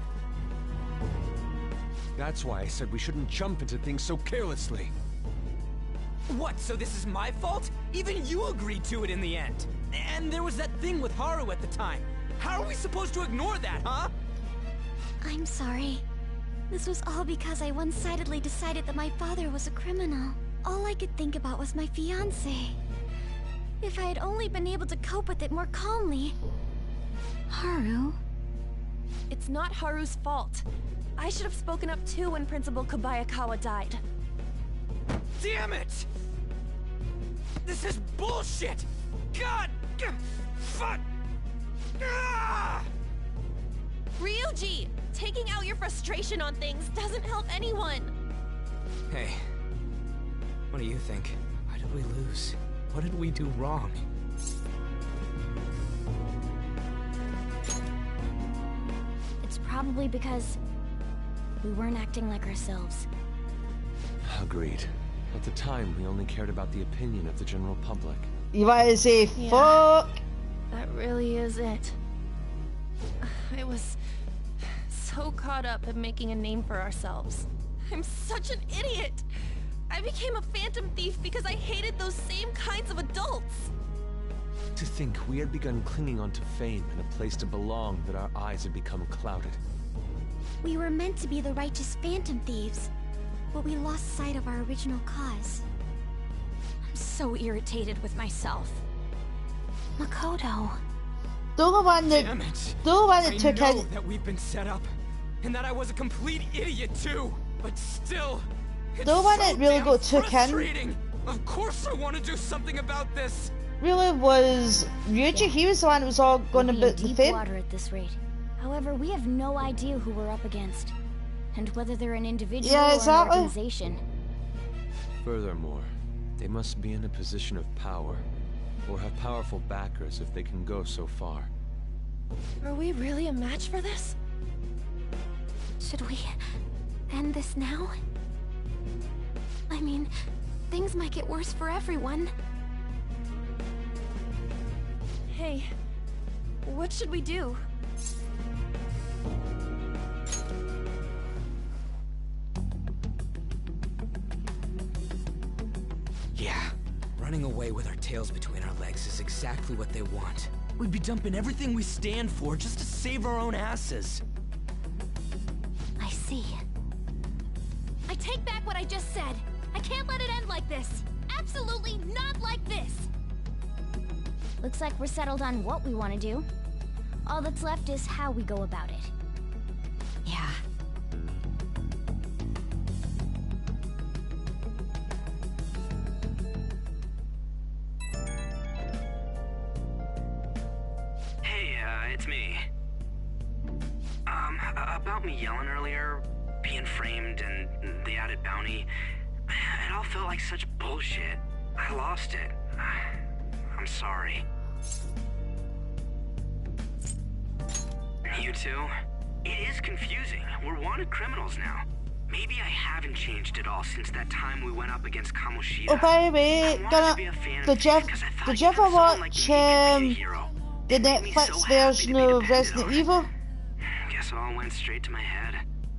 That's why I said we shouldn't jump into things so carelessly. What, so this is my fault? Even you agreed to it in the end. And there was that thing with Haru at the time. How are we supposed to ignore that, huh? I'm sorry. This was all because I one-sidedly decided that my father was a criminal. All I could think about was my fiancé. If I had only been able to cope with it more calmly. Haru? It's not Haru's fault. I should have spoken up too when Principal Kobayakawa died. Damn it! This is bullshit! God! Fuck! Ah! Ryuji! Taking out your frustration on things doesn't help anyone! Hey, what do you think? Why did we lose? What did we do wrong? It's probably because we weren't acting like ourselves. Agreed. At the time, we only cared about the opinion of the general public. You might to say, fuck! That really is it. I was so caught up in making a name for ourselves. I'm such an idiot! I became a phantom thief because I hated those same kinds of adults! To think we had begun clinging onto fame and a place to belong, that our eyes had become clouded. We were meant to be the righteous phantom thieves, but we lost sight of our original cause. I'm so irritated with myself. Makoto. The only one that, Damn it. the only one that took I know out. that we've been set up, and that I was a complete idiot too. But still, The one that really got took in. Of course I want to do something about this. Really was Ryuji. He was the one that was all going to bit the deep water at this rate. However, we have no idea who we're up against, and whether they're an individual or an organization. Furthermore, they must be in a position of power, or have powerful backers if they can go so far. Are we really a match for this? Should we end this now? I mean, things might get worse for everyone. Hey, what should we do? Yeah, running away with our tails between our legs is exactly what they want. We'd be dumping everything we stand for just to save our own asses. I see. I take back what I just said. I can't let it end like this. Absolutely not like this. Looks like we're settled on what we want to do. All that's left is how we go about it. Yeah. Hey, it's me. About me yelling earlier, being framed, and the added bounty, it all felt like such bullshit. I lost it. I'm sorry. You too? It is confusing. We're wanted criminals now. Maybe I haven't changed at all since that time we went up against Kamoshida. Oh, by the way, did you ever watch the Netflix version of Resident Evil? Guess it all went straight to my head.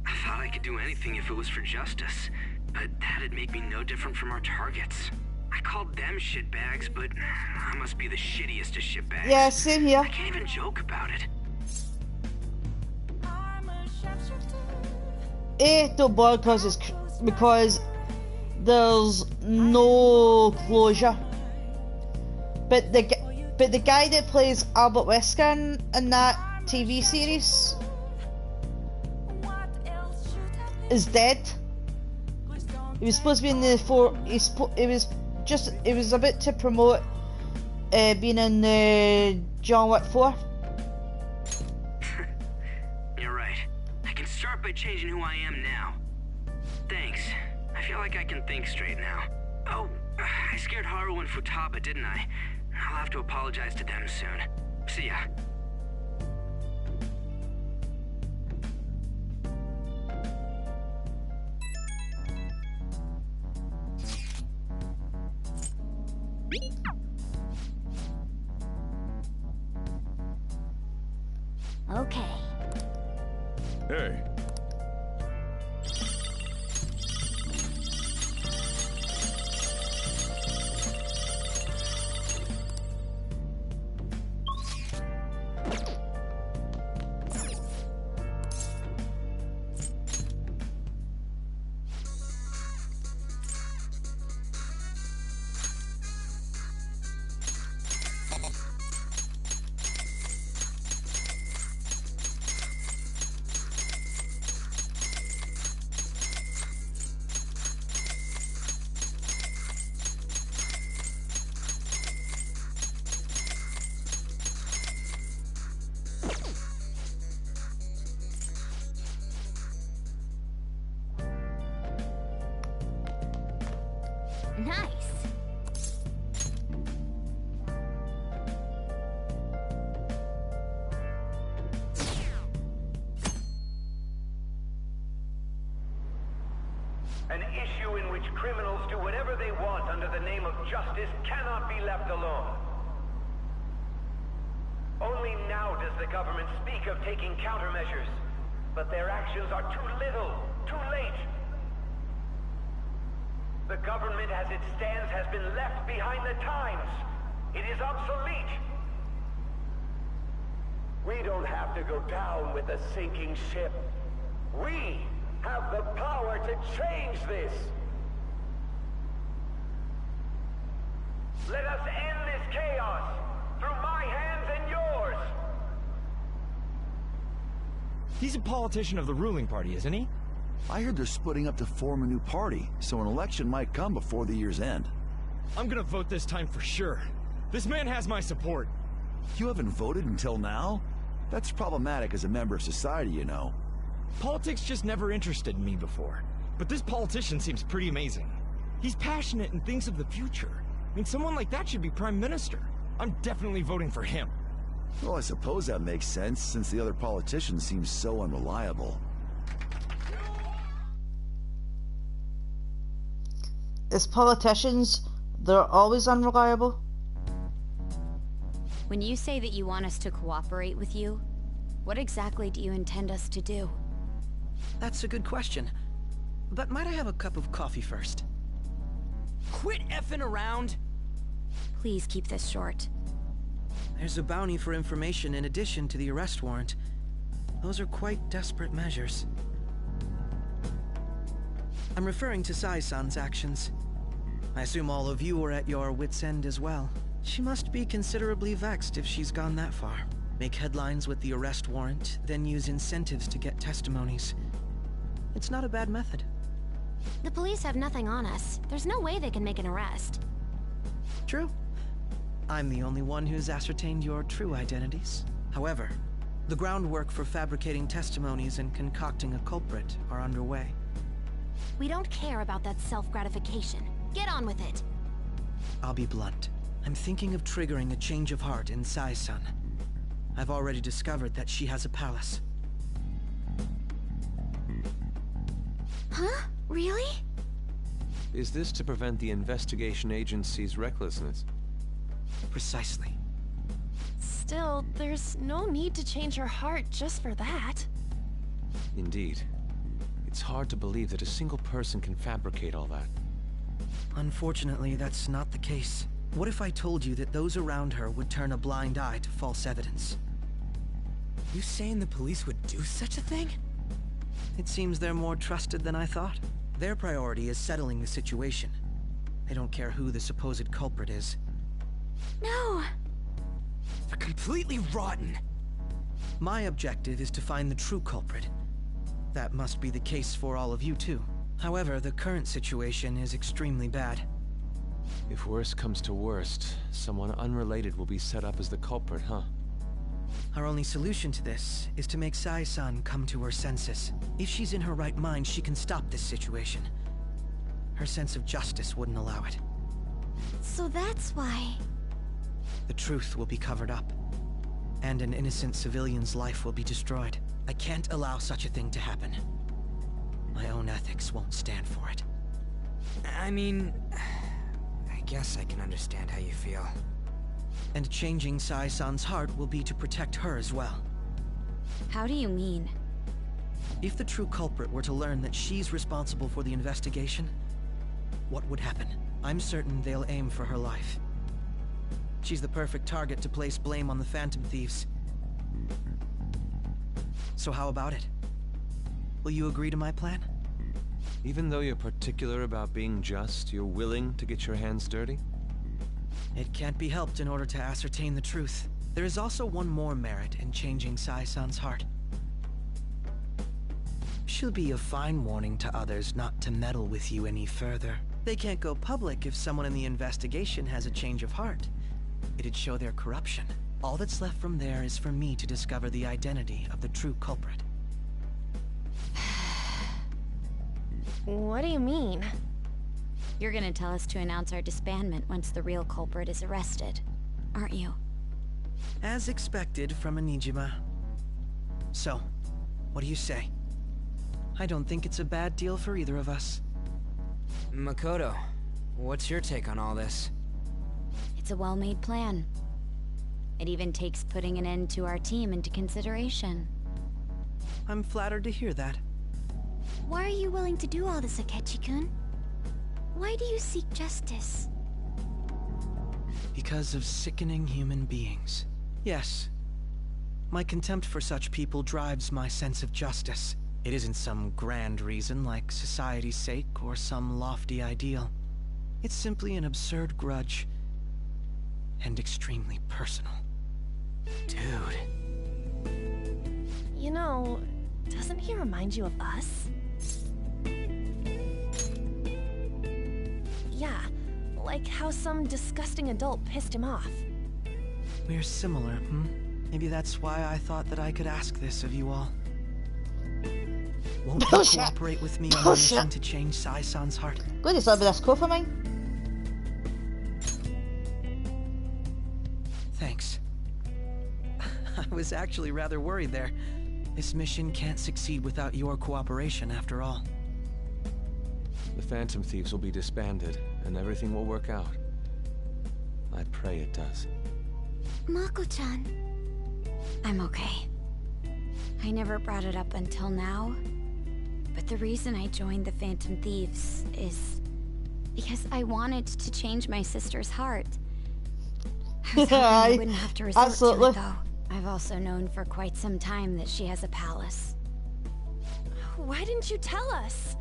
I thought I could do anything if it was for justice, but that'd make me no different from our targets. I called them shitbags, but I must be the shittiest of shitbags. Yeah, same here. I can't even joke about it. Don't bother because there's no closure. But the guy that plays Albert Wesker in that TV series is dead. He was supposed to be in the it was a bit to promote being in John Wick 4. You're right. I can start by changing who I am now. Thanks. I feel like I can think straight now. Oh, I scared Haru and Futaba, didn't I? I'll have to apologize to them soon. See ya. Okay. Hey. Nice. An issue in which criminals do whatever they want under the name of justice cannot be left alone. Only now does the government speak of taking countermeasures, but their actions are too little, too late. The government as it stands has been left behind the times. It is obsolete. We don't have to go down with a sinking ship. We have the power to change this. Let us end this chaos through my hands and yours. He's a politician of the ruling party, isn't he? I heard they're splitting up to form a new party, so an election might come before the year's end. I'm gonna vote this time for sure. This man has my support. You haven't voted until now? That's problematic as a member of society, you know. Politics just never interested me before. But this politician seems pretty amazing. He's passionate and thinks of the future. I mean, someone like that should be Prime Minister. I'm definitely voting for him. Well, I suppose that makes sense, since the other politicians seem so unreliable. As politicians, they're always unreliable. When you say that you want us to cooperate with you, what exactly do you intend us to do? That's a good question. But might I have a cup of coffee first? Quit effing around! Please keep this short. There's a bounty for information in addition to the arrest warrant. Those are quite desperate measures. I'm referring to Sai-san's actions. I assume all of you are at your wits' end as well. She must be considerably vexed if she's gone that far. Make headlines with the arrest warrant, then use incentives to get testimonies. It's not a bad method. The police have nothing on us. There's no way they can make an arrest. True. I'm the only one who's ascertained your true identities. However, the groundwork for fabricating testimonies and concocting a culprit are underway. We don't care about that self-gratification. Get on with it. I'll be blunt. I'm thinking of triggering a change of heart in Sai-san. I've already discovered that she has a palace. Huh? Really? Is this to prevent the investigation agency's recklessness? Precisely. Still, there's no need to change her heart just for that. Indeed. It's hard to believe that a single person can fabricate all that. Unfortunately, that's not the case. What if I told you that those around her would turn a blind eye to false evidence? You saying the police would do such a thing? It seems they're more trusted than I thought. Their priority is settling the situation. They don't care who the supposed culprit is. No! They're completely rotten! My objective is to find the true culprit. That must be the case for all of you too. However, the current situation is extremely bad. If worst comes to worst, someone unrelated will be set up as the culprit, huh? Our only solution to this is to make Sai-san come to her senses. If she's in her right mind, she can stop this situation. Her sense of justice wouldn't allow it. So that's why... The truth will be covered up, and an innocent civilian's life will be destroyed. I can't allow such a thing to happen. My own ethics won't stand for it. I mean... I guess I can understand how you feel. And changing Sai-san's heart will be to protect her as well. How do you mean? If the true culprit were to learn that she's responsible for the investigation, what would happen? I'm certain they'll aim for her life. She's the perfect target to place blame on the Phantom Thieves. So how about it? Will you agree to my plan? Even though you're particular about being just, you're willing to get your hands dirty? It can't be helped in order to ascertain the truth. There is also one more merit in changing Sai-san's heart. She'll be a fine warning to others not to meddle with you any further. They can't go public if someone in the investigation has a change of heart. It'd show their corruption. All that's left from there is for me to discover the identity of the true culprit. What do you mean? You're gonna tell us to announce our disbandment once the real culprit is arrested, aren't you? As expected from a Nijima. So, what do you say? I don't think it's a bad deal for either of us. Makoto, what's your take on all this? It's a well-made plan. It even takes putting an end to our team into consideration. I'm flattered to hear that. Why are you willing to do all this, Akechi-kun? Why do you seek justice? Because of sickening human beings. Yes. My contempt for such people drives my sense of justice. It isn't some grand reason like society's sake or some lofty ideal. It's simply an absurd grudge. And extremely personal. Dude. You know, doesn't he remind you of us? Yeah, like how some disgusting adult pissed him off. We're similar, Maybe that's why I thought that I could ask this of you all. Won't you cooperate with me on the mission to change Sai-san's heart? Good, it's a bit of for mine. Thanks. I was actually rather worried there. This mission can't succeed without your cooperation, after all. The Phantom Thieves will be disbanded, and everything will work out. I pray it does. Mako-chan. I'm okay. I never brought it up until now, but the reason I joined the Phantom Thieves is because I wanted to change my sister's heart. I was hoping I wouldn't have to resort to it, though. I've also known for quite some time that she has a palace. Why didn't you tell us?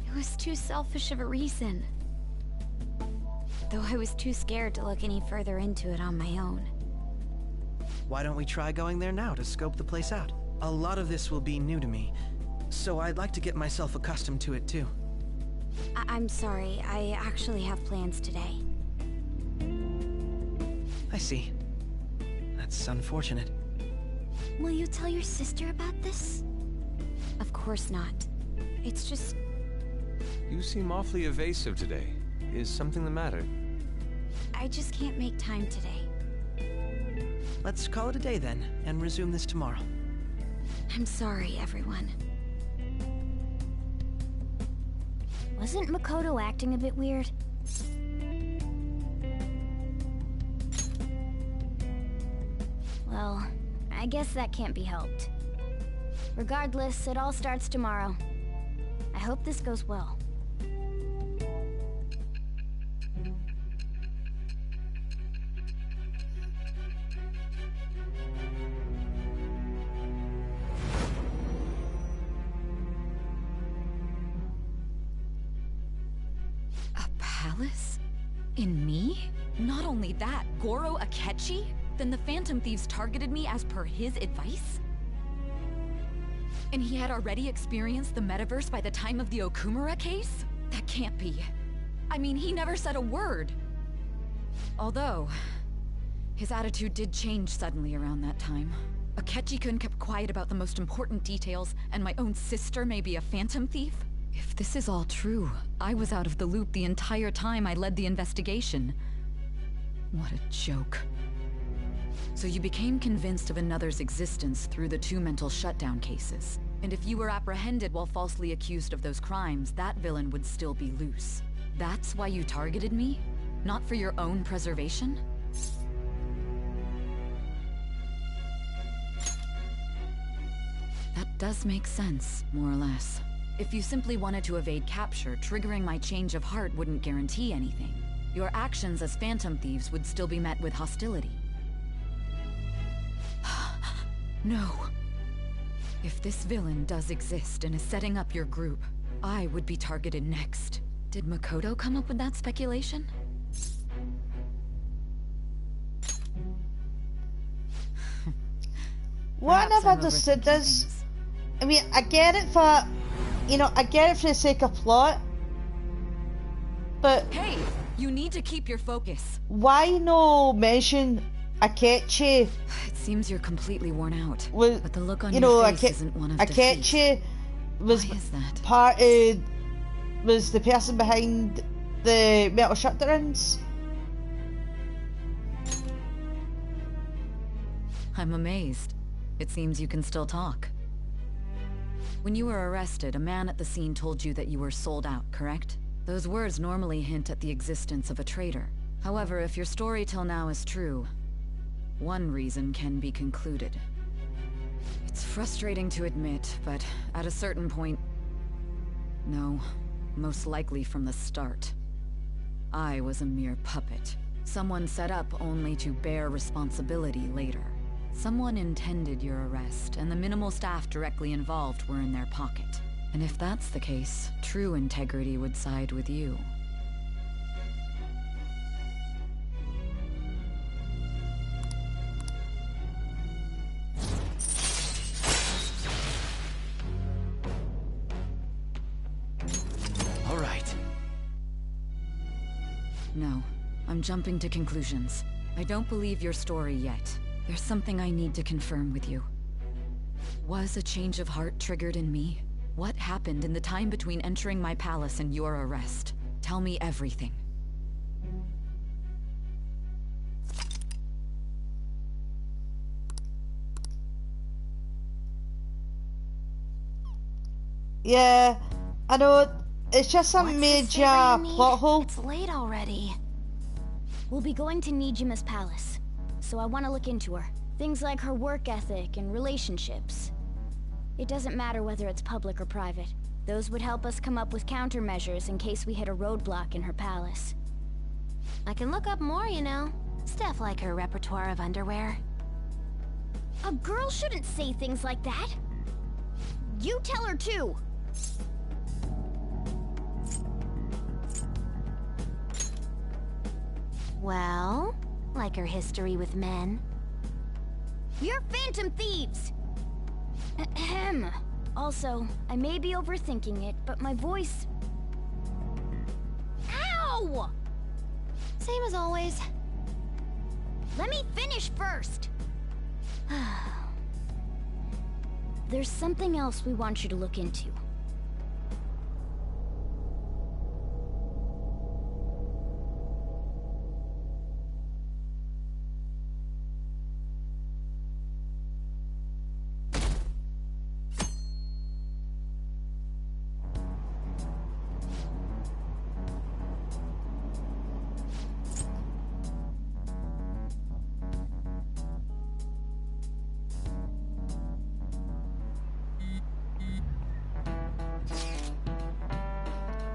It was too selfish of a reason. Though I was too scared to look any further into it on my own. Why don't we try going there now to scope the place out? A lot of this will be new to me, so I'd like to get myself accustomed to it too. I'm sorry, I actually have plans today. I see. That's unfortunate. Will you tell your sister about this? Of course not. It's just... You seem awfully evasive today. Is something the matter? I just can't make time today. Let's call it a day then, and resume this tomorrow. I'm sorry, everyone. Wasn't Makoto acting a bit weird? Well, I guess that can't be helped. Regardless, it all starts tomorrow. I hope this goes well. Palace? In me? Not only that, Goro Akechi? Then the Phantom Thieves targeted me as per his advice? And he had already experienced the metaverse by the time of the Okumura case? That can't be. I mean, he never said a word. Although, his attitude did change suddenly around that time. Akechi-kun kept quiet about the most important details, and my own sister may be a Phantom Thief? If this is all true, I was out of the loop the entire time I led the investigation. What a joke. So you became convinced of another's existence through the 2 mental shutdown cases. And if you were apprehended while falsely accused of those crimes, that villain would still be loose. That's why you targeted me? Not for your own preservation? That does make sense, more or less. If you simply wanted to evade capture, triggering my change of heart wouldn't guarantee anything. Your actions as Phantom Thieves would still be met with hostility. No. If this villain does exist and is setting up your group, I would be targeted next. Did Makoto come up with that speculation? What I've understood is, I mean, I get it for, you know, I get it for the sake of plot, but... Hey, you need to keep your focus. Why no mention Akechi? It seems you're completely worn out, but the look on you your know, face isn't one of Akechi defeat. was Why is that? part of, was the person behind the metal shutdowns. I'm amazed. It seems you can still talk. When you were arrested, a man at the scene told you that you were sold out, correct? Those words normally hint at the existence of a traitor. However, if your story till now is true, one reason can be concluded. It's frustrating to admit, but at a certain point... No, most likely from the start. I was a mere puppet. Someone set up only to bear responsibility later. Someone intended your arrest, and the minimal staff directly involved were in their pocket. And if that's the case, true integrity would side with you. All right. No, I'm jumping to conclusions. I don't believe your story yet. There's something I need to confirm with you. Was a change of heart triggered in me? What happened in the time between entering my palace and your arrest? Tell me everything. Yeah, I know. It's just a major plot hole. It's late already. We'll be going to Nijima's palace, so I want to look into her. Things like her work ethic and relationships. It doesn't matter whether it's public or private. Those would help us come up with countermeasures in case we hit a roadblock in her palace. I can look up more, you know. Stuff like her repertoire of underwear. A girl shouldn't say things like that. You tell her too. Well, like her history with men. You're phantom thieves! Ahem. Also, I may be overthinking it, but my voice... Ow! Same as always. Let me finish first! There's something else we want you to look into.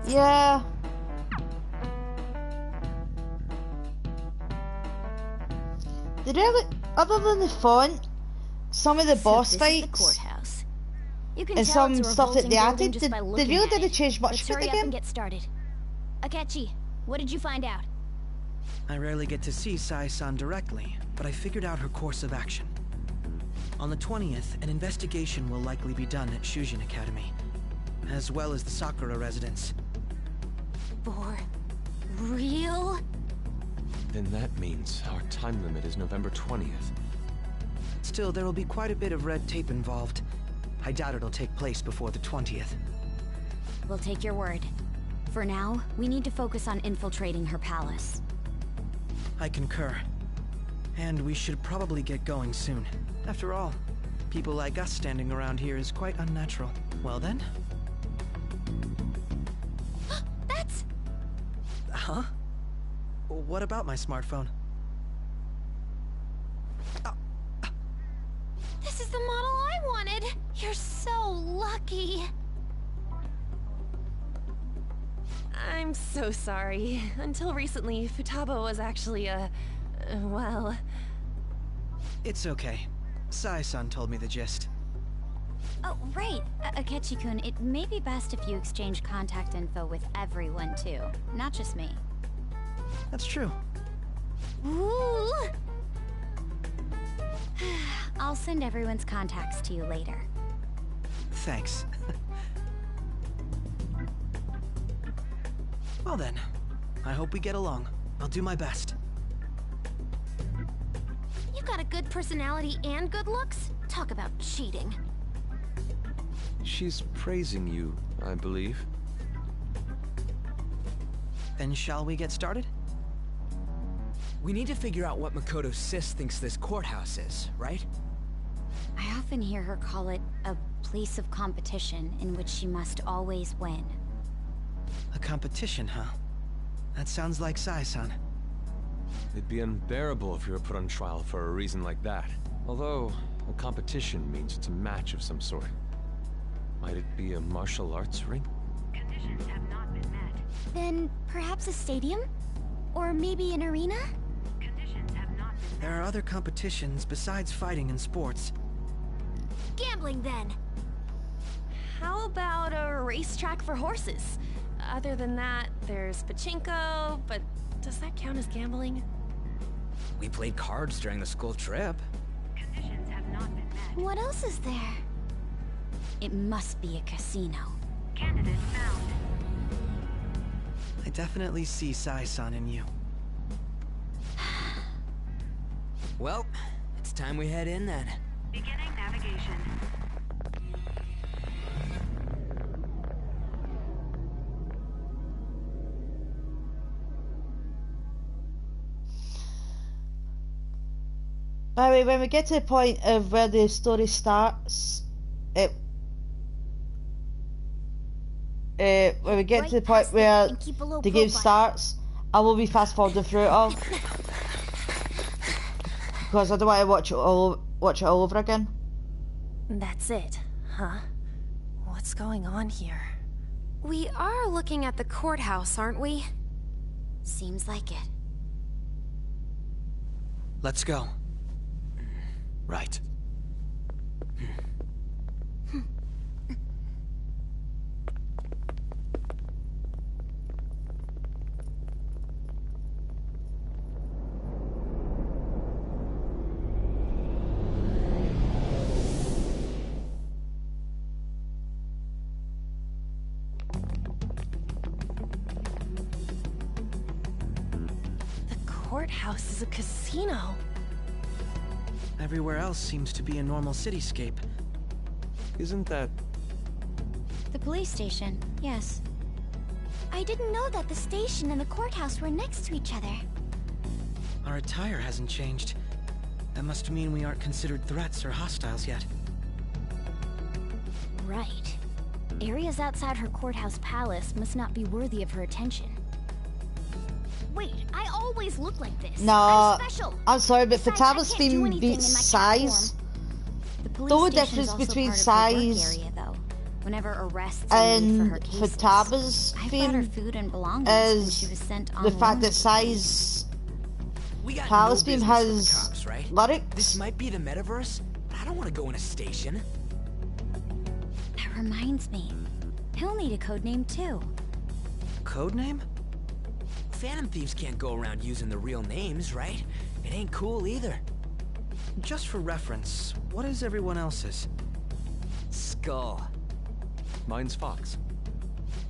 Yeah. They really, other than the font, some of the boss fights, and some stuff that they added, they really didn't change much for the game. Get started. Akechi, what did you find out? I rarely get to see Sai-san directly, but I figured out her course of action. On the 20th, an investigation will likely be done at Shujin Academy, as well as the Sakura residence. For real? Then that means our time limit is November 20th. Still, there will be quite a bit of red tape involved. I doubt it'll take place before the 20th. We'll take your word. For now, we need to focus on infiltrating her palace. I concur. And we should probably get going soon. After all, people like us standing around here is quite unnatural. Well then? That's... Huh? What about my smartphone? This is the model I wanted! You're so lucky! I'm so sorry. Until recently, Futaba was actually well... It's okay. Sai-san told me the gist. Oh, right. Akechi-kun, it may be best if you exchange contact info with everyone, too. Not just me. That's true. Ooh! I'll send everyone's contacts to you later. Thanks. Well then, I hope we get along. I'll do my best. You got a good personality and good looks? Talk about cheating. She's praising you, I believe. Then shall we get started? We need to figure out what Makoto Sis thinks this courthouse is, right? I often hear her call it a place of competition in which she must always win. A competition, huh? That sounds like Sai-san. It'd be unbearable if you were put on trial for a reason like that. Although, a competition means it's a match of some sort. Might it be a martial arts ring? Conditions have not been met. Then perhaps a stadium? Or maybe an arena? Conditions have not been met. There are other competitions besides fighting and sports. Gambling, then. How about a racetrack for horses? Other than that, there's pachinko, but does that count as gambling? We played cards during the school trip. Conditions have not been met. What else is there? It must be a casino. Candidate found. I definitely see Sai-san in you. Well, it's time we head in then. Beginning navigation. By the way, when we get to the point of where the story starts, when we get to the point where the game starts, I will be fast forwarding through it all because I don't want to watch it all over again. That's it, huh? What's going on here? We are looking at the courthouse, aren't we? Seems like it. Let's go. Right. The courthouse is a casino. Everywhere else seems to be a normal cityscape. Isn't that... The police station, yes. I didn't know that the station and the courthouse were next to each other. Our attire hasn't changed. That must mean we aren't considered threats or hostiles yet. Right. Areas outside her courthouse palace must not be worthy of her attention. Wait, I always look like this. No, I'm special. I'm sorry, but Besides, Futaba's I can't do theme anything beats in my cat size. The police The only station's difference also between part of her work size area, though. Whenever arrests are made for and her cases, Futaba's I brought her theme food and belongings when she is was sent on the fact that loan. size We got Palace no theme business with has the cops, right? lyrics. This might be the metaverse, but I don't want to go in a station. That reminds me. He'll need a code name too. Code name? Phantom thieves can't go around using the real names, right? It ain't cool either. Just for reference, what is everyone else's? Skull. Mine's Fox.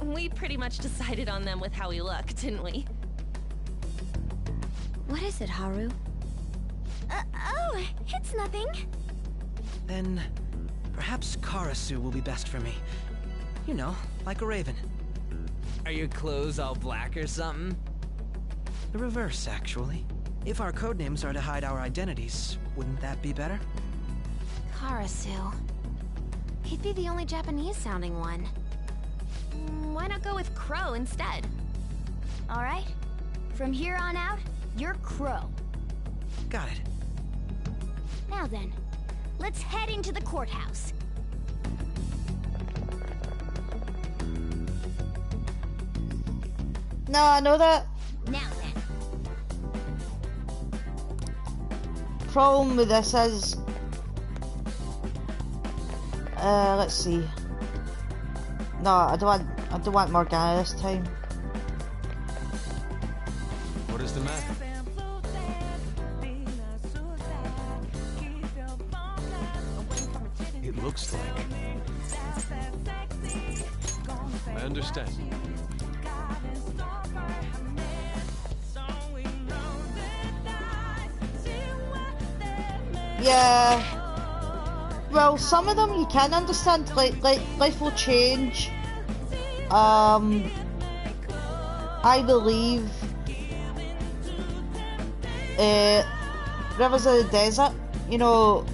We pretty much decided on them with how we look, didn't we? What is it, Haru? Oh, it's nothing. Then perhaps Karasu will be best for me. You know, like a raven. Are your clothes all black or something? The reverse, actually. If our codenames are to hide our identities, wouldn't that be better? Karasu. He'd be the only Japanese-sounding one. Why not go with Crow instead? All right. From here on out, you're Crow. Got it. Now then, let's head into the courthouse. No, I know that. Now then. Problem with this is, let's see. No, I don't want Morgana this time. What is the matter? It looks like... I understand. Yeah. Well, some of them you can understand. Like life will change. I believe. Rivers of the Desert. You know.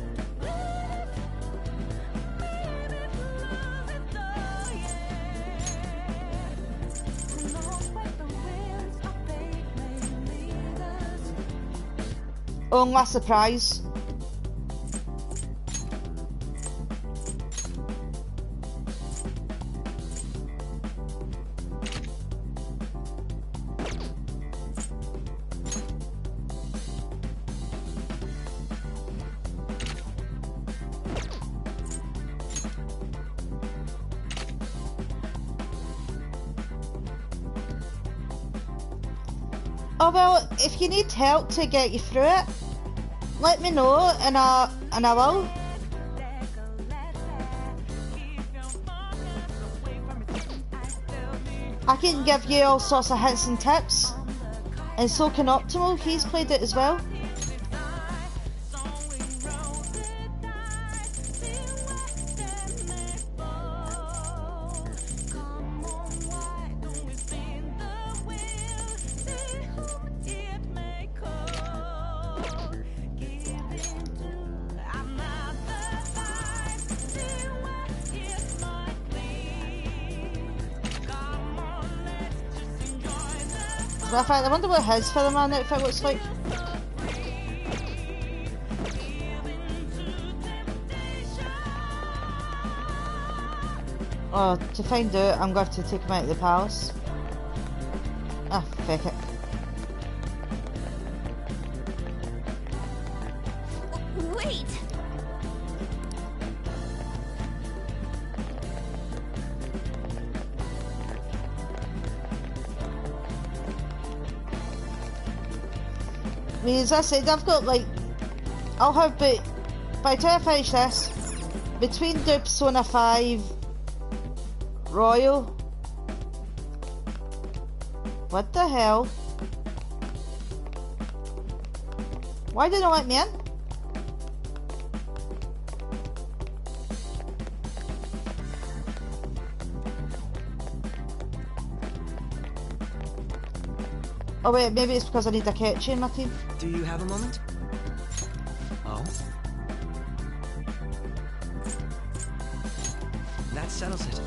Only surprise. Oh well, if you need help to get you through it, let me know and I will. I can give you all sorts of hints and tips. And so can Optimal, he's played it as well. In fact, I wonder what his Featherman outfit looks like. Oh, to find out, I'm going to have to take him out of the palace. Ah, feck it. Wait! I mean, as I said, I've got like, I'll have, but by the time I finish this, between do Persona 5, Royal, what the hell? Why didn't it let me in? Oh wait, maybe it's because I need a catchy in my team. Do you have a moment? Oh? That settles it.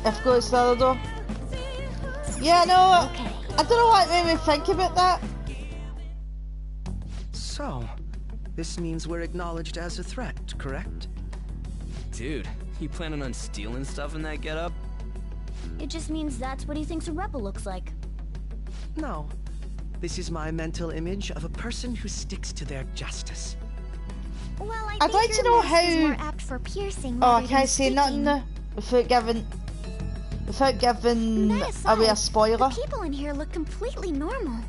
If goes the other door. Yeah, no, I don't know what made me think about that. So, this means we're acknowledged as a threat, correct? Dude, you planning on stealing stuff in that getup? It just means that's what he thinks a rebel looks like. No. This is my mental image of a person who sticks to their justice. Well, I'd like to know how. More apt for piercing Oh, I rather can't than say nothing sticking. now without giving That aside, away a spoiler. The people in here look completely normal.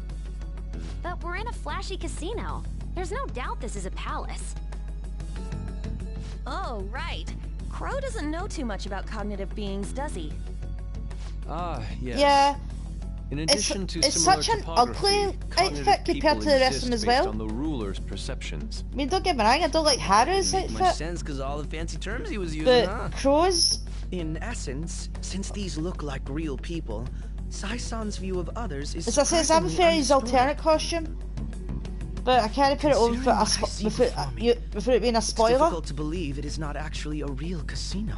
But we're in a flashy casino. There's no doubt this is a palace. Oh, right. Crow doesn't know too much about cognitive beings, does he? Ah, yes. Yeah. In addition to it's similar such an topography, ugly cognitive outfit compared to the rest of them exist as well. based on the ruler's perceptions. I mean, don't get me wrong, I don't like Haru's Make much outfit, sense because all the fancy terms he was using, but huh? Crow's. In essence, since these look like real people, Sai-san's view of others is As I say, I prefer his alternate costume, but I can't put it on without it being a It's spoiler. difficult to believe it is not actually a real casino.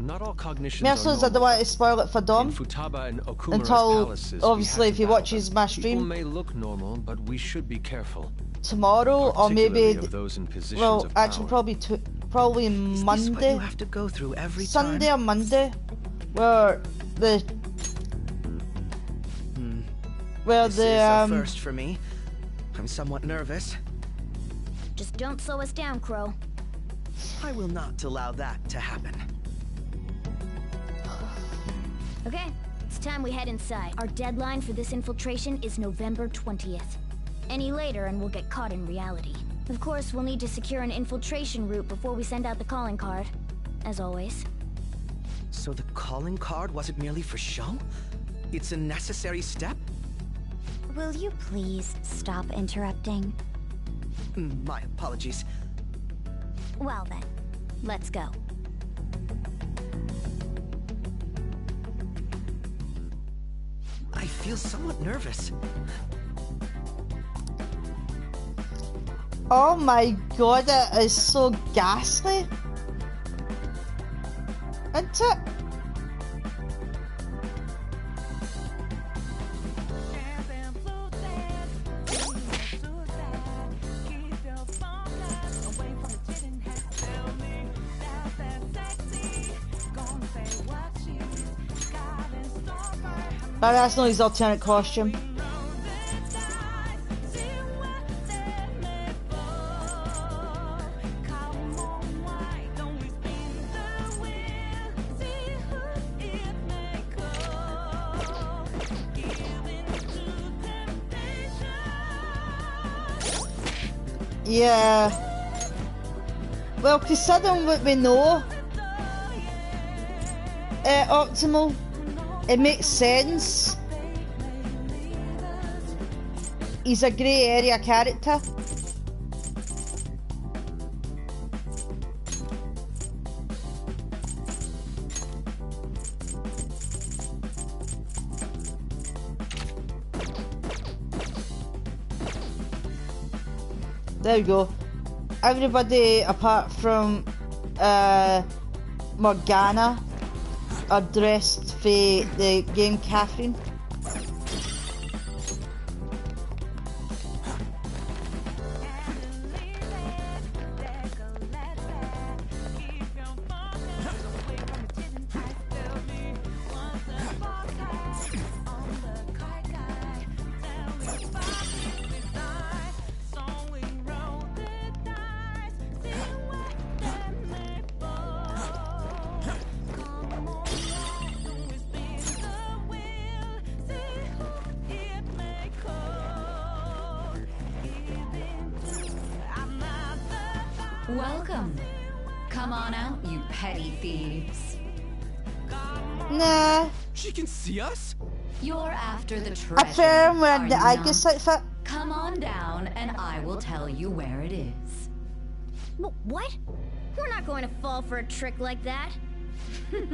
Not all cognitions Merciless, are I don't want to spoil it for Dom. In Futaba and Okumura's Until, palaces, obviously, if he watches my People stream may look normal, but we should be careful. tomorrow, or maybe, Particularly of those in positions well, of actually, power. probably Is this what Monday, you have to go through every Sunday time? or Monday, where the This is a first for me. I'm somewhat nervous. Just don't slow us down, Crow. I will not allow that to happen. Okay, it's time we head inside. Our deadline for this infiltration is November 20th. Any later and we'll get caught in reality. Of course, we'll need to secure an infiltration route before we send out the calling card. As always. So the calling card wasn't merely for show? It's a necessary step? Will you please stop interrupting? My apologies. Well then, let's go. I feel somewhat nervous. oh my god, it is so ghastly. Isn't it? But that's not his alternate costume. Yeah. Well, considering what we know, Optimal, it makes sense. He's a grey area character. There we go. Everybody apart from Morgana are dressed for the game Catherine. Welcome. Come on out, you petty thieves. Nah. She can see us? You're after the treasure. I found where are the you Agus not? outfit. Come on down and I will tell you where it is. What? We're not going to fall for a trick like that.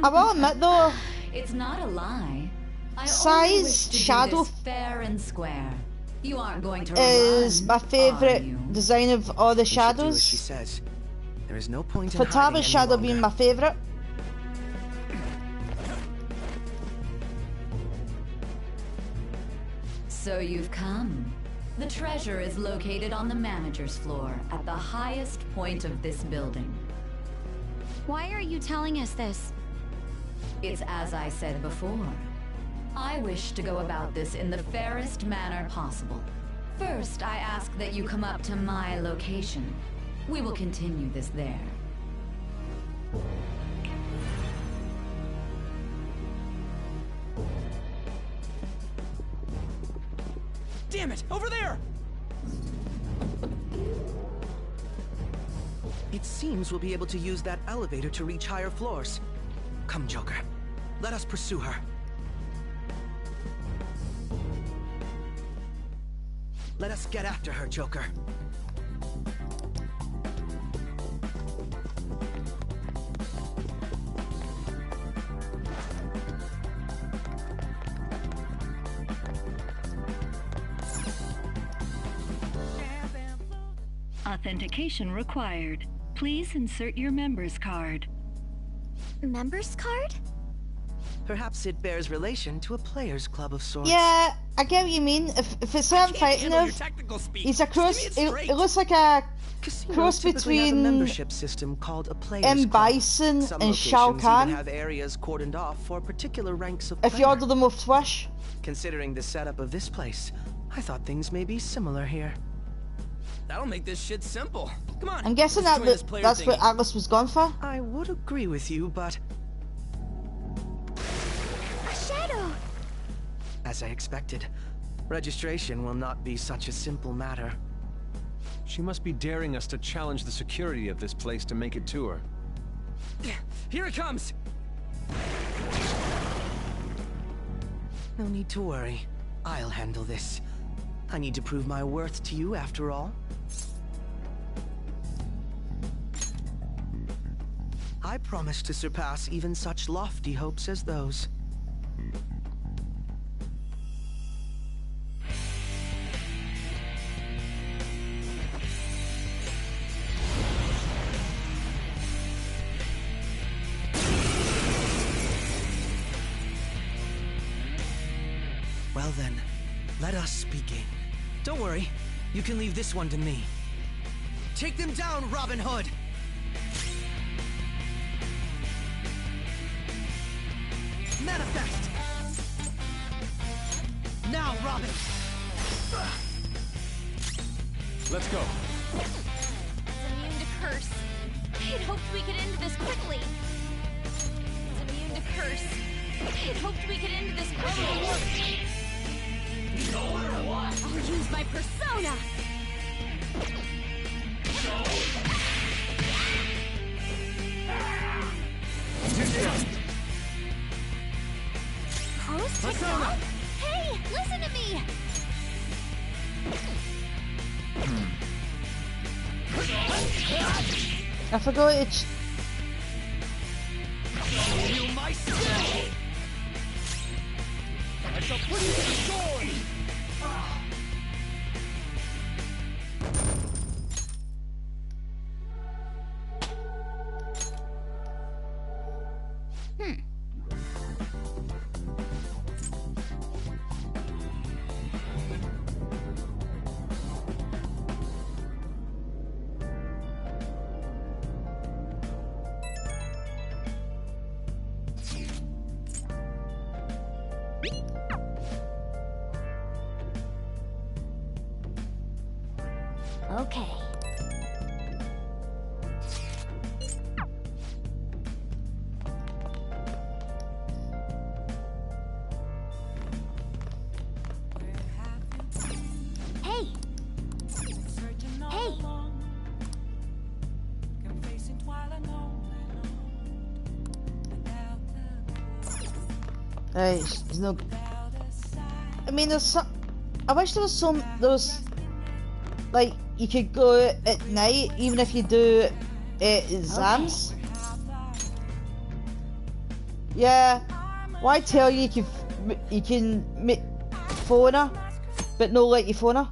I will admit though, It's not a lie. I Size, only wish to shadow do this fair and square. You aren't going to is run, my are favourite you? design of all the We should do as shadows. she says. There is no point in Fataba's hiding any shadow longer. being my favourite. So you've come. The treasure is located on the manager's floor at the highest point of this building. Why are you telling us this? It's as I said before. I wish to go about this in the fairest manner possible. First, I ask that you come up to my location. We will continue this there. Damn it! Over there! It seems we'll be able to use that elevator to reach higher floors. Come, Joker. Let us pursue her. Let us get after her, Joker. Authentication required. Please insert your member's card. Member's card? Perhaps it bears relation to a players' club of sorts. Yeah, I get what you mean. If it's who I'm fighting with, he's a cross. It looks like a cross Typically have a between membership system called a players' M. club. Bison Some and Shao locations even Kahn. have areas cordoned off for particular ranks of If you player. order them with Swish. Considering the setup of this place, I thought things may be similar here. That'll make this shit simple. Come on. I'm guessing let's that join this player that's what thingy. Atlas was going for. I would agree with you, but A shadow! as I expected, registration will not be such a simple matter. She must be daring us to challenge the security of this place to make it to her. Here it comes! No need to worry. I'll handle this. I need to prove my worth to you, after all. I promise to surpass even such lofty hopes as those. Well then, let us begin. Don't worry, you can leave this one to me. Take them down, Robin Hood! Manifest! Now, Robin! Let's go. It's immune to curse. I'd hoped we could end this quickly. It's immune to curse. I'd hoped we could end this quickly. No matter what! I'll use my persona! I forgot it. Feel my skill! I shall put you to the sword! Okay. Hey! Hey! There's no. I mean, there's some. I wish there was some. Those. Like, you could go at night, even if you do exams. Yeah. Why tell you you can phone her, but no let you phone her?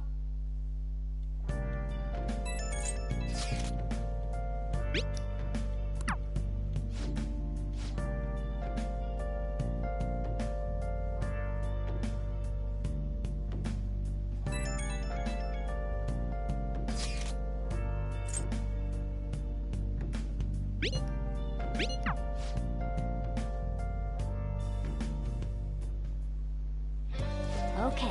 Okay.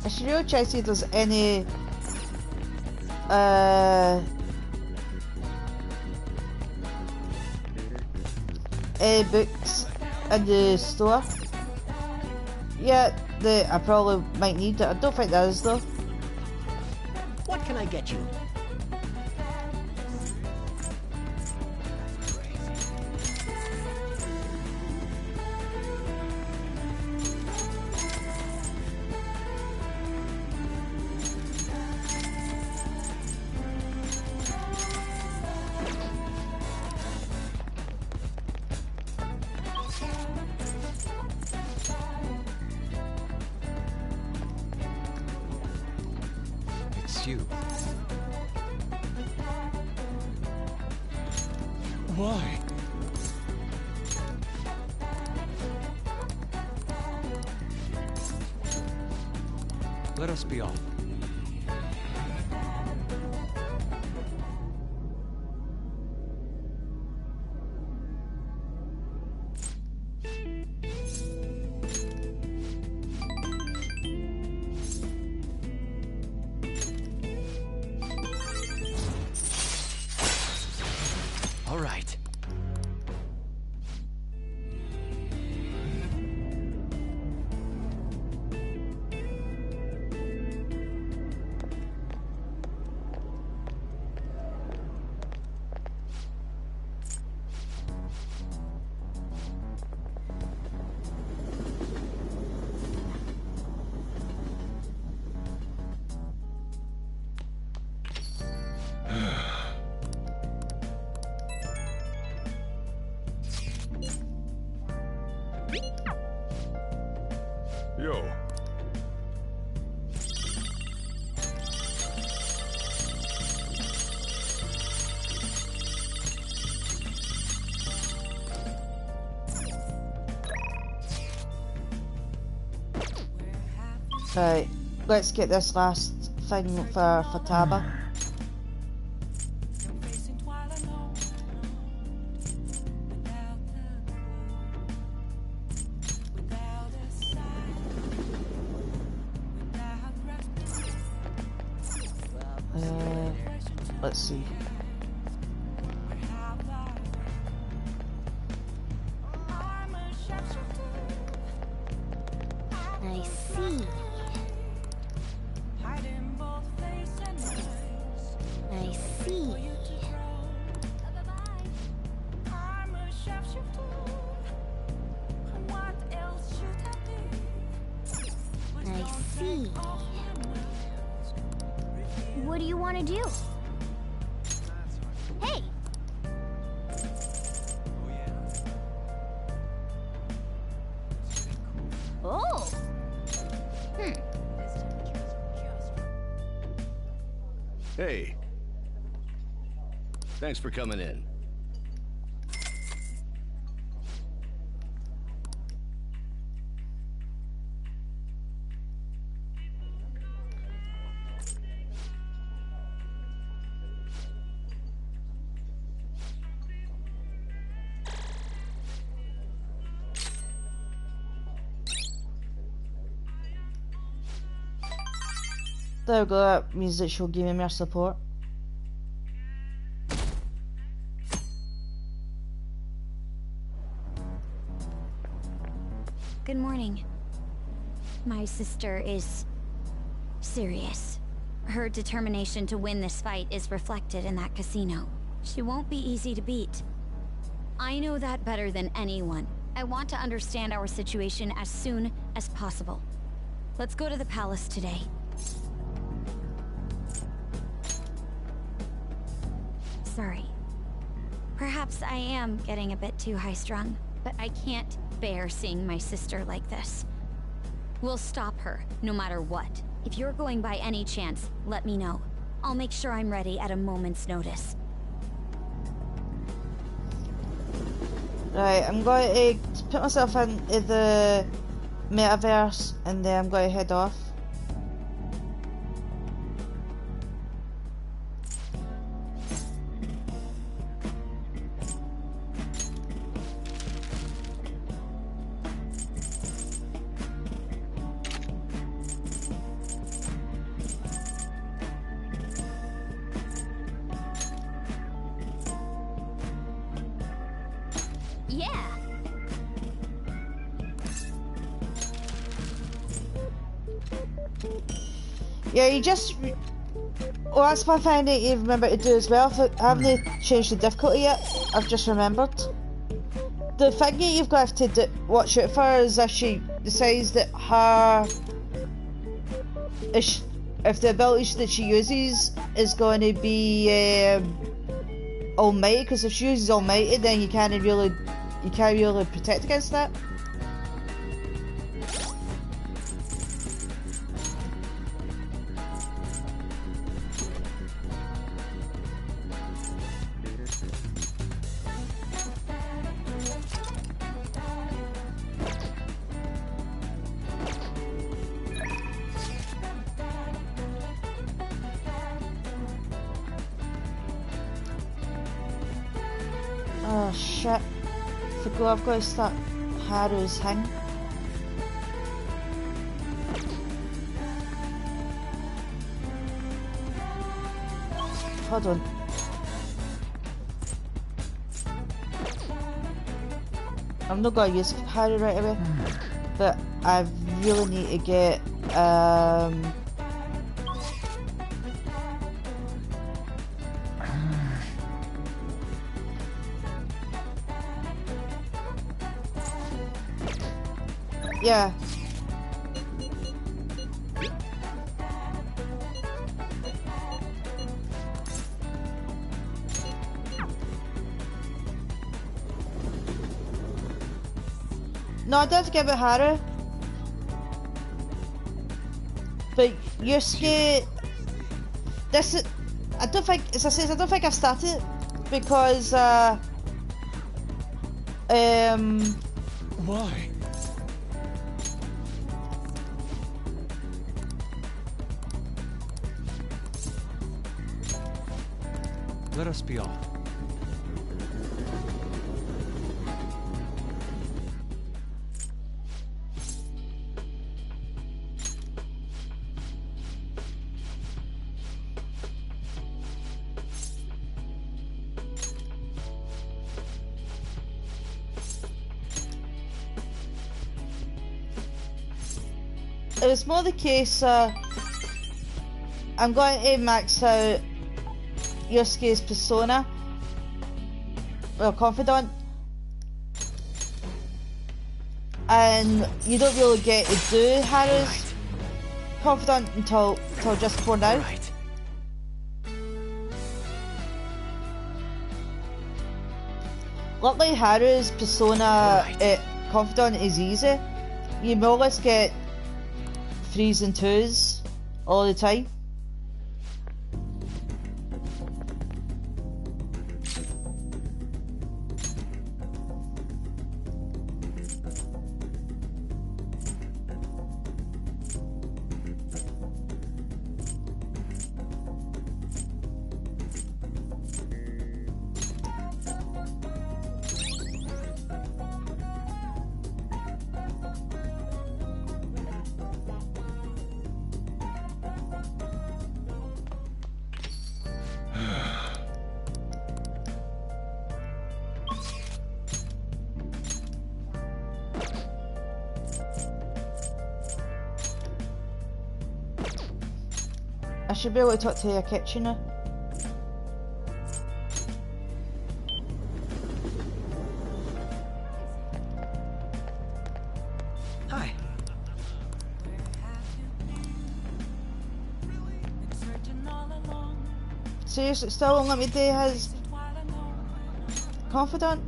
I should really check see if there's any books in the store. Yeah, I probably might need it. I don't think there is though. What can I get you? You. Why? Let us be off. All right. Yo. Right, let's get this last thing for Taba. Let's see. I see. I see. I see. What do you want to do? Hey! Oh! Hey. Thanks for coming in. There we go, that means that she'll give me more support. Good morning. My sister is serious. Her determination to win this fight is reflected in that casino. She won't be easy to beat. I know that better than anyone. I want to understand our situation as soon as possible. Let's go to the palace today. Sorry. Perhaps I am getting a bit too high-strung, but I can't bear seeing my sister like this. We'll stop her, no matter what. If you're going by any chance, let me know. I'll make sure I'm ready at a moment's notice. Right, I'm going to put myself into the metaverse and then I'm going to head off. Yeah, you just... Well, that's one thing that you remember to do as well. If I haven't changed the difficulty yet, I've just remembered. The thing that you've got to watch out for is if she decides that her... If the ability that she uses is going to be Almighty, because if she uses Almighty, then you can't really protect against that. Oh shit. I've got to start Haru's thing. Hold on. I'm not going to use Haru right away, but I really need to get yeah. No, I don't get about Haru. But Yusuke, this is, I don't think, as I said, I don't think I've started it because Why? Let us be off. it was more the case. I'm going to max out Yosuke's persona, well, confidant, and you don't really get to do Haru's confidant until just before now. Luckily, Haru's persona confidant is easy. You more or less get 3s and 2s all the time. I should be able to talk to your kitchener. Hi. Seriously, still won't let me do his confidant?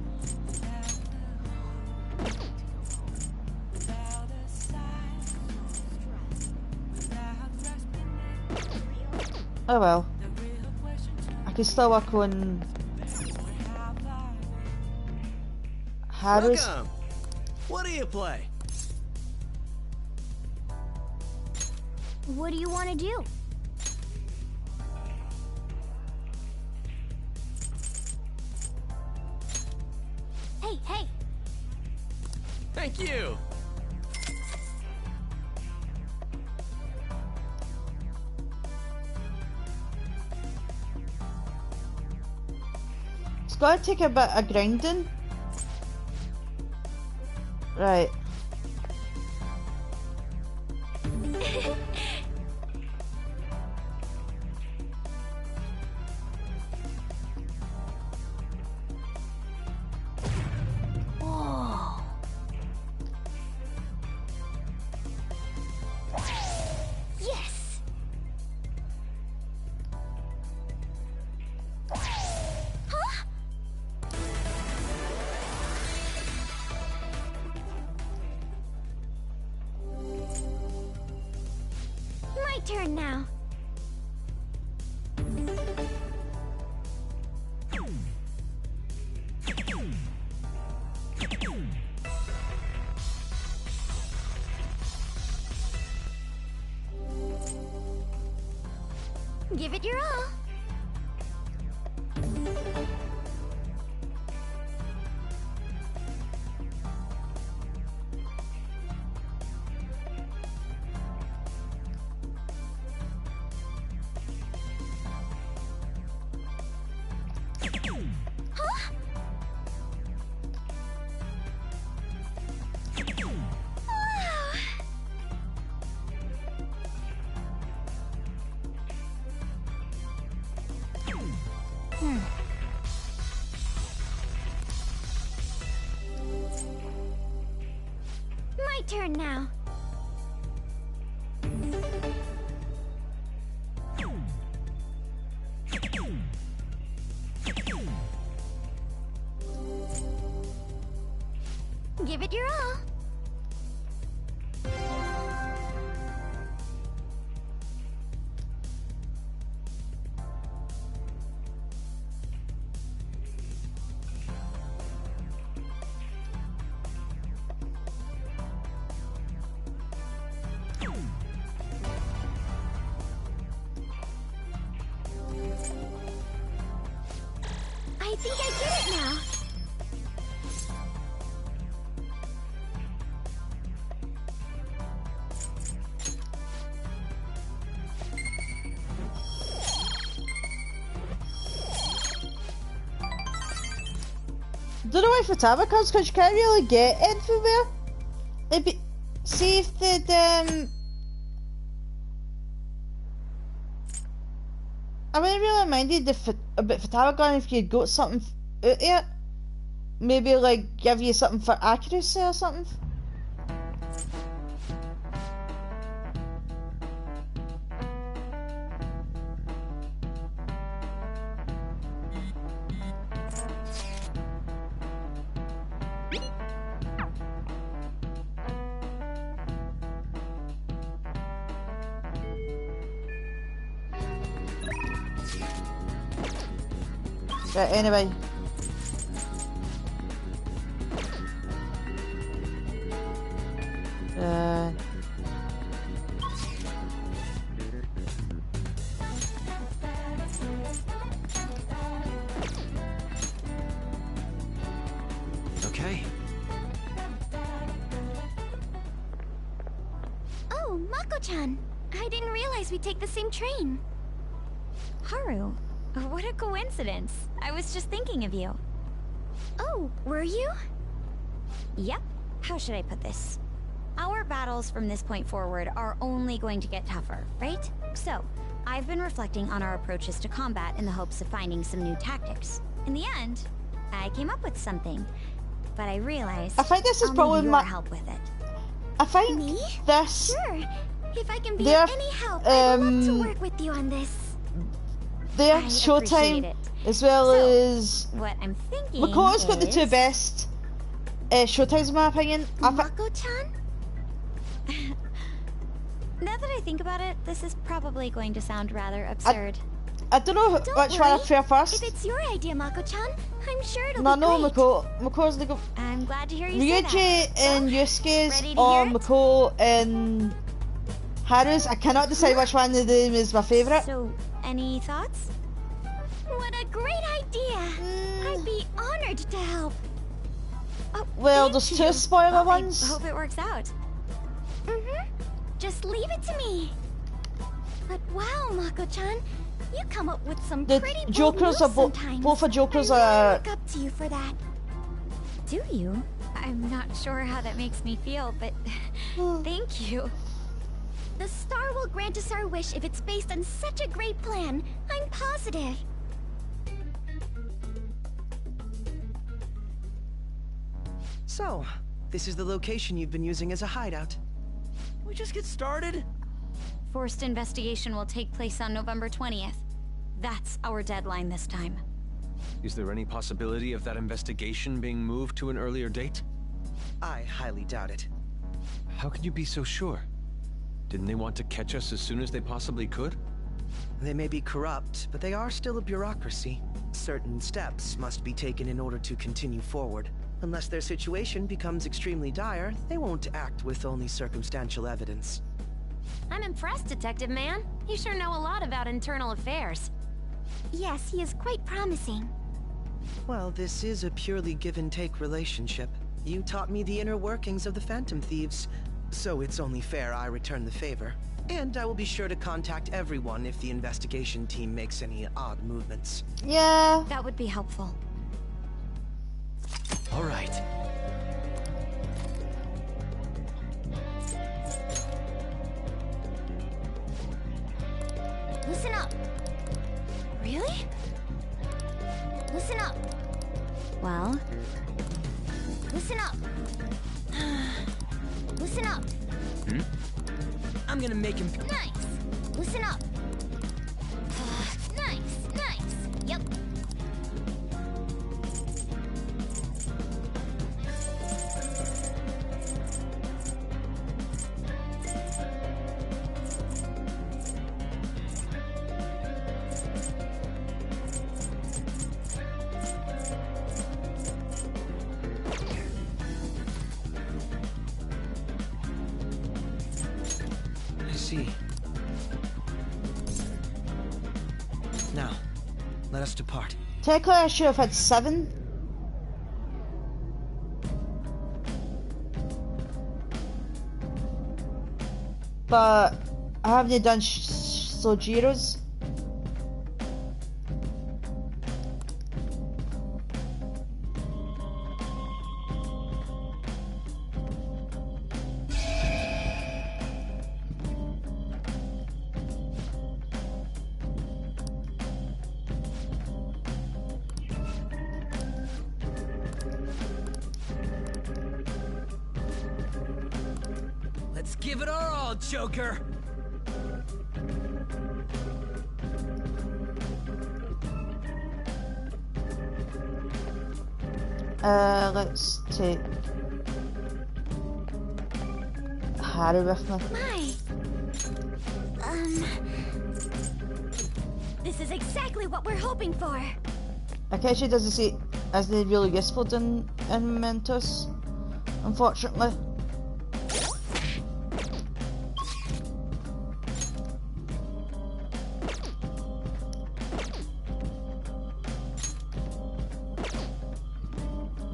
Oh well. I can still work on Haru's. Welcome. What do you play? What do you want to do? Hey, hey! Thank you. It's gotta take a bit of grinding. Right. Whoa. Yes. Huh? My turn now. Give it your all. Huh? Wow. My turn now. Give it your all. I think I get it now. Don't know why Futaba comes, because you can't really get everywhere. Maybe see if they'd I wouldn't really minded about Fatalagon if you'd got something out of it. Maybe like give you something for accuracy or something. Right, anyway. Okay. Oh, Mako-chan. I didn't realize we'd take the same train. Haru, what a coincidence. I was just thinking of you. Oh, were you? Yep. How should I put this? Our battles from this point forward are only going to get tougher, right? So, I've been reflecting on our approaches to combat in the hopes of finding some new tactics. In the end, I came up with something, but I realized I think this is I'll probably need your help with it. I think Me? this. Sure. If I can be of any help, I'd love to work with you on this. Their I showtime, appreciate it. as well as What I'm thinking Makoto's got the two is- best showtimes in my opinion. Mako-chan? Now that I think about it, this is probably going to sound rather absurd. I don't know Don't which one I worry. prefer first. If it's your idea, Mako-chan, I'm sure it'll No, be no, great. Makoto's the go. I'm glad to hear you say that. Ryuji and Yusuke's ready to or hear it? Makoto and Haru's. I cannot decide which one of them is my favourite. So, any thoughts? What a great idea! I'd be honored to help. Oh, Well, thank there's you. two spoiler I ones. hope it works out. Just leave it to me. But wow, Mako-chan, you come up with some The pretty bold Jokers moves are sometimes. both the Jokers I really are. look up to you for that. Do you? I'm not sure how that makes me feel, but thank you. The star will grant us our wish if it's based on such a great plan. I'm positive. So, this is the location you've been using as a hideout. We just get started? Forced investigation will take place on November 20th. That's our deadline this time. Is there any possibility of that investigation being moved to an earlier date? I highly doubt it. How can you be so sure? Didn't they want to catch us as soon as they possibly could? They may be corrupt, but they are still a bureaucracy. Certain steps must be taken in order to continue forward. Unless their situation becomes extremely dire, they won't act with only circumstantial evidence. I'm impressed, Detective Man. You sure know a lot about internal affairs. Yes, he is quite promising. Well, this is a purely give-and-take relationship. You taught me the inner workings of the Phantom Thieves, so it's only fair I return the favor. And I will be sure to contact everyone if the investigation team makes any odd movements. Yeah. That would be helpful. All right. Listen up. Really? Listen up. Well? Listen up. Listen up. I'm gonna make him... Nice. Listen up. Nice, nice. Yep. I see. Now, let us depart. Technically, I should have had 7. But I haven't done Sojiro's. give it our all, Joker. Let's take Harry with me. This is exactly what we're hoping for. Akechi doesn't see it as really useful in Mementos, unfortunately.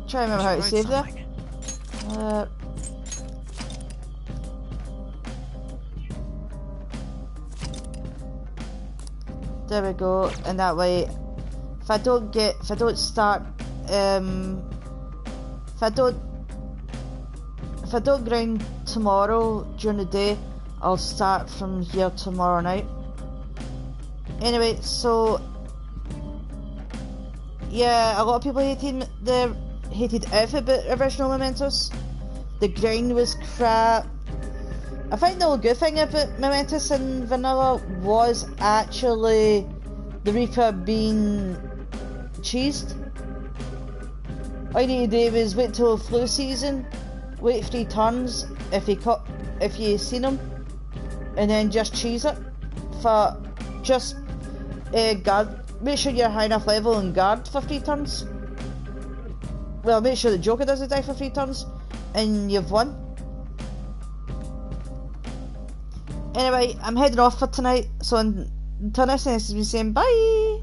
Try to remember how to save there. There we go, and that way, if I don't grind tomorrow during the day, I'll start from here tomorrow night. Anyway, so yeah, a lot of people hated everything about original Mementos. The grind was crap. I think the only good thing about Mementos and Vanilla was actually the Reaper being cheesed. All you need to do is wait till flu season, wait 3 turns if you seen him, and then just cheese it for just guard. Make sure you're high enough level and guard for 3 turns. Well, make sure the Joker doesn't die for 3 turns, and you've won. Anyway, I'm heading off for tonight, so until next time, this has been saying bye!